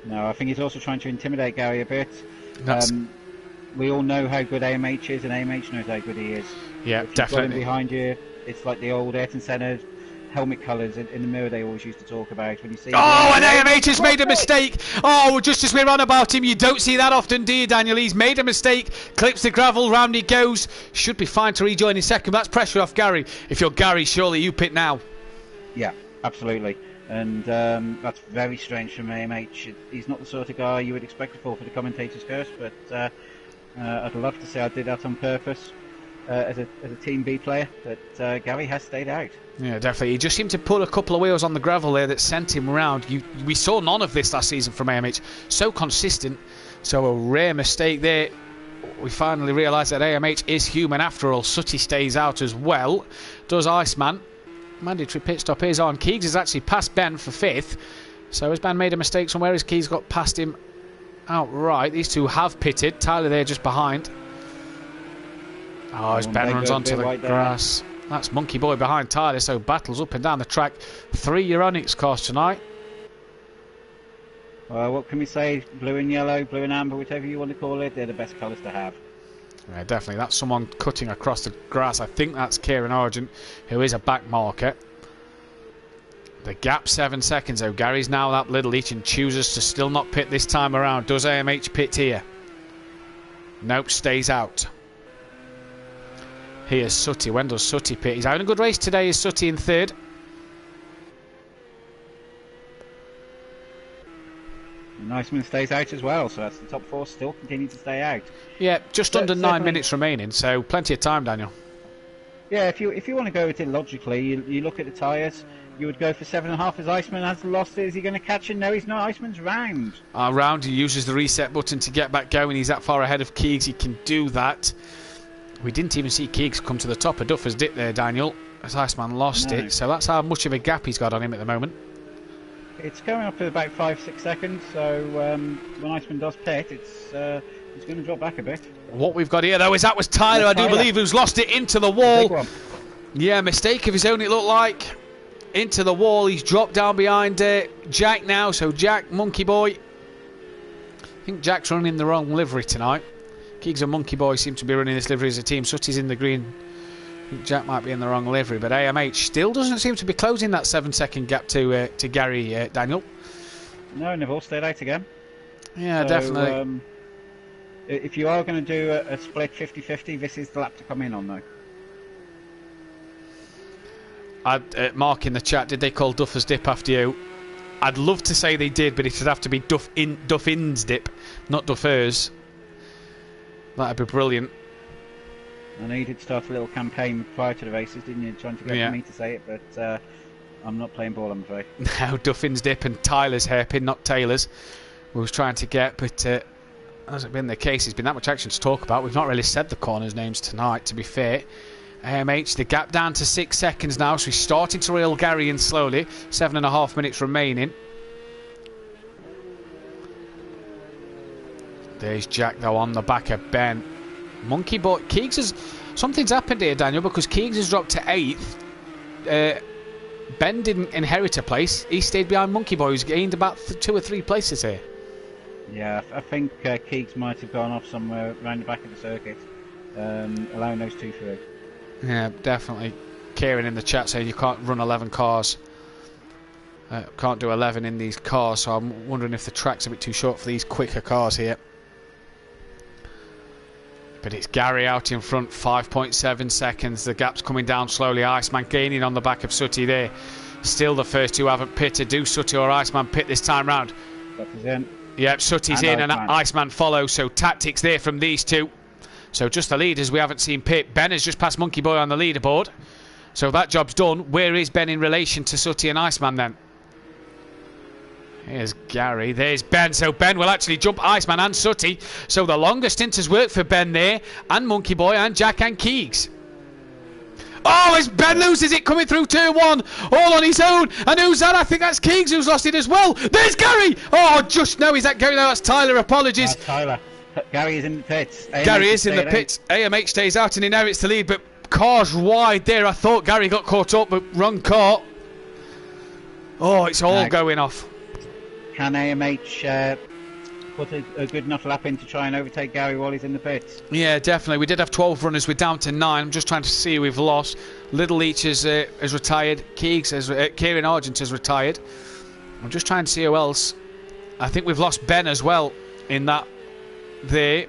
No, I think he's also trying to intimidate Gary a bit. We all know how good AMH is, and AMH knows how good he is. Yeah, if definitely. Got him behind you, it's like the old Ayrton Senna helmet colours in the mirror they always used to talk about when you see. Oh, and AMH has made a mistake. Oh, just as we're on about him, you don't see that often, do you, Daniel? He's made a mistake, clips the gravel, round he goes. Should be fine to rejoin in second. That's pressure off Gary. If you're Gary, surely you pit now. Yeah, absolutely. And that's very strange from AMH. He's not the sort of guy you would expect to fall for the commentator's curse, but I'd love to say I did that on purpose as a Team B player, but Gary has stayed out. Yeah, definitely. He just seemed to put a couple of wheels on the gravel there that sent him round. We saw none of this last season from AMH. So consistent. So a rare mistake there. We finally realised that AMH is human after all. Sooty stays out as well. Does Iceman. Mandatory pit stop is on. Keegs has actually passed Ben for 5th. So has Ben made a mistake somewhere? Has Keegs got past him outright? These two have pitted. Tyler there just behind. Oh, as Ben runs onto the grass. That's Monkey Boy behind Tyler, so battles up and down the track. 3 Euronics cars tonight. What can we say? Blue and yellow, blue and amber, whichever you want to call it, they're the best colours to have. Yeah, definitely. That's someone cutting across the grass. I think that's Kieran Argent, who is a back marker. The gap 7 seconds though. Gary's now that Little Leach and chooses to still not pit this time around. Does AMH pit here? Nope, stays out. Here's Sooty. When does Sooty pit? He's having a good race today. Is Sooty in 3rd? Iceman stays out as well, so that's the top 4 still continue to stay out. Yeah, just under 9 minutes remaining, so plenty of time, Daniel. Yeah, if you want to go with it logically, you look at the tyres, you would go for 7.5 as Iceman has lost it. Is he going to catch him? No, he's not. Iceman's round. Round, he uses the reset button to get back going. He's that far ahead of Keegs, he can do that. We didn't even see Keegs come to the top of Duffer's Dip there, Daniel, as Iceman lost it. So that's how much of a gap he's got on him at the moment. It's coming up to about 5-6 seconds, so when Iceman does pit, it's going to drop back a bit. What we've got here, though, is that was Tyler, I do believe, who's lost it into the wall. Big one. Yeah, mistake of his own, it looked like. into the wall. He's dropped down behind Jack now. So Jack, Monkey Boy. I think Jack's running the wrong livery tonight. Keegs and Monkey Boy seem to be running this livery as a team. Sutty's in the green. I think Jack might be in the wrong livery, but AMH still doesn't seem to be closing that 7-second gap to Gary, Daniel. No, and they've all stayed out again. Yeah, So, definitely. If you are going to do a split 50-50, this is the lap to come in on, though. Mark in the chat, did they call Duffer's Dip after you? I'd love to say they did, but it would have to be Duffin's Dip, not Duffer's. That'd be brilliant. I know you did start a little campaign prior to the races, didn't you? Trying to get me to say it, but I'm not playing ball, I'm afraid. Now Duffin's Dip and Tyler's hairpin, not Taylor's, we was trying to get, but hasn't been the case. There's been that much action to talk about. We've not really said the corners' names tonight, to be fair. AMH, the gap down to 6 seconds now, so he's starting to reel Gary in slowly. 7.5 minutes remaining. There's Jack, though, on the back of Ben. Monkey Boy, Keegs has... Something's happened here, Daniel, because Keegs has dropped to 8th. Ben didn't inherit a place. He stayed behind Monkey Boy, who's gained about 2 or 3 places here. Yeah, I think Keegs might have gone off somewhere around the back of the circuit, allowing those two through. Yeah, definitely. Kieran in the chat saying you can't run 11 cars. Can't do 11 in these cars, so I'm wondering if the track's a bit too short for these quicker cars here. But it's Gary out in front, 5.7 seconds. The gap's coming down slowly. Iceman gaining on the back of Sutty there. Still the first two haven't pitted. Do Sutty or Iceman pit this time round? Sutty's in. Yep, Sutty's in and Iceman follows. So tactics there from these two. So just the leaders we haven't seen pit. Ben has just passed Monkey Boy on the leaderboard. So that job's done. Where is Ben in relation to Sutty and Iceman then? Here's Gary. There's Ben. So Ben will actually jump Iceman and Sutty. So the longest stint has worked for Ben there. And Monkey Boy and Jack and Keegs. Oh, as Ben loses it coming through turn 1. All on his own. And who's that? I think that's Keegs who's lost it as well. There's Gary. Oh, just no. Is that Gary? No, that's Tyler. Apologies. Tyler. Gary is in the pits. Gary is in the pits. AMH stays out and inherits the lead, but car's wide there. I thought Gary got caught up, but wrong car. Oh, it's all going off. Can AMH put a good enough lap in to try and overtake Gary while he's in the pits? Yeah, definitely. We did have 12 runners. We're down to 9. I'm just trying to see who we've lost. Little Leach has retired. Kieran Argent has retired. I'm just trying to see who else. I think we've lost Ben as well in that there.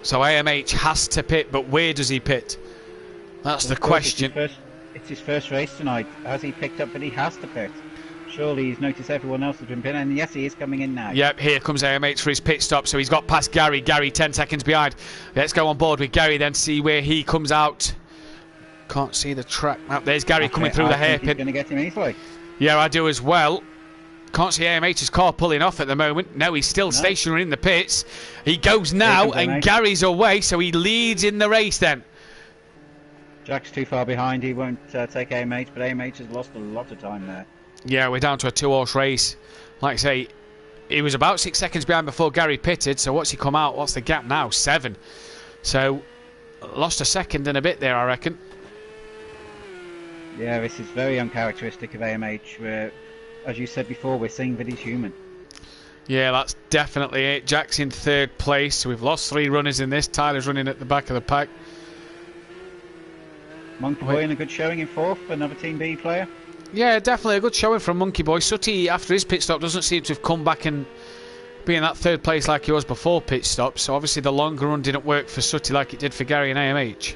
So AMH has to pit, but where does he pit? That's the question. It's his first race tonight. Has he picked up that he has to pit? Surely he's noticed everyone else has been pitting, and yes, he is coming in now. Yep, here comes AMH for his pit stop, so he's got past Gary. Gary 10 seconds behind. Let's go on board with Gary then, see where he comes out. Can't see the track map. There's Gary coming through the hairpin. He's going to get him easily. Yeah, I do as well. Can't see AMH's car pulling off at the moment. No, he's still stationary in the pits. He goes now, and Gary's away, so he leads in the race then. Jack's too far behind. He won't take AMH, but AMH has lost a lot of time there. Yeah, we're down to a 2-horse race. Like I say, he was about 6 seconds behind before Gary pitted, so what's he come out? What's the gap now? 7. So, lost a second and a bit there, I reckon. Yeah, this is very uncharacteristic of AMH, where, as you said before, we're seeing that he's human. Yeah, that's definitely it. Jack's in 3rd place. So we've lost 3 runners in this. Tyler's running at the back of the pack. Monkey Boy in a good showing in 4th, another Team B player. Yeah, definitely a good showing from Monkey Boy. Sutty, after his pit stop, doesn't seem to have come back and be in that 3rd place like he was before pit stop. So obviously the longer run didn't work for Sutty like it did for Gary and AMH.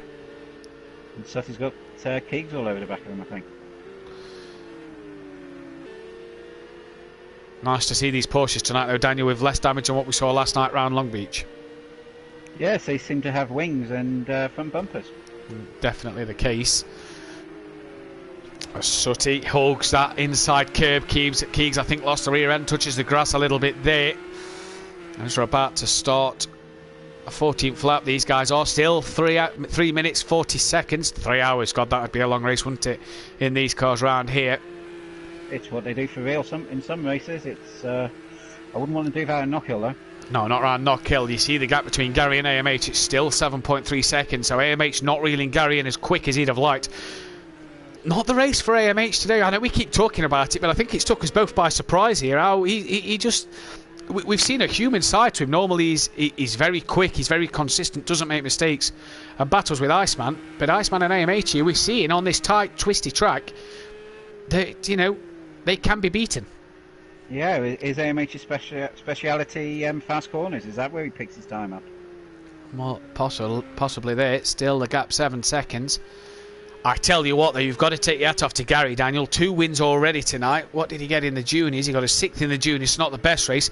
And Sutty's got Keegs all over the back of him, I think. Nice to see these Porsches tonight, though, Daniel, with less damage than what we saw last night round Long Beach. Yes, they seem to have wings and front bumpers. Definitely the case. Sutty hugs that inside curb. Keegs, I think, lost the rear end, touches the grass a little bit there. As we're about to start a 14th lap, these guys are still 3 minutes 40 seconds. 3 hours, God, that would be a long race, wouldn't it, in these cars round here. It's what they do for real. In some races, it's I wouldn't want to do that in Knockhill, though. No, not around Knockhill. You see the gap between Gary and AMH. It's still 7.3 seconds. So AMH not reeling Gary in as quick as he'd have liked. not the race for AMH today. I know we keep talking about it, but I think it's took us both by surprise here. How he just... We've seen a human side to him. Normally he's very quick, he's very consistent, doesn't make mistakes, and battles with Iceman. But Iceman and AMH here, we're seeing on this tight, twisty track that, they can be beaten. Yeah, is AMH's speciality fast corners? Is that where he picks his time up? Well, possibly there. Still the gap 7 seconds. I tell you what, though, you've got to take your hat off to Gary, Daniel. 2 wins already tonight. What did he get in the juniors? He got a 6th in the juniors. It's not the best race,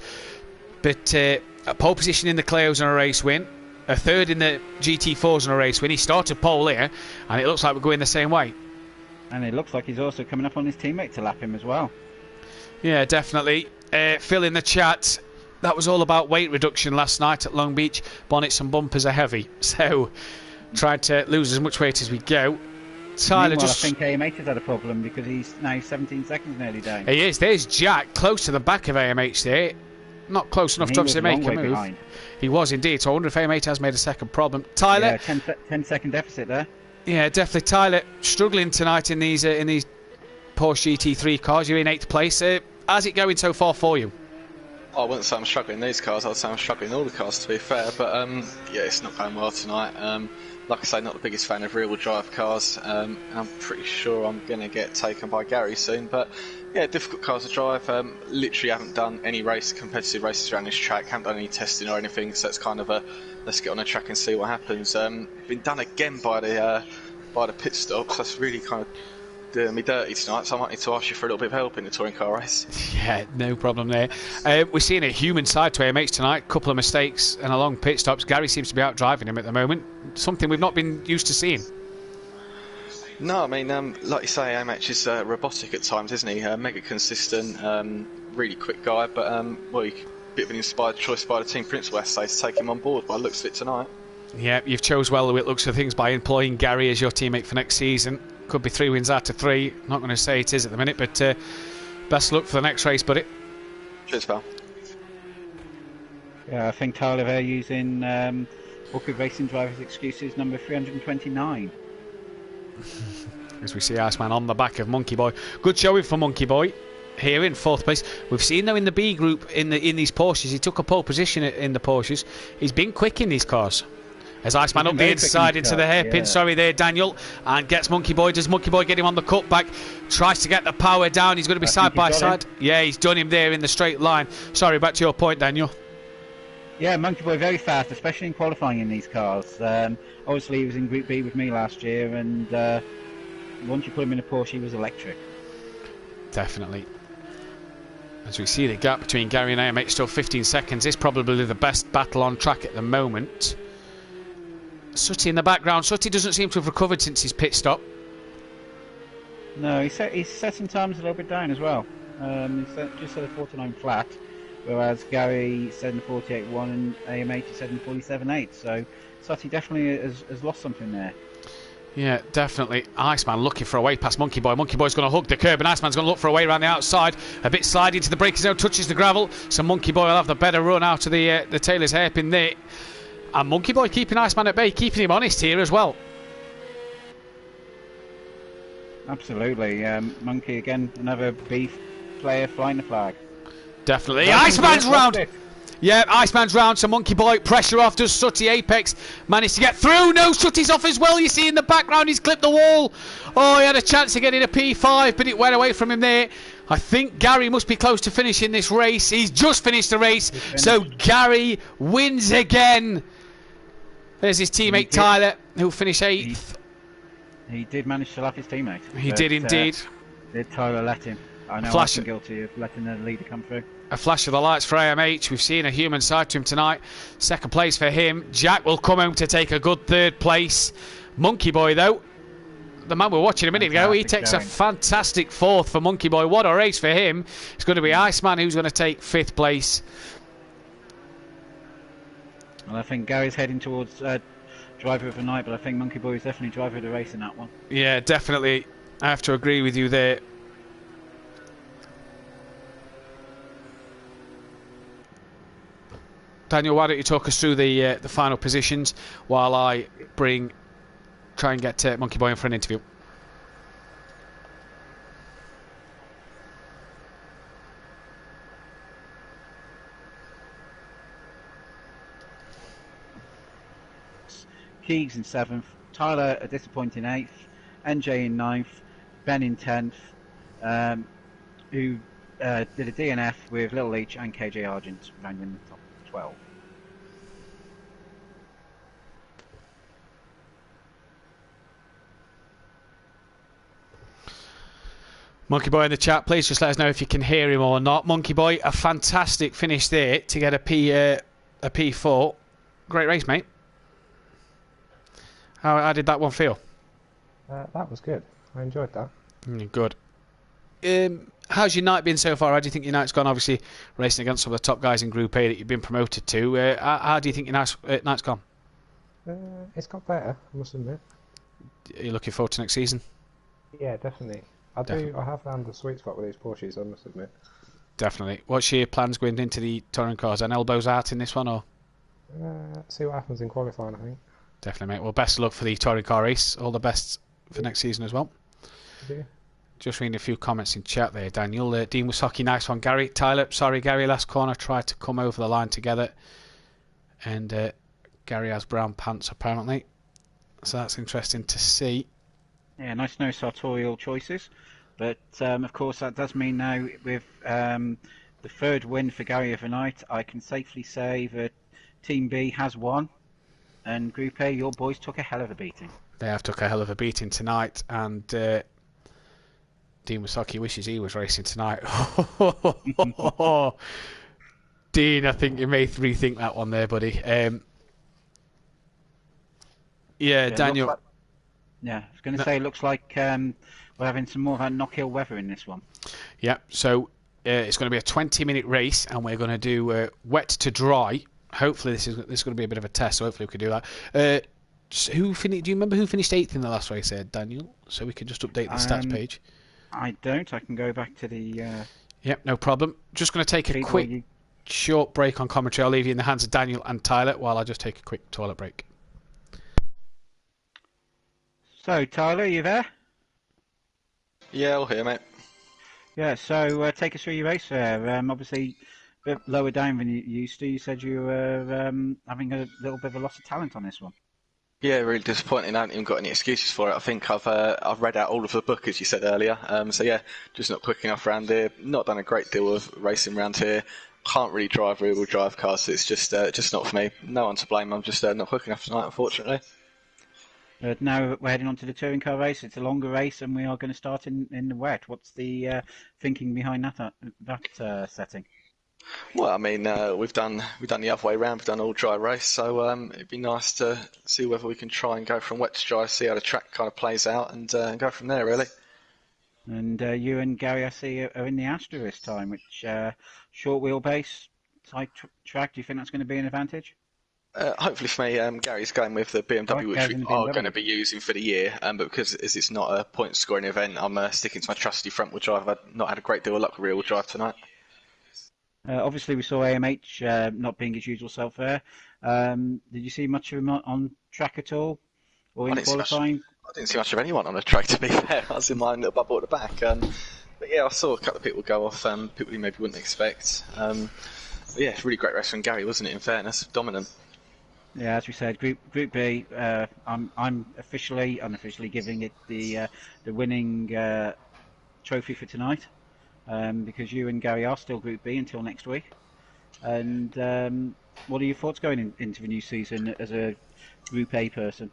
but a pole position in the Clios and a race win, a 3rd in the GT4s and a race win. He started pole here, and it looks like we're going the same way. And it looks like he's also coming up on his teammate to lap him as well. Yeah, definitely. Phil in the chat, that was all about weight reduction last night at Long Beach. Bonnets and bumpers are heavy, so tried to lose as much weight as we go. Tyler, I think AMH has had a problem because he's now 17 seconds nearly down. He is. There's Jack close to the back of AMH there. Not close enough to obviously make a move. Behind. He was indeed. So I wonder if AMH has made a second problem. Tyler, yeah, 10-second deficit there. Yeah, definitely. Tyler struggling tonight in these Porsche GT3 cars. You're in 8th place. How's it going so far for you? I wouldn't say I'm struggling in these cars. I'd say I'm struggling in all the cars, to be fair. But yeah, it's not going well tonight. Like I say, not the biggest fan of rear-wheel drive cars. I'm pretty sure I'm going to get taken by Gary soon. But yeah, difficult cars to drive. Literally haven't done any competitive races around this track. Haven't done any testing or anything. So it's kind of a let's get on the track and see what happens. Been done again by the pit stops. That's really kind of doing me dirty tonight, so I might need to ask you for a little bit of help in the touring car race. Yeah, no problem there. We're seeing a human side to AMH tonight. A couple of mistakes and a long pit stops. Gary seems to be out driving him at the moment. Something we've not been used to seeing. No, I mean, like you say, AMH is robotic at times, isn't he? Mega consistent, really quick guy, but well, a bit of an inspired choice by the team principal, I say, to take him on board by the looks of it tonight. Yeah, you've chose well the looks of things by employing Gary as your teammate for next season. Could be 3 wins out of 3. Not going to say it is at the minute, but best luck for the next race, buddy. Cheers, pal. Yeah, I think Tyler there using Book of Racing Drivers Excuses number 329. As we see Iceman on the back of Monkey Boy. Good showing for Monkey Boy here in 4th place. We've seen though in the B group in these Porsches, he took a pole position in the Porsches. He's been quick in these cars. As Iceman up the inside into the hairpin, sorry there, Daniel, and gets Monkey Boy. Does Monkey Boy get him on the cutback? Tries to get the power down. He's going to be side by side. Yeah, he's done him there in the straight line. Sorry, back to your point, Daniel. Yeah, Monkey Boy very fast, especially in qualifying in these cars. Obviously, he was in Group B with me last year, and once you put him in a Porsche, he was electric. Definitely. As we see the gap between Gary and AMH still 15 seconds. It's probably the best battle on track at the moment. Sutty in the background. Sutty doesn't seem to have recovered since his pit stop. No, he's setting times a little bit down as well. Just set a 49 flat, whereas Gary said in 48.1 and AMH said in 47.8. So Sutty definitely has lost something there. Yeah, definitely. Iceman looking for a way past Monkey Boy. Monkey Boy's going to hug the curb, and Iceman's going to look for a way around the outside. A bit sliding to the braking zone, touches the gravel. So Monkey Boy will have the better run out of the Taylor's hairpin there. And Monkey Boy keeping Iceman at bay, keeping him honest here as well. Absolutely. Monkey again, another beef player flying the flag. Definitely. Iceman's round. Yeah, Iceman's round, so Monkey Boy, pressure off, does Sutty. Apex managed to get through. No, Sutty's off as well. You see in the background, he's clipped the wall. Oh, he had a chance to get in a P5, but it went away from him there. I think Gary must be close to finishing this race. He's just finished the race, so Gary wins again. There's his teammate Tyler, who'll finish 8th. He did manage to lap his teammate. He did indeed. Did Tyler let him? I know I've been guilty of letting the leader come through. A flash of the lights for AMH. We've seen a human side to him tonight. 2nd place for him. Jack will come home to take a good 3rd place. Monkey Boy, though, the man we were watching a minute ago, he takes a fantastic 4th for Monkey Boy. What a race for him. It's going to be Iceman who's going to take 5th place. Well, I think Gary's heading towards driver of the night, but I think Monkey Boy is definitely driver of the race in that one. Yeah, definitely. I have to agree with you there. Daniel, why don't you talk us through the final positions while I try and get Monkey Boy in for an interview. Keegs in 7th, Tyler a disappointing 8th, NJ in 9th, Ben in 10th, who did a DNF with Little Leach and KJ Argent running in the top 12. Monkey Boy in the chat, please just let us know if you can hear him or not. Monkey Boy, a fantastic finish there to get a P4. Great race, mate. How did that one feel? That was good. I enjoyed that. Good. How's your night been so far? How do you think your night's gone? Obviously, racing against some of the top guys in Group A that you've been promoted to. How do you think your night's gone? It's got better, I must admit. Are you looking forward to next season? Yeah, definitely. I have found the sweet spot with these Porsches, I must admit. Definitely. What's your plans going into the touring cars? And elbows out in this one, or? See what happens in qualifying, I think. Definitely, mate. Well, best of luck for the touring car race. All the best for next season as well. Yeah. Just reading a few comments in chat there, Daniel. Dean Wasaki, nice one. Gary, Tyler, sorry, Gary, last corner tried to come over the line together. And Gary has brown pants, apparently. So that's interesting to see. Yeah, nice no sartorial choices. But, of course, that does mean now with the third win for Gary overnight, I can safely say that Team B has won. And Group A, your boys took a hell of a beating. They have took a hell of a beating tonight. And Dean Wasaki wishes he was racing tonight. Dean, I think you may rethink that one there, buddy. Yeah, Daniel. I was going to say, it looks like we're having some more of that Knockhill weather in this one. Yeah, so it's going to be a 20-minute race, and we're going to do wet to dry. Hopefully, this is going to be a bit of a test, so hopefully we can do that. Do you remember who finished 8th in the last race there, Daniel? So we can just update the stats page. I don't. I can go back to the... Yep, no problem. Just going to take a quick, short break on commentary. I'll leave you in the hands of Daniel and Tyler while I just take a quick toilet break. So, Tyler, are you there? Yeah, all here, mate. Yeah, so take us through your race there. Obviously, a bit lower down than you used to. You said you were having a little bit of a loss of talent on this one. Yeah, really disappointing. I haven't even got any excuses for it. I think I've read out all of the book, as you said earlier. So yeah, just not quick enough around here. Not done a great deal of racing around here. Can't really drive rear-wheel drive cars, so it's just not for me. No one to blame. I'm just not quick enough tonight, unfortunately. Now we're heading on to the touring car race. It's a longer race, and we are going to start in the wet. What's the thinking behind that setting? Well, I mean, we've done the other way around. We've done all dry race, so it'd be nice to see whether we can try and go from wet to dry, see how the track kind of plays out, and go from there, really. And you and Gary, I see, are in the Astra this time, which short wheelbase type track. Do you think that's going to be an advantage? Hopefully for me, Gary's going with the BMW, which we are going to be using for the year, but because it's not a point-scoring event, I'm sticking to my trusty front-wheel drive. I've not had a great deal of luck with rear-wheel drive tonight. Obviously, we saw AMH not being its usual self there. Did you see much of him on track at all, or in qualifying? I didn't see much of anyone on the track, to be fair. I was in my little bubble at the back. But yeah, I saw a couple of people go off, people you maybe wouldn't expect. But yeah, it's a really great race from Gary, wasn't it, in fairness? Dominant. Yeah, as we said, Group B. I'm unofficially giving it the winning trophy for tonight, because you and Gary are still Group B until next week. And what are your thoughts going into the new season as a Group A person?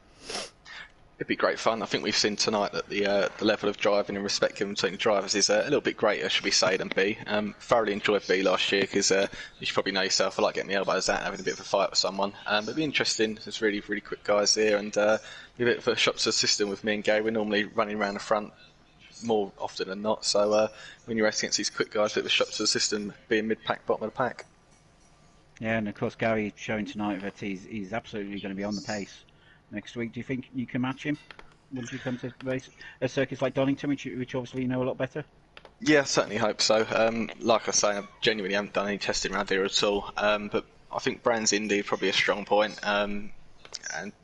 It'd be great fun. I think we've seen tonight that the level of driving and respect given between the drivers is a little bit greater, should we say, than B. Thoroughly enjoyed B last year because you should probably know yourself. I like getting the elbows out and having a bit of a fight with someone. But it'd be interesting. There's really, really quick guys here, and be a bit of a shock to the system with me and Gary. We're normally running around the front more often than not. So when you're racing against these quick guys, a bit of a shock to the system, being mid-pack, bottom of the pack. Yeah, and of course Gary showing tonight that he's absolutely going to be on the pace next week. Do you think you can match him once you come to race a circuit like Donington, which obviously you know a lot better? Yeah, I certainly hope so. Like I say, I genuinely haven't done any testing around here at all. But I think Brands Indy probably a strong point, and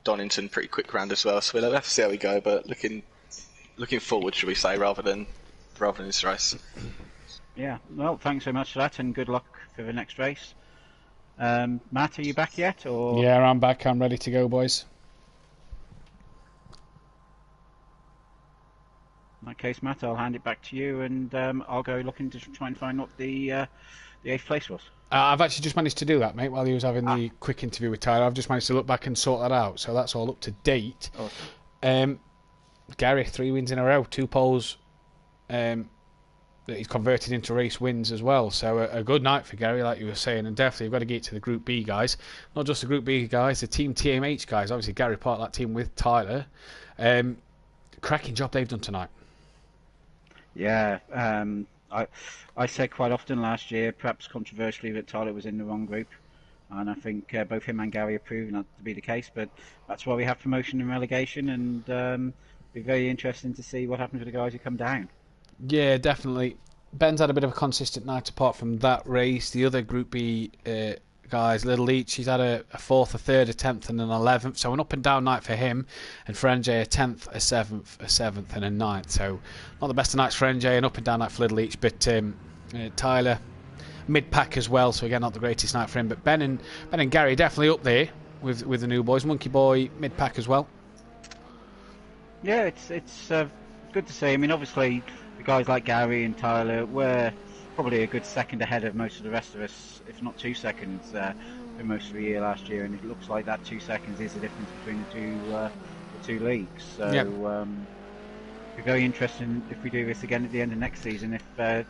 Donington pretty quick round as well. So we'll have to see how we go. But looking forward, should we say, rather than this race. Yeah. Well, thanks so much for that, and good luck for the next race. Matt, are you back yet? Or yeah, I'm back. I'm ready to go, boys. In that case, Matt, I'll hand it back to you, and I'll go looking to try and find what the 8th place was. I've actually just managed to do that, mate, while he was having the quick interview with Tyler. I've just managed to look back and sort that out, so that's all up to date. Awesome. Gary, 3 wins in a row, 2 poles that he's converted into race wins as well. So a good night for Gary, like you were saying, and definitely you've got to get to the Group B guys. Not just the Group B guys, the Team TMH guys. Obviously, Gary part of that team with Tyler. Cracking job they've done tonight. Yeah, I said quite often last year, perhaps controversially, that Tyler was in the wrong group, and I think both him and Gary have proven that to be the case. But that's why we have promotion and relegation, and be very interesting to see what happens with the guys who come down. Yeah, definitely. Ben's had a bit of a consistent night apart from that race. The other Group B guys, Little Leach, he's had a 4th, a 3rd, a 10th and an 11th, so an up and down night for him. And for NJ, a 10th, a 7th, a 7th and a 9th, so not the best of nights for NJ, an up and down night for Little Leach. But Tyler, mid-pack as well, so again not the greatest night for him. But Ben and Gary definitely up there with the new boys. Monkey Boy, mid-pack as well. Yeah, it's good to see. I mean, obviously the guys like Gary and Tyler were probably a good second ahead of most of the rest of us, if not 2 seconds, for most of the year last year, and it looks like that 2 seconds is the difference between the two leagues. So yep. It'll be very interesting if we do this again at the end of next season, if the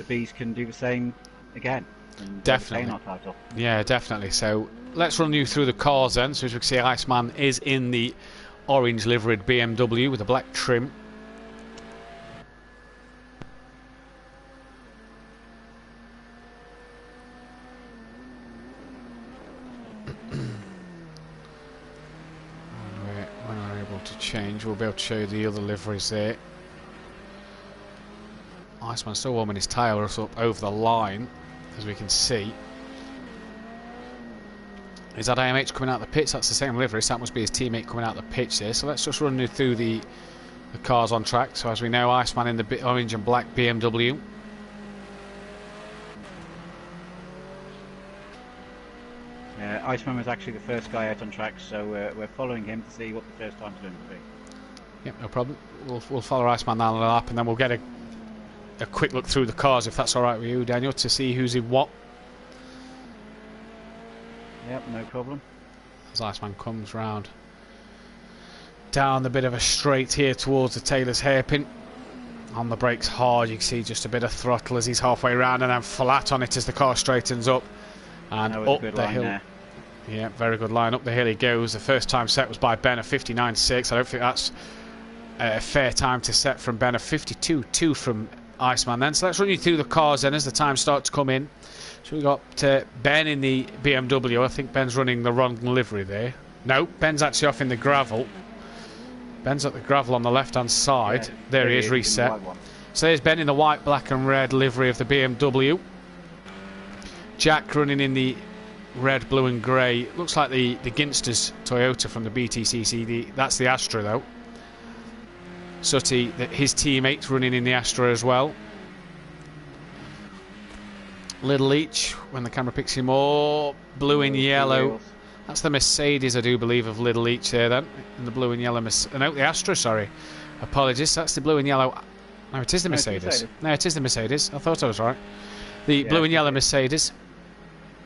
Bees can do the same again. And definitely. Our title. Yeah, definitely. So let's run you through the cars then. So as we can see, Iceman is in the orange liveried BMW with a black trim. When we're able to change, we'll be able to show you the other liveries there. Iceman's still warming his tyres up over the line, as we can see. Is that AMH coming out of the pits? That's the same livery, so that must be his teammate coming out of the pitch there. So let's just run you through the cars on track. So as we know, Iceman in the orange and black BMW. Iceman was actually the first guy out on track, so we're following him to see what the first time's going to be. Yep, no problem. We'll follow Iceman down the lap, and then we'll get a quick look through the cars, if that's all right with you, Daniel, to see who's in what. Yep, no problem. As Iceman comes round down the bit of a straight here towards the Taylor's hairpin. On the brakes hard, you can see just a bit of throttle as he's halfway round, and then flat on it as the car straightens up. And up the hill. There. Yeah, very good line. Up the hill he goes. The first time set was by Ben, a 59.6. I don't think that's a fair time to set from Ben, a 52.2 from Iceman then. So let's run you through the cars then as the time starts to come in. So we've got Ben in the BMW. I think Ben's running the wrong livery there. No, Ben's actually off in the gravel. Ben's at the gravel on the left-hand side. Yeah, there he is, reset. So there's Ben in the white, black and red livery of the BMW. Jack running in the red, blue and grey. Looks like the Ginsters Toyota from the BTCC. That's the Astra though. Sutty, his teammates running in the Astra as well. Little Leach, when the camera picks him up, blue and yellow. That's the Mercedes, I do believe, of Little Leach there then. And the blue and yellow, no, the Astra, sorry. Apologies, that's the blue and yellow. No, it is the Mercedes. No, it is the Mercedes. I thought I was right. The blue and yellow Mercedes.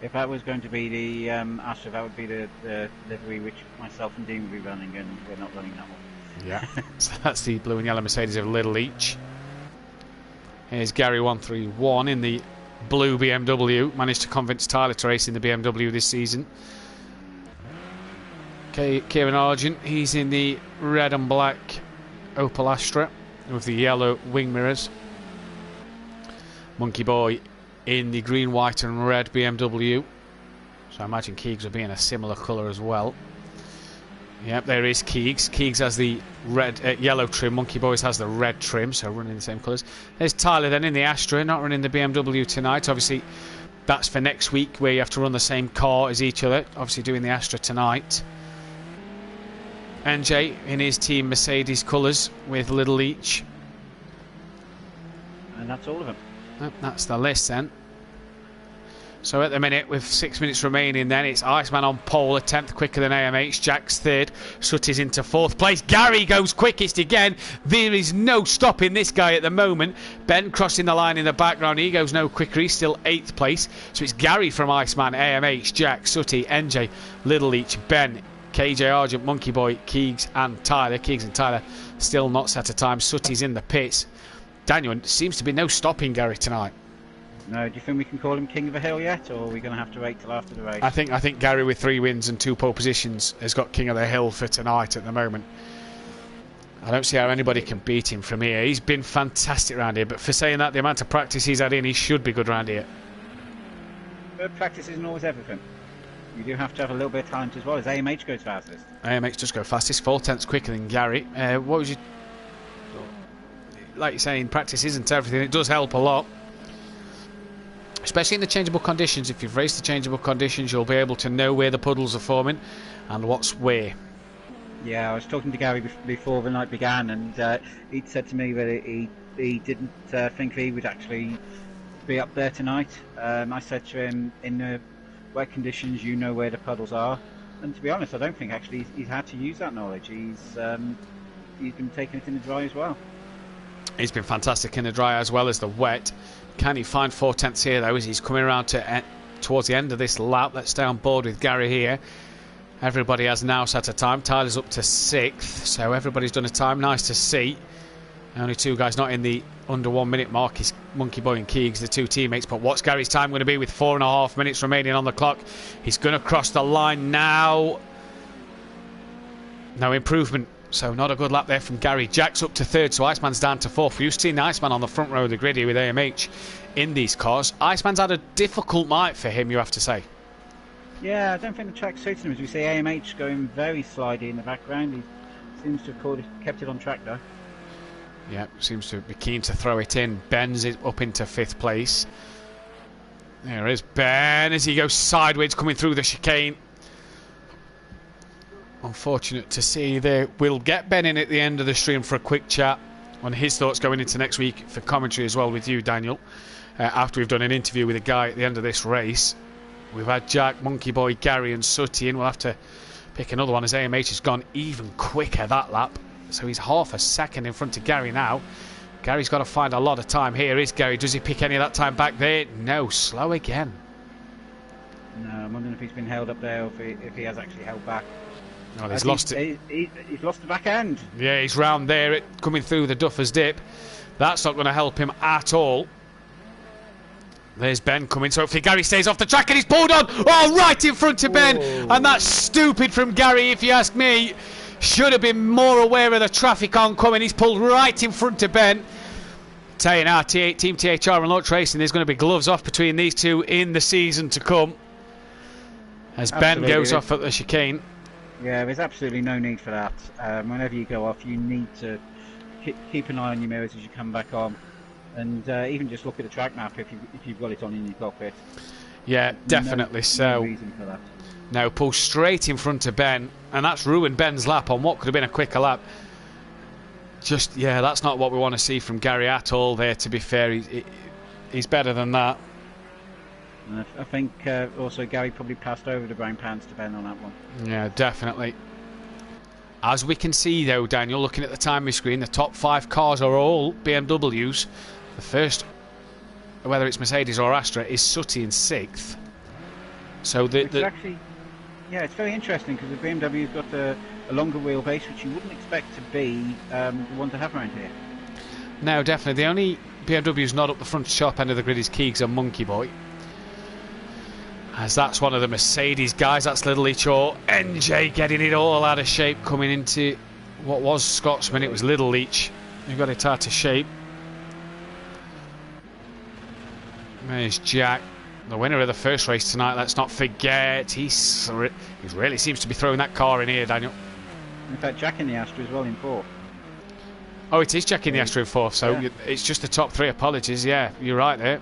If that was going to be the Astra, that would be the livery which myself and Dean would be running, and we're not running that one. Yeah, so that's the blue and yellow Mercedes of Little Leach. Here's Gary 131 in the blue BMW. Managed to convince Tyler to race in the BMW this season. Okay, Kieran Argent, he's in the red and black Opel Astra with the yellow wing mirrors. Monkey Boy in the green, white and red BMW. So I imagine Keegs will be in a similar colour as well. Yep, there is Keegs. Keegs has the red, yellow trim. Monkey Boys has the red trim, so running the same colours. There's Tyler then in the Astra, not running the BMW tonight. Obviously, that's for next week where you have to run the same car as each other. Obviously doing the Astra tonight. NJ in his team Mercedes colours with Little Leach. And that's all of them. That's the list then. So at the minute, with 6 minutes remaining, then it's Iceman on pole, a 10th quicker than AMH. Jack's third. Sutty's into 4th place. Gary goes quickest again. There is no stopping this guy at the moment. Ben crossing the line in the background. He goes no quicker. He's still 8th place. So it's Gary from Iceman, AMH, Jack, Sutty, NJ, Little Leach, Ben, KJ Argent, Monkey Boy, Keegs and Tyler. Keegs and Tyler still not set a time. Sutty's in the pits. Daniel, seems to be no stopping Gary tonight. No, do you think we can call him King of the Hill yet, or are we going to have to wait till after the race? I think Gary with 3 wins and 2 pole positions has got King of the Hill for tonight at the moment. I don't see how anybody can beat him from here. He's been fantastic round here, but for saying that, the amount of practice he's had in, he should be good round here. But practice isn't always everything. You do have to have a little bit of talent as well, as AMH goes fastest. AMH does go fastest, 4/10 quicker than Gary. What was you... Like you're saying, practice isn't everything. It does help a lot. Especially in the changeable conditions. If you've raced the changeable conditions, you'll be able to know where the puddles are forming and what's where. Yeah, I was talking to Gary before the night began, and he'd said to me that he didn't think he would actually be up there tonight. I said to him, in the wet conditions, you know where the puddles are. And to be honest, I don't think actually he's had to use that knowledge. He's been taking it in the dry as well. He's been fantastic in the dry as well as the wet. Can he find 4/10 here though as he's coming around to towards the end of this lap? Let's stay on board with Gary here. Everybody has now set a time. Tyler's up to 6th, so everybody's done a time. Nice to see. Only 2 guys not in the under 1 minute mark is Monkey Boy and Keegs, the 2 teammates. But what's Gary's time going to be with 4.5 minutes remaining on the clock? He's going to cross the line now. No improvement. So not a good lap there from Gary. Jack's up to 3rd, so Iceman's down to 4th. We've seen the Iceman on the front row of the grid here with AMH in these cars. Iceman's had a difficult night for him, you have to say. Yeah, I don't think the track suits him. As we see, AMH going very slidey in the background. He seems to have kept it on track though. Yeah, seems to be keen to throw it in. Ben's up into 5th place. There is Ben as he goes sideways coming through the chicane. Unfortunate to see there. We'll get Ben in at the end of the stream for a quick chat on his thoughts going into next week for commentary as well with you, Daniel, after we've done an interview with a guy at the end of this race. We've had Jack, Monkey Boy, Gary and Sutty in. We'll have to pick another one as AMH has gone even quicker that lap, so he's half a second in front of Gary now. Gary's got to find a lot of time. Here is Gary. Does he pick any of that time back there? No, slow again. No, I'm wondering if he's been held up there or if he has actually held back. Oh, he's lost it. He's lost the back end. Yeah, he's round there, coming through the Duffers Dip. That's not going to help him at all. There's Ben coming, so hopefully Gary stays off the track and he's pulled on. Oh, right in front of Ben. And that's stupid from Gary, if you ask me. Should have been more aware of the traffic oncoming. He's pulled right in front of Ben. Tell you now, Team THR and Launch Racing, there's going to be gloves off between these two in the season to come. As Ben goes off at the chicane. Yeah, there's absolutely no need for that. Whenever you go off, you need to keep an eye on your mirrors as you come back on, and even just look at the track map if you've got it on in your cockpit. Yeah, definitely. No reason for that. No, pull straight in front of Ben, and that's ruined Ben's lap on what could have been a quicker lap. Just, yeah, that's not what we want to see from Gary at all there, to be fair. He's better than that. I think also Gary probably passed over the brown pants to Ben on that one. Yeah, definitely. As we can see though, Daniel, looking at the timing screen, the top 5 cars are all BMWs. The first, whether it's Mercedes or Astra, is Sutty in 6th. So actually, yeah, it's very interesting because the BMW's got a longer wheelbase, which you wouldn't expect to be the one to have around here. No, definitely. The only BMW's not up the front sharp end of the grid is Keegs and Monkey Boy. As that's one of the Mercedes guys, that's Little Leach or NJ getting it all out of shape coming into what was Scotsman. It was Little Leach who got it out of shape. There's Jack, the winner of the first race tonight. Let's not forget, he really seems to be throwing that car in here, Daniel. In fact, Jack in the Astra as well in 4th. Oh, it is Jack in the Astra in 4th, so yeah. It's just the top 3. Apologies, yeah, you're right there.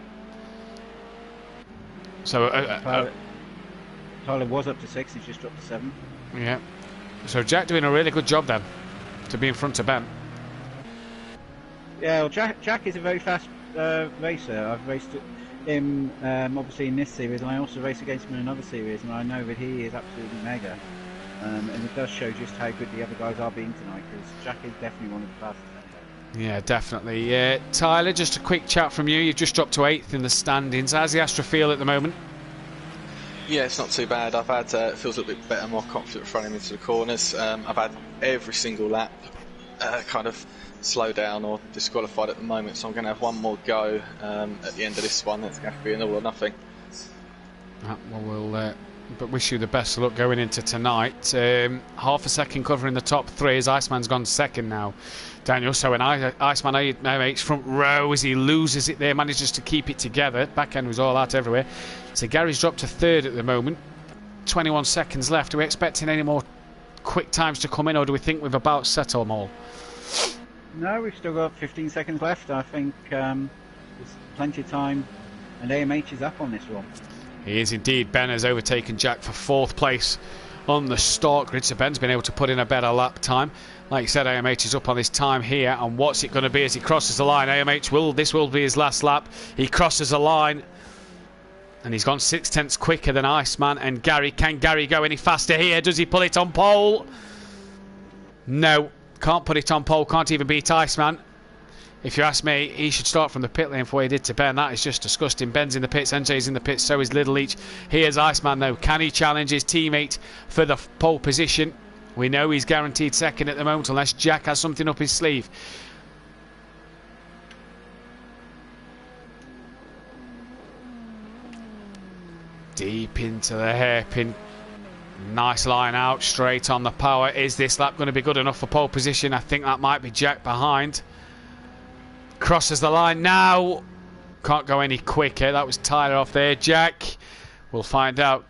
So Tyler was up to 6, he's just dropped to 7. Yeah. So Jack doing a really good job then to be in front of Ben. Yeah, well, Jack is a very fast racer. I've raced him obviously in this series, and I also race against him in another series, and I know that he is absolutely mega. And it does show just how good the other guys are being tonight, because Jack is definitely one of the fastest. Yeah, definitely. Tyler, just a quick chat from you. You've just dropped to 8th in the standings. How's the Astra feel at the moment? Yeah, it's not too bad. I've had it feels a little bit better, more confident running into the corners. I've had every single lap kind of slow down or disqualified at the moment, so I'm going to have one more go at the end of this one. It's going to be an all or nothing. Well, we'll but wish you the best of luck going into tonight. Half a second covering the top 3 as Iceman's gone second now. Daniel, so when Iceman AMH front row as he loses it there, manages to keep it together. Back end was all out everywhere. So Gary's dropped to 3rd at the moment. 21 seconds left. Are we expecting any more quick times to come in, or do we think we've about set them all? No, we've still got 15 seconds left. I think there's plenty of time, and AMH is up on this one. He is indeed. Ben has overtaken Jack for 4th place on the start grid, so Ben's been able to put in a better lap time. Like you said, AMH is up on this time here, and what's it going to be as he crosses the line? This will be his last lap. He crosses the line, and he's gone 6/10 quicker than Iceman and Gary. Can Gary go any faster here? Does he pull it on pole? No, can't put it on pole, can't even beat Iceman. If you ask me, he should start from the pit lane for what he did to Ben. That is just disgusting. Ben's in the pits, NJ's in the pits, so is Little Leach. Here's Iceman though. Can he challenge his teammate for the pole position? We know he's guaranteed second at the moment unless Jack has something up his sleeve. Deep into the hairpin. Nice line out, straight on the power. Is this lap going to be good enough for pole position? I think that might be Jack behind. Crosses the line now. Can't go any quicker. That was Tyler off there. Jack, we'll find out.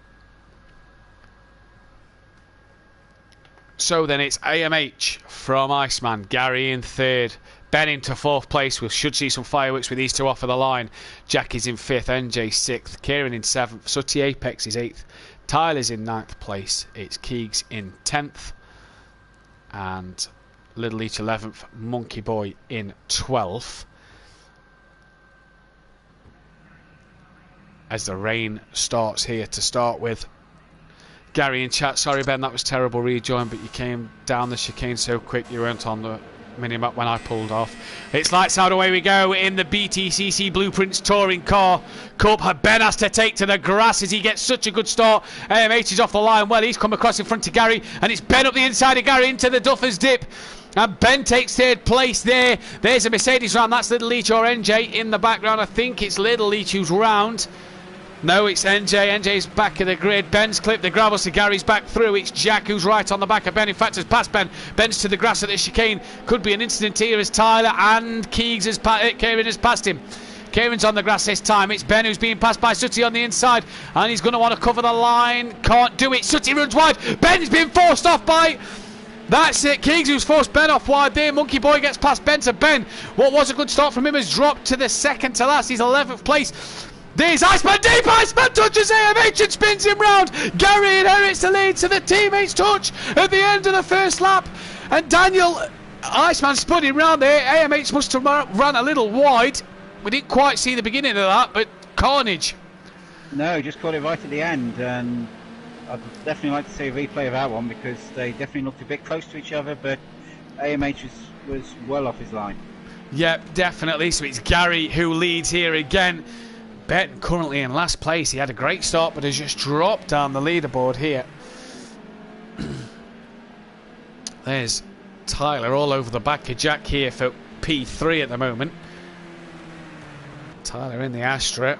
So then it's AMH from Iceman. Gary in 3rd. Ben into 4th place. We should see some fireworks with these two off of the line. Jack is in 5th. NJ 6th. Kieran in 7th. Sutty Apex is 8th. Tyler's in 9th place. It's Keegs in 10th. And Little Leach 11th. Monkey Boy in 12th. As the rain starts here to start with. Gary in chat, sorry Ben, that was terrible rejoin, but you came down the chicane so quick you weren't on the minimap when I pulled off. It's lights out, away we go in the BTCC Blueprints Touring Car Cup. Ben has to take to the grass as he gets such a good start. AMH is off the line. Well, he's come across in front of Gary, and it's Ben up the inside of Gary into the Duffers Dip. And Ben takes 3rd place there. There's a Mercedes round. That's Little Leach or NJ in the background. I think it's Little Leach who's round. No, it's NJ. NJ's back of the grid. Ben's clipped the gravel, so Gary's back through. It's Jack who's right on the back of Ben. In fact, has passed Ben. Ben's to the grass at the chicane. Could be an incident here as Tyler and Kieran has passed him. Kieran's on the grass this time. It's Ben who's being passed by Sutty on the inside, and he's going to want to cover the line. Can't do it. Sutty runs wide. Ben's been forced off by... That's it. Kiegs who's forced Ben off wide there. Monkey Boy gets past Ben to Ben. What was a good start from him has dropped to the 2nd to last. He's 11th place. There's Iceman deep. Iceman touches AMH and spins him round. Gary inherits the lead, so the teammates touch at the end of the 1st lap. And Daniel, Iceman spun him round there. AMH must have run a little wide. We didn't quite see the beginning of that, but carnage. No, just caught it right at the end, and I'd definitely like to see a replay of that one because they definitely looked a bit close to each other, but AMH was well off his line. Yep, definitely. So it's Gary who leads here again. Ben currently in last place. He had a great start, but has just dropped down the leaderboard here. There's Tyler all over the back of Jack here for P3 at the moment. Tyler in the Astra.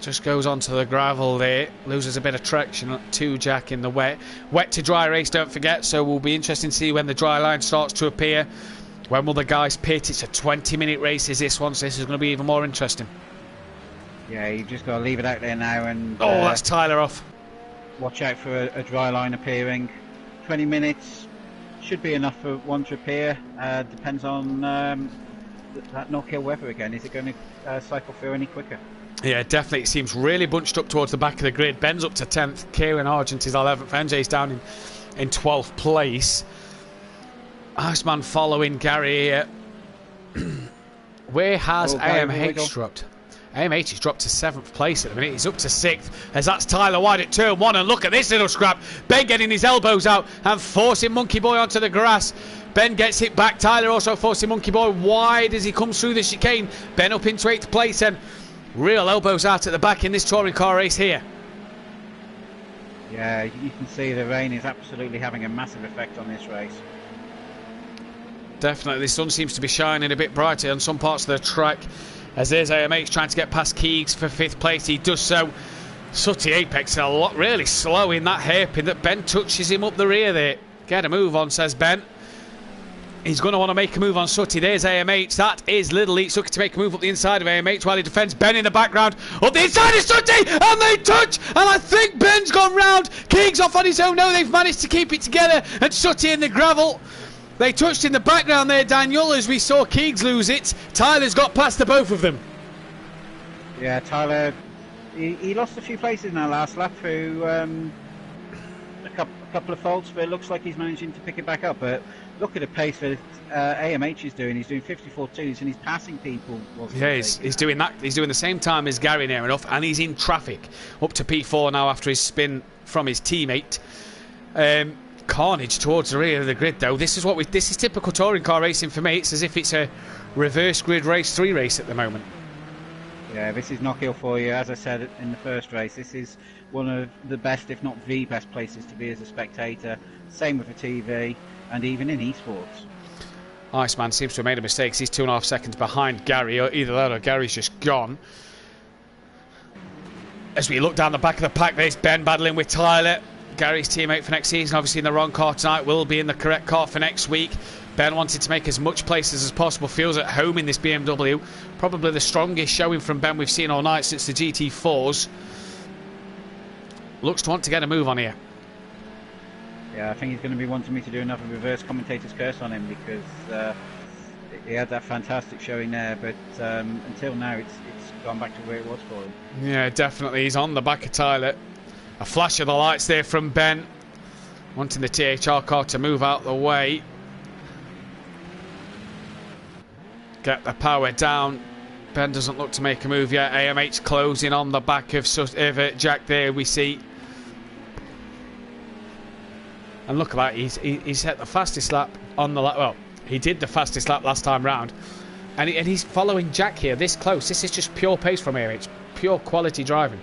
Just goes onto the gravel there. Loses a bit of traction to Jack in the wet. Wet to dry race, don't forget. So we'll be interesting to see when the dry line starts to appear. When will the guys pit? It's a 20-minute race is this one, so this is going to be even more interesting. Yeah, you've just got to leave it out there now and... Oh, that's Tyler off. Watch out for a dry line appearing. 20 minutes should be enough for one to appear. Depends on that Knockhill weather again. Is it going to cycle through any quicker? Yeah, definitely. It seems really bunched up towards the back of the grid. Ben's up to 10th. Kieran Argent is 11th. NJ's down in 12th place. Iceman following Gary here. Where has AMH dropped? AMH has dropped to 7th place at the minute. He's up to 6th as that's Tyler wide at turn 1. And look at this little scrap. Ben getting his elbows out and forcing Monkey Boy onto the grass. Ben gets hit back. Tyler also forcing Monkey Boy wide as he comes through the chicane. Ben up into 8th place and real elbows out at the back in this touring car race here. Yeah, you can see the rain is absolutely having a massive effect on this race. Definitely, the sun seems to be shining a bit brighter on some parts of the track. As there's AMH trying to get past Keegs for 5th place. He does so. Sooty Apex a lot really slow in that hairpin that Ben touches him up the rear there. Get a move on, says Ben. He's going to want to make a move on Sooty. There's AMH. That is Little Eats looking to make a move up the inside of AMH while he defends Ben in the background. Up the inside is Sooty, and they touch. And I think Ben's gone round. Keegs off on his own. No, they've managed to keep it together. And Sooty in the gravel. They touched in the background there, Daniel, as we saw Keegs lose it. Tyler's got past the both of them. Yeah, Tyler, he lost a few places in that last lap through a couple of faults, but it looks like he's managing to pick it back up. But look at the pace that AMH is doing. He's doing 54.2s and he's passing people. Yeah, he's doing that. He's doing the same time as Gary near enough, and he's in traffic. Up to P4 now after his spin from his teammate. Carnage towards the rear of the grid though. This is typical touring car racing for me. It's as if it's a reverse grid race 3 race at the moment. Yeah, this is Knockhill for you. As I said in the first race, this is one of the best, if not the best places to be as a spectator. Same with the TV and even in esports. Iceman seems to have made a mistake. He's 2.5 seconds behind Gary. Either that or Gary's just gone. As we look down the back of the pack, there's Ben battling with Tyler. Gary's teammate for next season, obviously in the wrong car tonight, will be in the correct car for next week. Ben wanted to make as much places as possible, feels at home in this BMW. Probably the strongest showing from Ben we've seen all night since the GT4s. Looks to want to get a move on here. Yeah, I think he's going to be wanting me to do another reverse commentator's curse on him because he had that fantastic showing there, but until now it's gone back to where it was for him. Yeah, definitely. He's on the back of Tyler. A flash of the lights there from Ben, wanting the THR car to move out the way. Get the power down. Ben doesn't look to make a move yet. AMH closing on the back of Jack there, we see. And look at that, he's hit the fastest lap on the lap. Well, he did the fastest lap last time round. And he's following Jack here this close. This is just pure pace from AMH. Pure quality driving.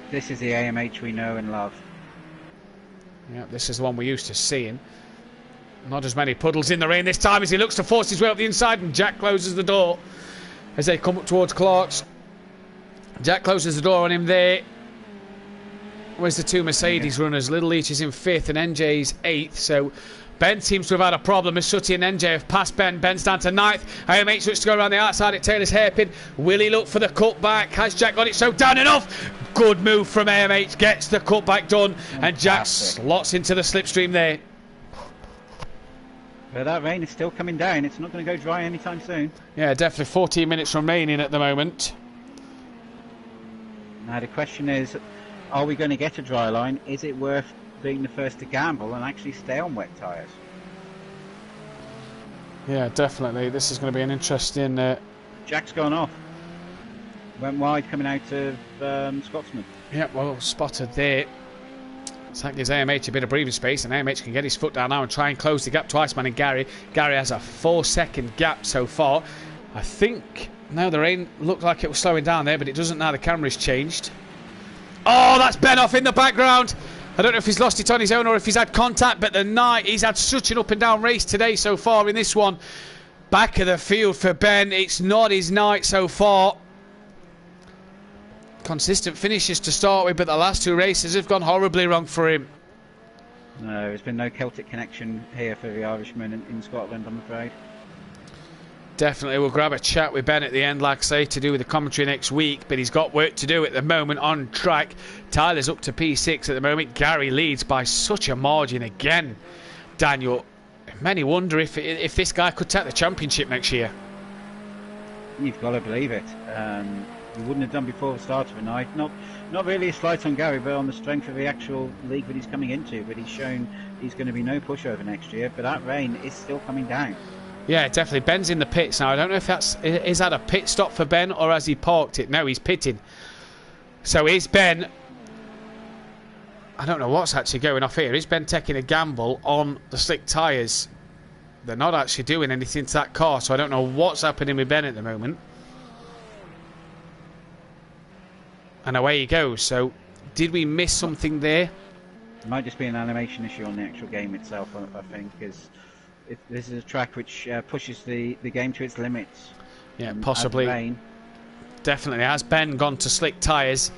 This is the AMH we know and love. Yeah, this is the one we're used to seeing. Not as many puddles in the rain this time as he looks to force his way up the inside, and Jack closes the door as they come up towards Clark's. Jack closes the door on him there. Where's the 2 Mercedes runners? Little Leach is in 5th and NJ's 8th, so Ben seems to have had a problem as Sooty and NJ have passed Ben. Ben's down to 9th. AMH looks to go around the outside at Taylor's hairpin. Will he look for the cutback? Has Jack got it so down enough? Good move from AMH. Gets the cutback done. And Jack slots into the slipstream there. But that rain is still coming down. It's not going to go dry anytime soon. Yeah, definitely 14 minutes remaining at the moment. Now the question is, are we going to get a dry line? Is it worth being the first to gamble and actually stay on wet tyres? Yeah, definitely. This is going to be an interesting... Jack's gone off. Went wide coming out of Scotsman. Yeah, well spotted there. So that gives AMH a bit of breathing space, and AMH can get his foot down now and try and close the gap to Iceman and Gary. Gary has a 4-second gap so far. I think... No, the rain looked like it was slowing down there, but it doesn't now. The camera's changed. Oh, that's Ben off in the background. I don't know if he's lost it on his own or if he's had contact, but he's had such an up and down race today so far in this one. Back of the field for Ben. It's not his night so far. Consistent finishes to start with, but the last 2 races have gone horribly wrong for him. No, there's been no Celtic connection here for the Irishman in Scotland, I'm afraid. Definitely, we'll grab a chat with Ben at the end, like I say, to do with the commentary next week, but he's got work to do at the moment on track. Tyler's up to P6 at the moment. Gary leads by such a margin again. Daniel, many wonder if this guy could take the championship next year. You've got to believe it. We wouldn't have done before the start of the night. Not really a slight on Gary, but on the strength of the actual league that he's coming into. But he's shown he's going to be no pushover next year. But that rain is still coming down. Yeah, definitely. Ben's in the pits now. I don't know if is that a pit stop for Ben or has he parked it? No, he's pitting. So is Ben... I don't know what's actually going off here. Is Ben taking a gamble on the slick tyres? They're not actually doing anything to that car, so I don't know what's happening with Ben at the moment. And away he goes. So, did we miss something there? It might just be an animation issue on the actual game itself, I think, because this is a track which pushes the game to its limits. Yeah, possibly. Definitely. Has Ben gone to slick tyres?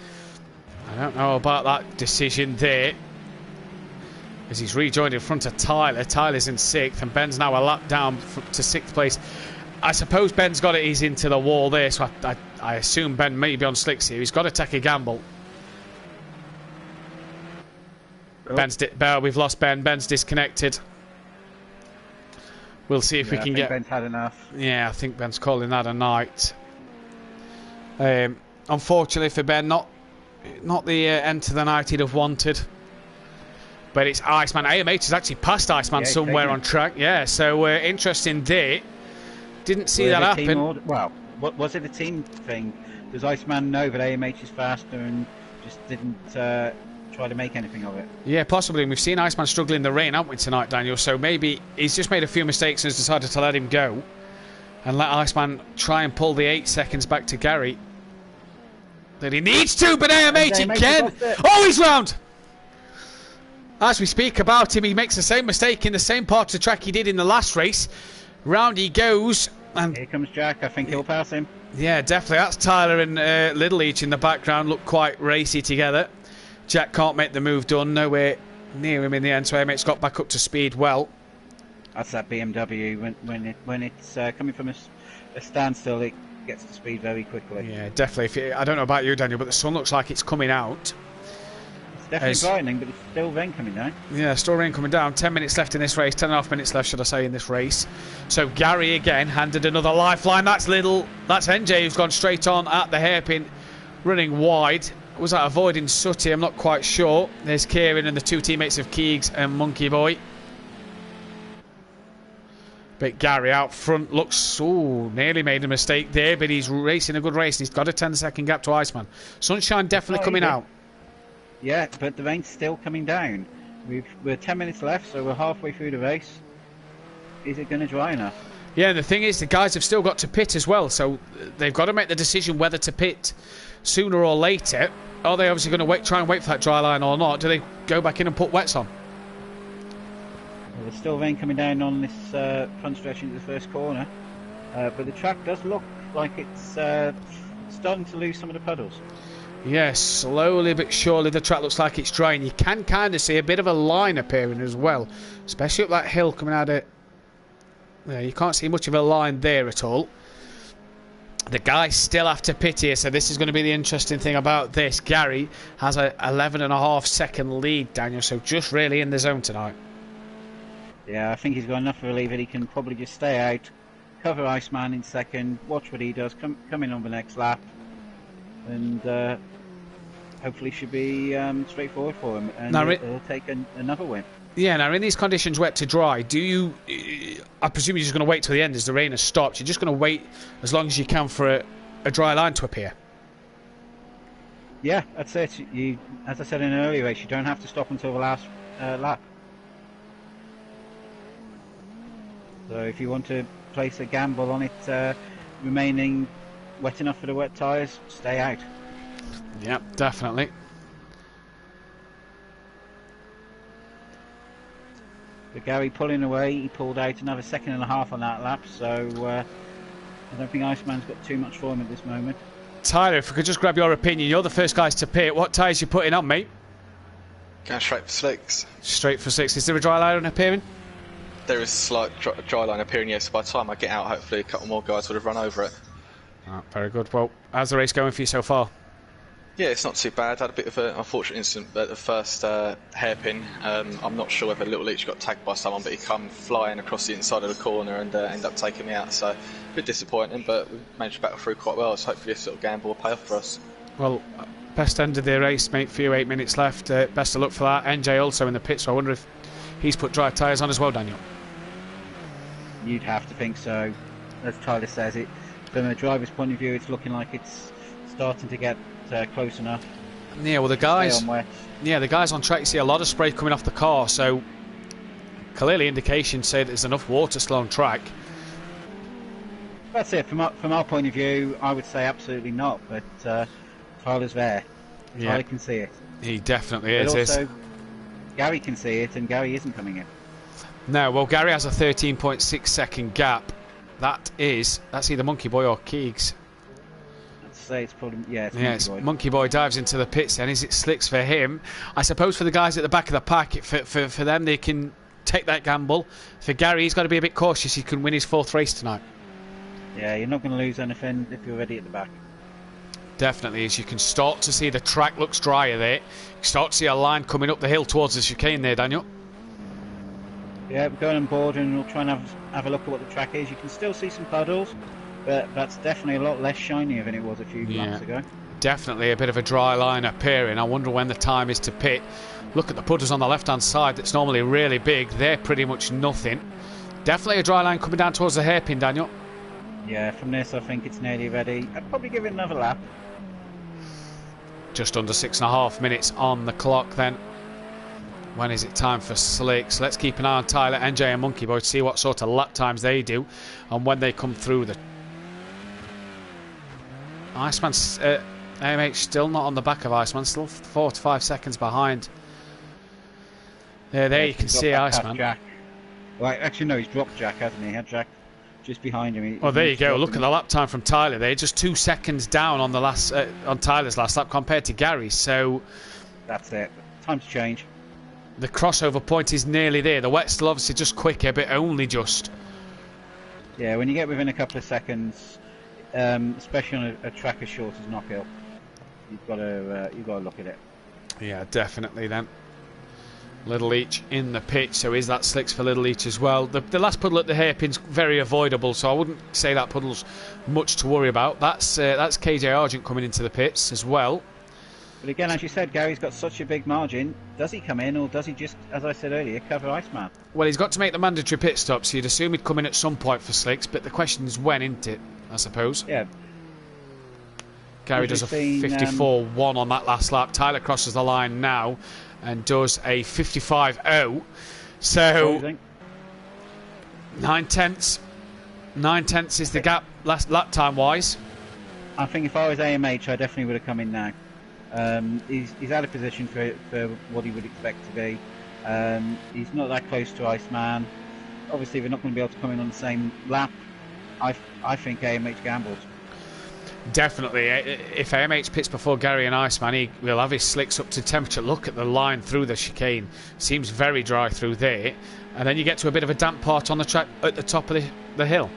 I don't know about that decision there. As he's rejoined in front of Tyler. Tyler's in 6th, and Ben's now a lap down to 6th place. I suppose Ben's got it. He's into the wall there, so I assume Ben may be on slicks here. He's got to take a gamble. Oh. We've lost Ben. Ben's disconnected. We'll see if we can get... Ben's had enough. Yeah, I think Ben's calling that a night. Unfortunately for Ben, not the end to the night he'd have wanted. But it's Iceman. AMH has actually passed Iceman somewhere on track. Yeah, so interesting there. Didn't see that happen. Well, was it a team thing? Does Iceman know that AMH is faster and just didn't try to make anything of it? Yeah, possibly. And we've seen Iceman struggle in the rain, haven't we, tonight, Daniel? So maybe he's just made a few mistakes and has decided to let him go. And let Iceman try and pull the 8 seconds back to Gary. That he needs to, but AMH again! Oh, he's round! As we speak about him, he makes the same mistake in the same part of the track he did in the last race. Round he goes. And here comes Jack. I think he'll pass him. Yeah, definitely. That's Tyler and Little Each in the background. Look quite racy together. Jack can't make the move done. Nowhere near him in the end, so AMH got back up to speed well. That's that BMW. When it's coming from a standstill, it gets to speed very quickly. Yeah, definitely. I don't know about you, Daniel, but the sun looks like it's coming out. Definitely brightening, but it's still rain coming down. Yeah, still rain coming down. 10 minutes left in this race. 10.5 minutes left, should I say, in this race. So Gary again handed another lifeline. That's NJ who's gone straight on at the hairpin, running wide. Was that avoiding Sutty? I'm not quite sure. There's Kieran and the 2 teammates of Keegs and Monkey Boy. But Gary out front looks... Ooh, nearly made a mistake there, but he's racing a good race. He's got a 10-second gap to Iceman. Sunshine definitely coming out. Yeah, but the rain's still coming down. We're 10 minutes left, so we're halfway through the race. Is it going to dry enough? Yeah, and the thing is, the guys have still got to pit as well, so they've got to make the decision whether to pit sooner or later. Are they obviously going to try and wait for that dry line or not? Do they go back in and put wets on? Well, there's still rain coming down on this front stretch into the first corner, but the track does look like it's starting to lose some of the puddles. Yes, slowly but surely the track looks like it's drying. You can kind of see a bit of a line appearing as well, especially up that hill coming out of... Yeah, you can't see much of a line there at all. The guys still have to pit here, so this is going to be the interesting thing about this. Gary has a 11.5 second lead, Daniel, so just really in the zone tonight. Yeah, I think he's got enough of a lead that he can probably just stay out, cover Iceman in second, watch what he does, come in on the next lap, and hopefully should be straightforward for him, and he'll take another win. Yeah, now in these conditions, wet to dry, do you... I presume you're just going to wait till the end as the rain has stopped. You're just going to wait as long as you can for a dry line to appear. Yeah, that's it. As I said in an earlier race, you don't have to stop until the last lap. So if you want to place a gamble on it remaining wet enough for the wet tyres, stay out. Yep, definitely. But Gary pulling away, he pulled out another 1.5 seconds on that lap, so I don't think Iceman's got too much for him at this moment. Tyler, if we could just grab your opinion, you're the first guys to pit. What tyres you putting on, mate? Going straight for slicks. Straight for slicks. Is there a dry line appearing? There is a slight dry line appearing, yes. By the time I get out, hopefully a couple more guys would have run over it. Oh, very good. Well, how's the race going for you so far? Yeah, it's not too bad. I had a bit of an unfortunate incident at the first hairpin. I'm not sure whether Little Leach got tagged by someone, but he come flying across the inside of the corner and ended up taking me out. So a bit disappointing, but we managed to battle through quite well. So hopefully this little gamble will pay off for us. Well, best end of the race, mate, for you. 8 minutes left. Best of luck for that. NJ also in the pit, so I wonder if he's put dry tyres on as well, Daniel. You'd have to think so. As Tyler says, it from a driver's point of view, it's looking like it's starting to get close enough. Yeah, well, the guys on track, you see a lot of spray coming off the car, so clearly indications say that there's enough water still on track. That's it. From our point of view, I would say absolutely not, but Tyler's there. Yeah. Tyler can see it. He definitely But is. also, Gary can see it, and Gary isn't coming in. No, well, Gary has a 13.6 second gap. That's either Monkey Boy or Keegs. I'd say it's probably it's Yeah, Monkey Boy. Monkey Boy dives into the pits then. Is it slicks for him? I suppose for the guys at the back of the pack, for them, they can take that gamble. For Gary, he's got to be a bit cautious. He can win his 4th race tonight. Yeah, you're not going to lose anything if you're ready at the back. Definitely, as you can start to see the track looks drier there. You can start to see a line coming up the hill towards the chicane there, Daniel. Yeah, we're going on board and we'll try and have a look at what the track is. You can still see some puddles, but that's definitely a lot less shinier than it was a few laps ago. Definitely a bit of a dry line appearing. I wonder when the time is to pit. Look at the puddles on the left-hand side that's normally really big. They're pretty much nothing. Definitely a dry line coming down towards the hairpin, Daniel. Yeah, from this I think it's nearly ready. I'd probably give it another lap. Just under 6.5 minutes on the clock then. When is it time for slicks? Let's keep an eye on Tyler, NJ and Monkey Boy to see what sort of lap times they do and when they come through. The Iceman, AMH still not on the back of Iceman, still 4 to 5 seconds behind. There you can see Iceman. Jack. Well, actually no, he's dropped Jack, hasn't he? He had Jack just behind him. Well, there you go. Look at the lap time from Tyler there. Just 2 seconds down on the last on Tyler's last lap compared to Gary's. So that's it. Time to change. The crossover point is nearly there. The wet's still obviously just quicker, but only just. Yeah, when you get within a couple of seconds, especially on a track as short as Knockhill, you've got to look at it. Yeah, definitely. Then Little Leach in the pit, so is that slicks for Little Leach as well? The last puddle at the hairpin's very avoidable, so I wouldn't say that puddle's much to worry about. That's KJ Argent coming into the pits as well. But again, as you said, Gary's got such a big margin. Does he come in, or does he just, as I said earlier, cover Iceman? Well, he's got to make the mandatory pit stop, so you'd assume he'd come in at some point for slicks, but the question is when, isn't it? I suppose. Yeah. Gary does a 54.1 on that last lap. Tyler crosses the line now and does a 55.0. So 9 tenths. 9 tenths is the gap last lap time wise. I think if I was AMH, I definitely would have come in now. He's out of position for what he would expect to be. He's not that close to Iceman. Obviously, we're not going to be able to come in on the same lap. I think AMH gambles. Definitely. If AMH pits before Gary and Iceman, he will have his slicks up to temperature. Look at the line through the chicane. Seems very dry through there. And then you get to a bit of a damp part on the track at the top of the hill.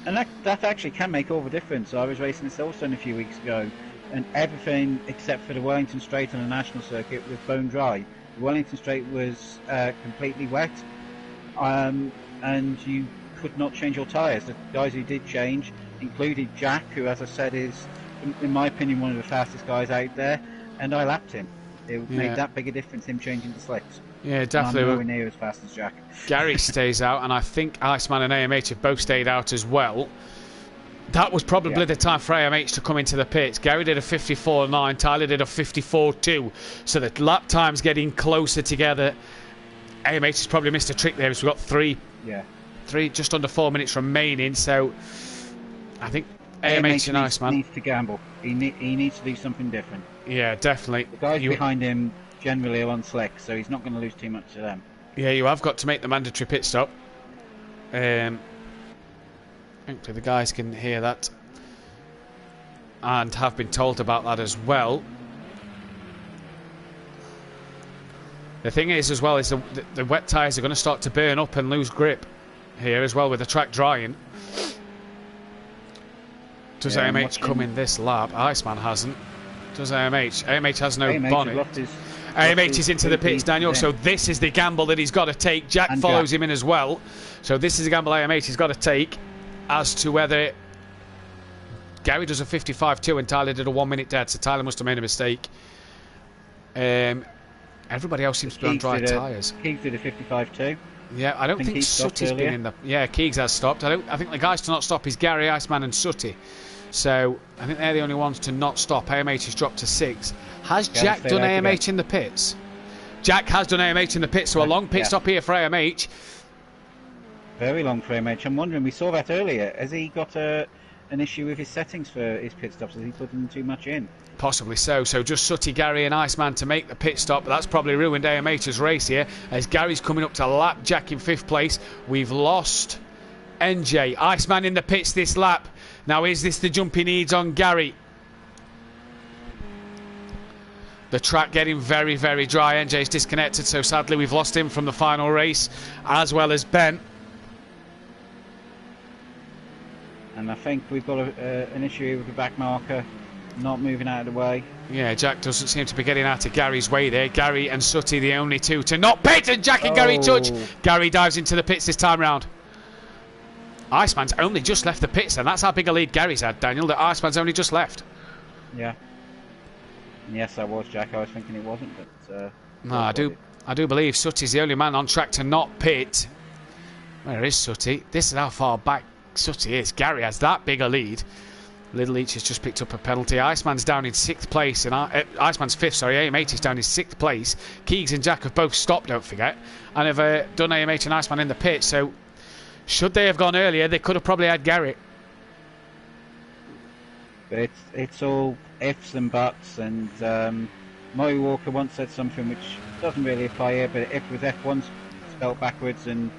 And that actually can make all the difference. I was racing at Silverstone a few weeks ago, and everything except for the Wellington Straight on the national circuit was bone dry. The Wellington Straight was completely wet, and you could not change your tyres. The guys who did change included Jack, who, as I said, is, in my opinion, one of the fastest guys out there, and I lapped him. It made that big a difference, him changing the slicks. Yeah, definitely. I'm nowhere near as fast as Jack. Gary stays out, and I think Iceman and AMH have both stayed out as well. That was probably the time for AMH to come into the pits. Gary did a 54.9, Tyler did a 54.2. So the lap time's getting closer together. AMH has probably missed a trick there, so we've got three, just under 4 minutes remaining. So I think AMH and Iceman needs to gamble. He needs to do something different. Yeah, definitely. The guys behind him generally are on slick, so he's not going to lose too much to them. Yeah, you have got to make the mandatory pit stop. Hopefully the guys can hear that and have been told about that as well. The thing is as well is the wet tyres are going to start to burn up and lose grip here as well with the track drying. Does AMH come in this lap? Iceman hasn't. Does AMH? AMH has no bonnet. AMH is into the pits, Daniel, so this is the gamble that he's got to take. Jack follows him in as well. So this is a gamble AMH has got to take as to whether Gary does a 55.2 and Tyler did a 1 minute dead, so Tyler must have made a mistake. Everybody else seems to be on dry tyres. Keegs did a 55.2. Yeah, I don't think Sutty's been in the... Yeah, Keegs has stopped. I think the guys to not stop is Gary, Iceman and Sutty. So, I think they're the only ones to not stop. AMH has dropped to 6. Has Jack done AMH in the pits? Jack has done AMH in the pits, so a long pit stop here for AMH. Very long for AMH. I'm wondering, we saw that earlier. Has he got an issue with his settings for his pit stops? Has he put in too much in? Possibly so. So just Sutty, Gary and Iceman to make the pit stop. But that's probably ruined AMH's race here, as Gary's coming up to lap Jack in 5th place. We've lost NJ. Iceman in the pits this lap. Now is this the jump he needs on Gary? The track getting very, very dry. NJ's disconnected, so sadly we've lost him from the final race, as well as Ben. And I think we've got an issue with the back marker not moving out of the way. Yeah, Jack doesn't seem to be getting out of Gary's way there. Gary and Sutty the only two to not pit, and Jack and Gary touch. Gary dives into the pits this time round. Iceman's only just left the pits, and that's how big a lead Gary's had, Daniel, that Iceman's only just left. Yeah. Yes, I was, Jack. I was thinking it wasn't, but... no, I do believe Sutty's the only man on track to not pit. Where is Sutty? This is how far back Sutty is. Gary has that big a lead. Little Leach has just picked up a penalty. Iceman's down in 6th place, and Iceman's 5th, sorry. AMH is down in 6th place. Keegs and Jack have both stopped, don't forget, and have done AMH and Iceman in the pit, so should they have gone earlier, they could have probably had Gary. It's all ifs and buts, and Murray Walker once said something which doesn't really apply here, but if with F1 spelt backwards, and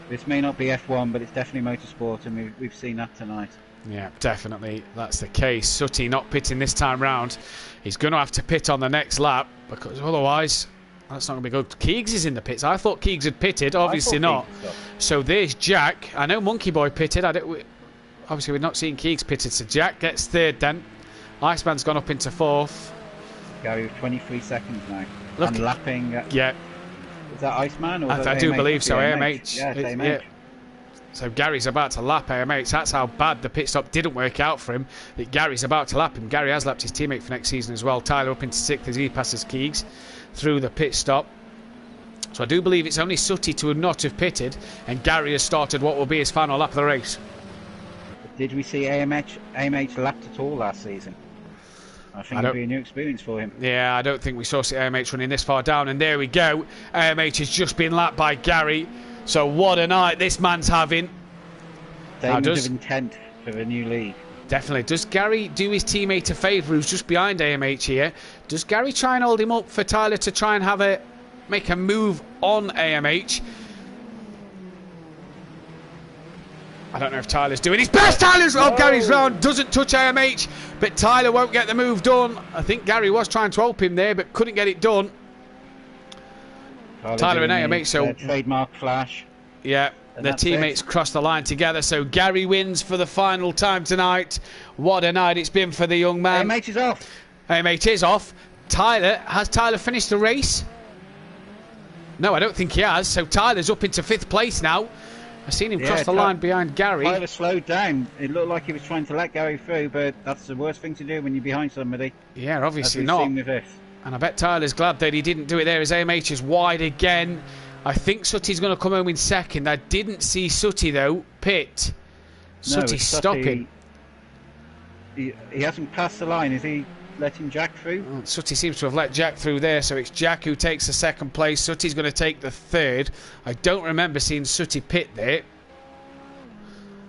this may not be F1, but it's definitely motorsport, and we've seen that tonight. Yeah, definitely that's the case. Sutty not pitting this time round. He's going to have to pit on the next lap, because otherwise that's not going to be good. Keegs is in the pits. I thought Keegs had pitted, obviously not. So there's Jack. I know Monkey Boy pitted. Obviously we're not seeing Keegs pitted, so Jack gets 3rd then. Iceman's gone up into 4th. Gary with 23 seconds now. Look, and lapping. Yeah. Is that Iceman? Or I do believe so. AMH. Yeah, AMH. So Gary's about to lap AMH. That's how bad the pit stop didn't work out for him, that Gary's about to lap him. Gary has lapped his teammate for next season as well. Tyler up into 6th as he passes Keegs through the pit stop. So I do believe it's only Sutty to not have pitted, and Gary has started what will be his final lap of the race. Did we see AMH lapped at all last season? I think it'll be a new experience for him. Yeah, I don't think we saw AMH running this far down, and there we go. AMH has just been lapped by Gary. So what a night this man's having. Statement of intent for the new league. Definitely. Does Gary do his teammate a favour who's just behind AMH here? Does Gary try and hold him up for Tyler to try and make a move on AMH? I don't know if Tyler's doing his best. Tyler's Gary's round, doesn't touch AMH, but Tyler won't get the move done. I think Gary was trying to help him there, but couldn't get it done. Tyler and AMH, so trademark flash. Yeah, their teammates cross the line together, so Gary wins for the final time tonight. What a night it's been for the young man. AMH is off. AMH is off. Has Tyler finished the race? No, I don't think he has. So Tyler's up into 5th place now. I've seen him cross the line behind Gary. Tyler slowed down. It looked like he was trying to let Gary through, but that's the worst thing to do when you're behind somebody. Yeah, obviously not. Seen with this. And I bet Tyler's glad that he didn't do it there, as AMH is wide again. I think Sutty's going to come home in 2nd. I didn't see Sutty, though, pit. Sutty stopping. He hasn't passed the line. Is he letting Jack through? Well, Sutty seems to have let Jack through there, so it's Jack who takes the 2nd place. Sutty's going to take the 3rd. I don't remember seeing Sutty pit there.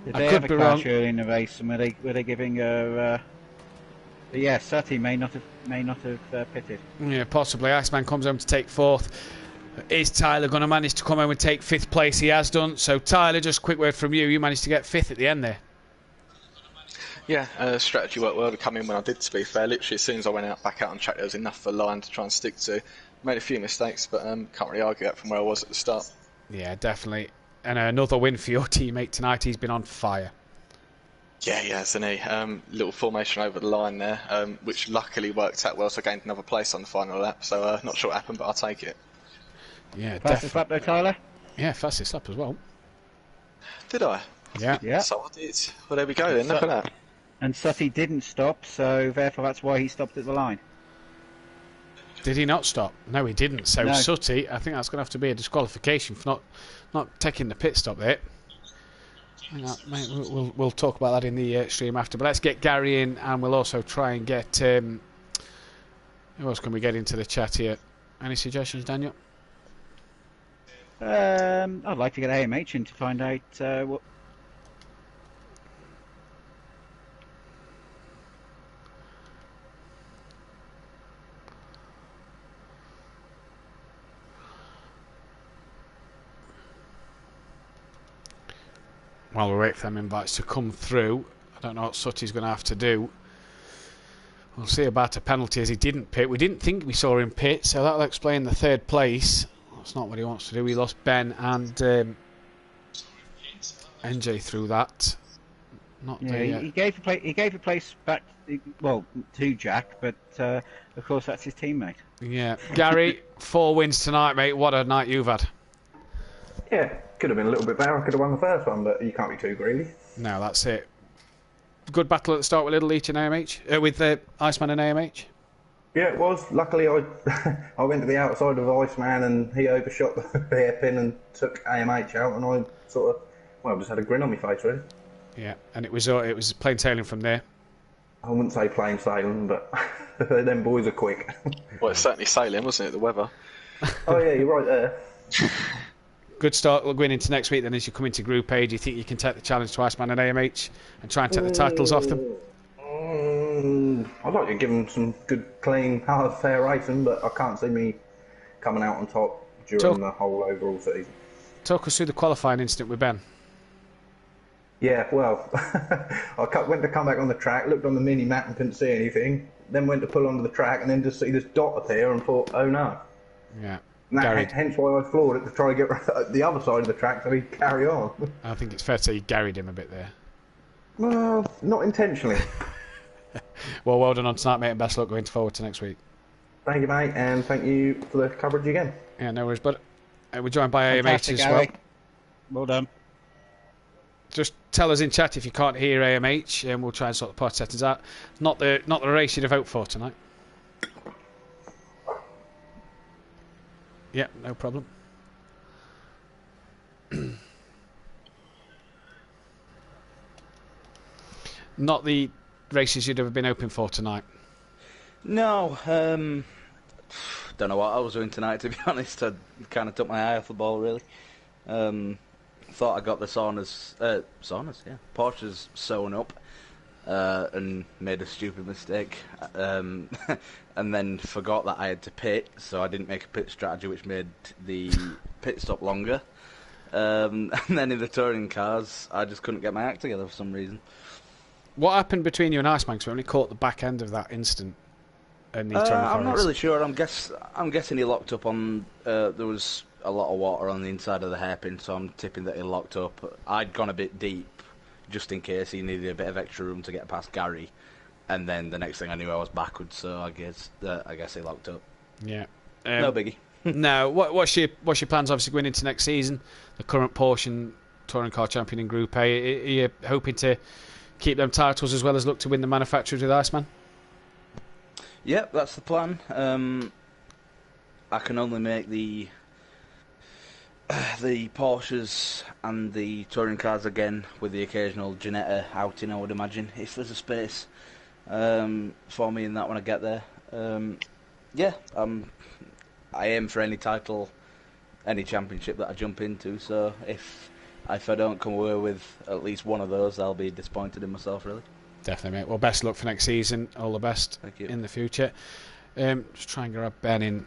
Did they have a crash early in the race, and were they giving a... yeah, Sutty may not have pitted. Yeah, possibly. Iceman comes home to take 4th. Is Tyler going to manage to come home and take 5th place? He has done. So Tyler, just a quick word from you. You managed to get 5th at the end there. Yeah, strategy worked well to come in when I did, to be fair. Literally, as soon as I went back out on track, there was enough for line to try and stick to. Made a few mistakes, but can't really argue that from where I was at the start. Yeah, definitely. And another win for your teammate tonight. He's been on fire. Yeah, hasn't he? Little formation over the line there, which luckily worked out well, so I gained another place on the final lap. So not sure what happened, but I'll take it. Yeah, fastest lap though, Tyler? Yeah, fastest lap as well. Did I? Yeah. So I did. Well, there we go then, look at that. And Sutty didn't stop, so therefore that's why he stopped at the line. Did he not stop? No, he didn't. So No. Sutty, I think that's going to have to be a disqualification for not taking the pit stop there. Hang on, mate, we'll talk about that in the stream after. But let's get Gary in, and we'll also try and get... who else can we get into the chat here? Any suggestions, Daniel? I'd like to get AMH in to find out what. While we wait for them invites to come through, I don't know what Sutty's going to have to do. We'll see about a penalty as he didn't pit. We didn't think we saw him pit, so that'll explain the third place. That's not what he wants to do. He lost Ben and NJ through that. He gave the place back, to Jack, but of course that's his teammate. Yeah, Gary, 4 wins tonight, mate. What a night you've had. Yeah, could have been a little bit better. I could have won the first one, but you can't be too greedy. No, that's it. Good battle at the start with Little Leech and AMH, with Iceman and AMH. Yeah, it was. Luckily, I went to the outside of Iceman and he overshot the hairpin and took AMH out, and I sort of, just had a grin on my face, really. Yeah, and it was plain sailing from there. I wouldn't say plain sailing, but them boys are quick. Well, it's certainly sailing, wasn't it, the weather? Oh yeah, you're right there. Good start going into next week then as you come into Group A. Do you think you can take the challenge to Iceman and AMH and try and take the titles off them? I'd like to give them some good, clean, hard, fair racing, but I can't see me coming out on top during the whole overall season. Talk us through the qualifying incident with Ben. Yeah, well, I went to come back on the track, looked on the mini-map and couldn't see anything, then went to pull onto the track and then just see this dot appear and thought, oh no. Yeah. Hence why I floored it to try and get the other side of the track so he'd carry on. I think it's fair to say you garried him a bit there. Well, not intentionally. Well done on tonight, mate, and best luck going forward to next week. Thank you, mate, and thank you for the coverage again. Yeah, no worries, bud. We're joined by Fantastic, AMH as Gary. well. Well done. Just tell us in chat if you can't hear AMH, and we'll try and sort the pod settings out. Not the race you'd vote for tonight. Yeah, no problem. Not the races you'd have been hoping for tonight. No, don't know what I was doing tonight, to be honest. I kind of took my eye off the ball, really. Thought I got the Porsches sewn up, and made a stupid mistake, and then forgot that I had to pit, so I didn't make a pit strategy, which made the pit stop longer. And then in the touring cars, I just couldn't get my act together for some reason. What happened between you and Iceman? Because we only caught the back end of that incident. I'm not really sure. I'm guessing he locked up on. There was a lot of water on the inside of the hairpin, so I'm tipping that he locked up. I'd gone a bit deep, just in case he needed a bit of extra room to get past Gary, and then the next thing I knew, I was backwards. So I guess he locked up. Yeah. No biggie. No. What's your plans? Obviously going into next season, the current Porsche touring car champion in Group A. Are you hoping to keep them titles as well as look to win the manufacturers with Iceman? Yep, that's the plan. I can only make the Porsches and the touring cars again with the occasional Ginetta outing, I would imagine, if there's a space for me in that when I get there. I aim for any title, any championship that I jump into, so if I don't come away with at least one of those, I'll be disappointed in myself, really. Definitely, mate. Well, best luck for next season. All the best in the future. Just try and grab Ben in.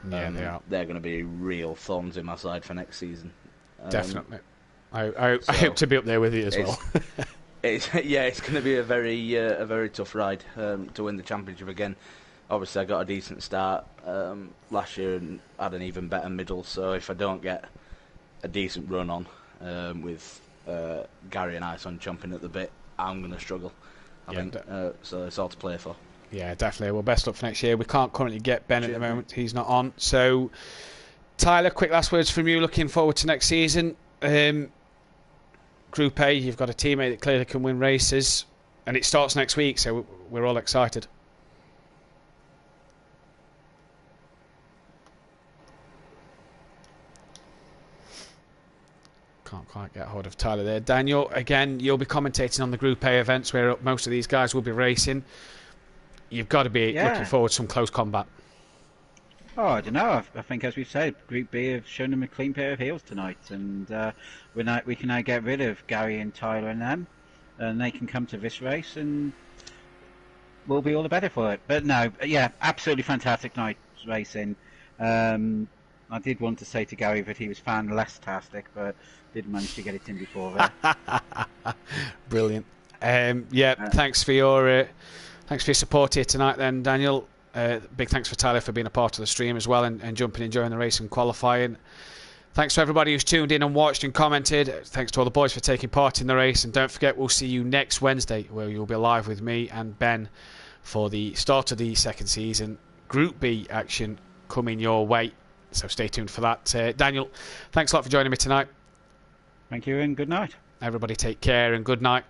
Yeah, they are. They're going to be real thorns in my side for next season. Definitely. I hope to be up there with you as well. It's going to be a very tough ride to win the championship again. Obviously, I got a decent start last year and had an even better middle. So if I don't get a decent run on with Gary and Ison jumping at the bit, I'm going to struggle. I think so. It's all to play for. Yeah, definitely. Well, best luck for next year. We can't currently get Ben at the moment. He's not on. So, Tyler, quick last words from you. Looking forward to next season. Group A, you've got a teammate that clearly can win races, and it starts next week, so we're all excited. Can't quite get hold of Tyler there. Daniel, again, you'll be commentating on the Group A events where most of these guys will be racing. You've got to be looking forward to some close combat. Oh, I don't know. I think, as we've said, Group B have shown them a clean pair of heels tonight, and we can now get rid of Gary and Tyler and them, and they can come to this race, and we'll be all the better for it. But no, yeah, absolutely fantastic night racing. I did want to say to Gary that he was fan-less-tastic, but didn't manage to get it in before there. Brilliant. Thanks for your support here tonight, then, Daniel. Big thanks for Tyler for being a part of the stream as well and jumping, enjoying the race and qualifying. Thanks to everybody who's tuned in and watched and commented. Thanks to all the boys for taking part in the race. And don't forget, we'll see you next Wednesday, where you'll be live with me and Ben for the start of the second season. Group B action coming your way. So stay tuned for that. Daniel, thanks a lot for joining me tonight. Thank you and good night. Everybody take care and good night.